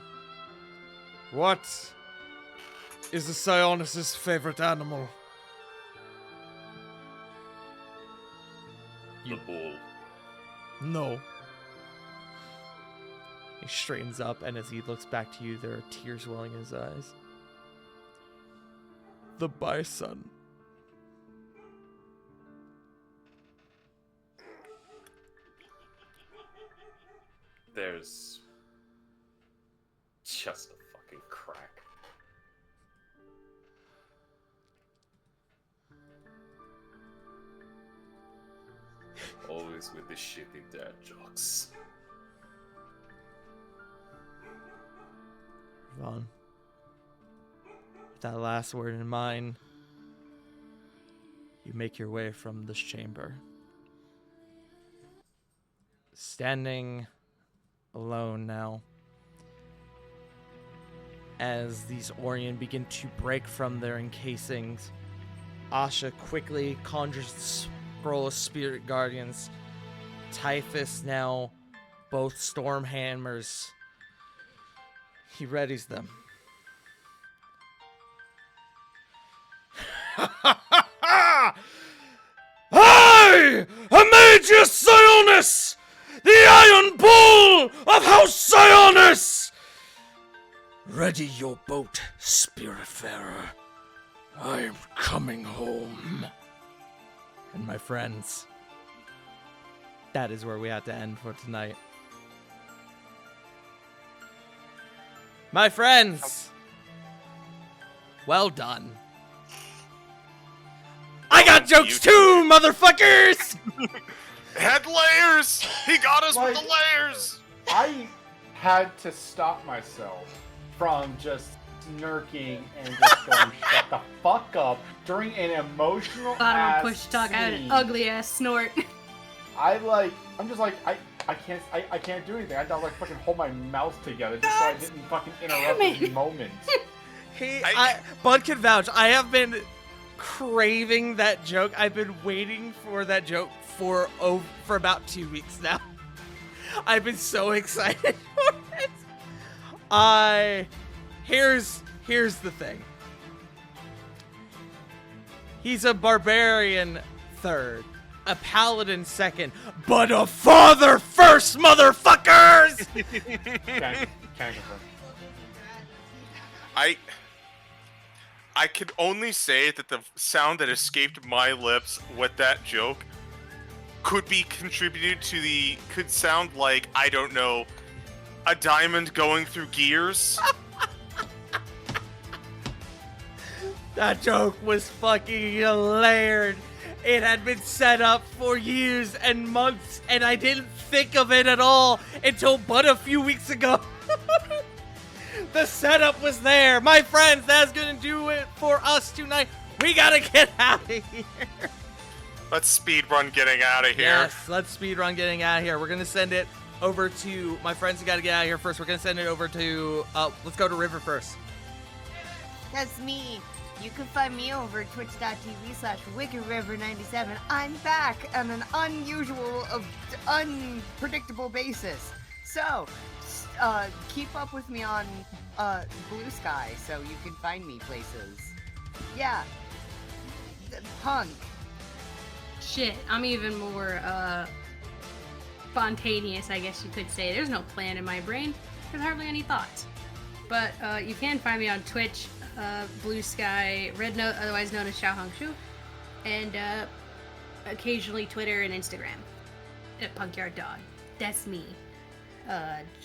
S9: What is the Sionis' favorite animal?
S7: The bull.
S9: No.
S1: He straightens up, and as he looks back to you, there are tears welling in his eyes.
S9: The bison.
S7: There's just a fucking crack. Always with the shitty dad jokes.
S1: Vaughn, with that last word in mind, you make your way from this chamber. Standing alone now, as these Orion begin to break from their encasings, Asha quickly conjures the scroll of Spirit Guardians. Typhus now, both storm hammers. He readies them.
S9: I am Aegis Sionis, the Iron Bull of House Sionis! Ready your boat, Spiritfarer. I am coming home.
S1: And my friends, that is where we have to end for tonight. My friends, well done. I got jokes too, motherfuckers!
S2: It had layers! He got us with the layers!
S3: I had to stop myself from just snarking and just going, shut the fuck up during an emotional ass
S4: Push talk. I had an
S3: scene.
S4: ugly ass snort.
S3: I'm just like, I can't do anything. I had to like fucking hold my mouth together just so I didn't fucking interrupt this moment.
S1: Bud can vouch. I have been craving that joke. I've been waiting for that joke for about 2 weeks now. I've been so excited for it. Here's the thing. He's a barbarian third, a paladin second, but a father first, motherfuckers!
S3: Can't confirm.
S2: I can only say that the sound that escaped my lips with that joke could be contributed to could sound like, I don't know, a diamond going through gears.
S1: That joke was fucking layered. It had been set up for years and months, and I didn't think of it at all until but a few weeks ago. The setup was there. My friends, that's gonna do it for us tonight. We gotta get out of here.
S2: Let's speed run getting out of here.
S1: Yes, let's speed run getting out of here. We're gonna send it over to my friends who gotta get out of here first. We're gonna send it over to, let's go to River first.
S8: That's me. You can find me over at twitch.tv/WickedRiver97. I'm back on an unusual, unpredictable basis. So, keep up with me on Blue Sky so you can find me places. Yeah. Punk.
S4: Shit, I'm even more spontaneous, I guess you could say. There's no plan in my brain. There's hardly any thoughts. But you can find me on Twitch, Blue Sky, Red Note, otherwise known as Xiao Hong Shu, and occasionally Twitter and Instagram at Punkyard Dog. That's me.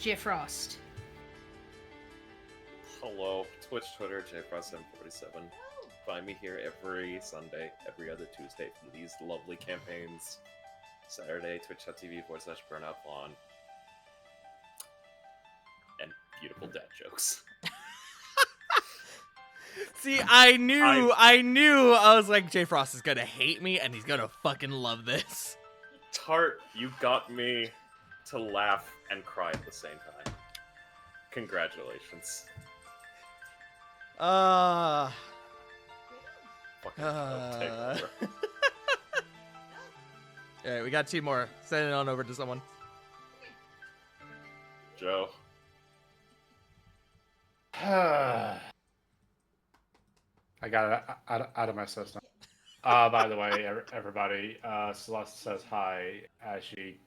S4: Jeff Frost.
S7: Hello, Twitch, Twitter, JFrost747. Find me here every Sunday, every other Tuesday for these lovely campaigns. Saturday, twitch.tv/BurnoutVaughn. And beautiful dad jokes.
S1: See, I knew. I was like, Jay Frost is gonna hate me, and he's gonna fucking love this.
S7: Tart, you got me to laugh and cry at the same time. Congratulations. Fucking take over.
S1: Alright, we got 2 more. Send it on over to someone.
S7: Joe.
S3: I got it out of my system. By the way, everybody, Celeste says hi as she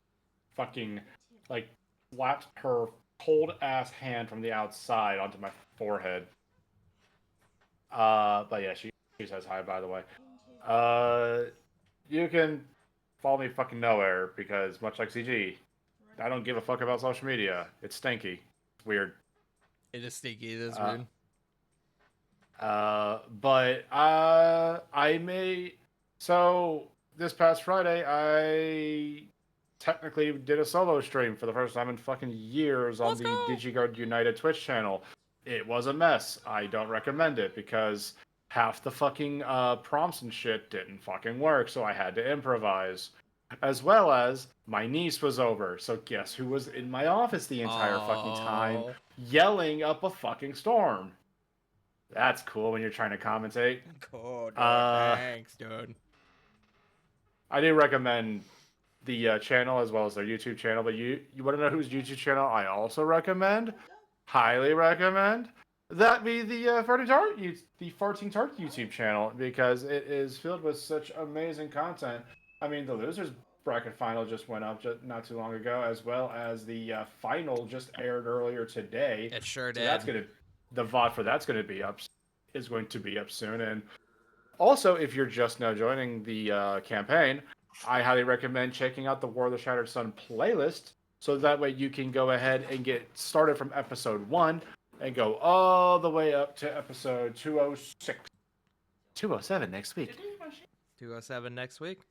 S3: fucking, like, slapped her cold-ass hand from the outside onto my forehead. But yeah, she says hi, by the way. You can follow me fucking nowhere, because much like CG, I don't give a fuck about social media. It's stinky. It's weird.
S1: It is sneaky. It is weird.
S3: But I may. So this past Friday, I technically did a solo stream for the first time in fucking years on the DigiGuard United Twitch channel. It was a mess. I don't recommend it because half the fucking prompts and shit didn't fucking work, so I had to improvise. As well as my niece was over, so guess who was in my office the entire fucking time, yelling up a fucking storm. That's cool when you're trying to commentate.
S1: Cool, thanks, dude.
S3: I do recommend the channel as well as their YouTube channel, but you want to know whose YouTube channel I also recommend? Highly recommend. That be the Farting Tart YouTube channel, because it is filled with such amazing content. I mean, the losers bracket final just went up not too long ago, as well as the final just aired earlier today.
S1: It sure did.
S3: So that's the VOD for that's going to be up soon. And also, if you're just now joining the campaign, I highly recommend checking out the War of the Shattered Sun playlist, so that way you can go ahead and get started from episode 1 and go all the way up to episode 206. 207 next week.
S1: 207 next week.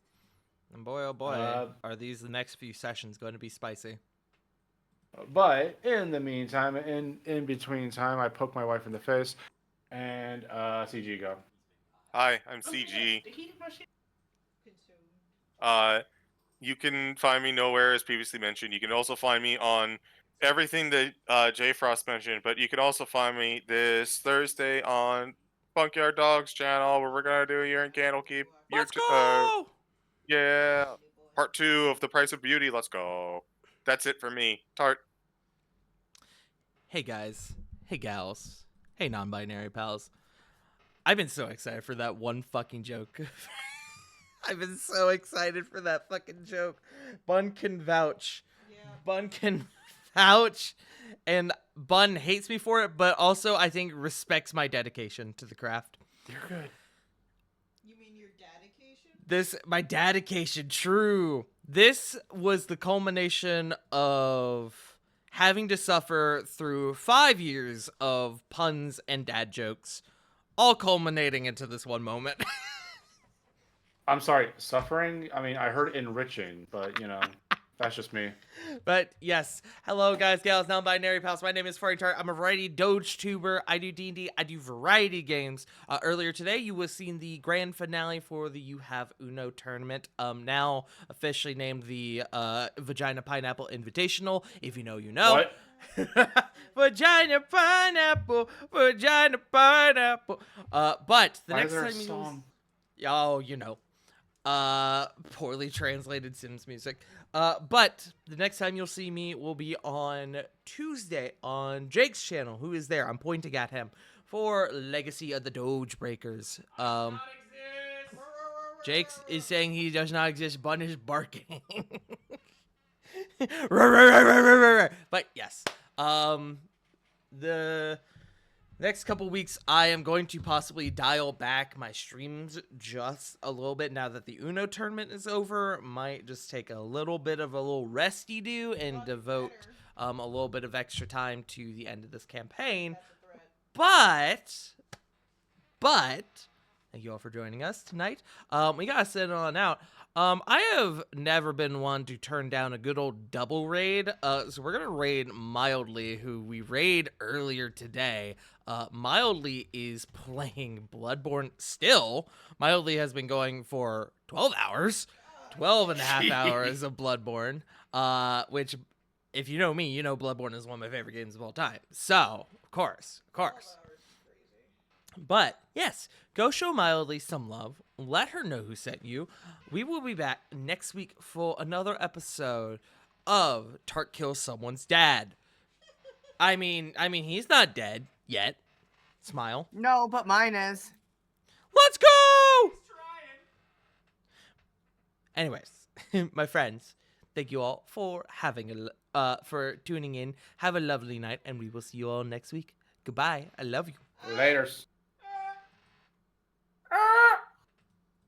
S1: And boy, oh boy, are these the next few sessions going to be spicy.
S3: But in the meantime, in between time, I poke my wife in the face, and CG go.
S2: Hi, I'm CG. You can find me nowhere, as previously mentioned. You can also find me on everything that J Frost mentioned, but you can also find me this Thursday on Bunkyard Dogs channel, where we're gonna do a year in Candlekeep.
S1: Let's go!
S2: Yeah, part 2 of The Price of Beauty. Let's go. That's it for me. Tart.
S1: Hey guys, hey gals, hey non-binary pals. I've been so excited for that one fucking joke. I've been so excited for that fucking joke. Bun can vouch. Bun can vouch. And Bun hates me for it, but also I think respects my dedication to the craft.
S3: You're good.
S10: You mean your dedication?
S1: My dedication, true. This was the culmination of having to suffer through 5 years of puns and dad jokes, all culminating into this one moment.
S3: I'm sorry, suffering? I mean, I heard enriching, but, that's just me.
S1: But yes, hello guys, gals, non-binary pals. My name is Furry Tart. I'm a variety Doge tuber. I do D&D. I do variety games. Earlier today, you was seen the grand finale for the You Have Uno tournament. Now officially named the Vagina Pineapple Invitational. If you know, you know.
S3: What?
S1: Vagina Pineapple, Vagina Pineapple. But the
S3: Why
S1: next
S3: is there a
S1: time
S3: song?
S1: oh, you know. Poorly translated Sims music. But the next time you'll see me will be on Tuesday on Jake's channel. Who is there? I'm pointing at him for Legacy of the Doge Breakers. Jake is saying he does not exist. Bun is barking. But yes, the next couple weeks, I am going to possibly dial back my streams just a little bit now that the Uno tournament is over. Might just take a little bit of a little resty do and devote a little bit of extra time to the end of this campaign. But, thank you all for joining us tonight. We gotta sit on out. I have never been one to turn down a good old double raid. So we're gonna raid Mildly, who we raid earlier today. Mildly is playing Bloodborne still. Mildly has been going for 12 hours. 12 and a half hours of Bloodborne. Which, if you know me, you know Bloodborne is one of my favorite games of all time. So, of course. But, yes, go show Mildly some love. Let her know who sent you. We will be back next week for another episode of Tart Kills Someone's Dad. I mean, he's not dead yet. Smile.
S8: No, but mine is.
S1: Let's go! Anyways, my friends, thank you all for for tuning in. Have a lovely night, and we will see you all next week. Goodbye. I love you.
S3: Laters.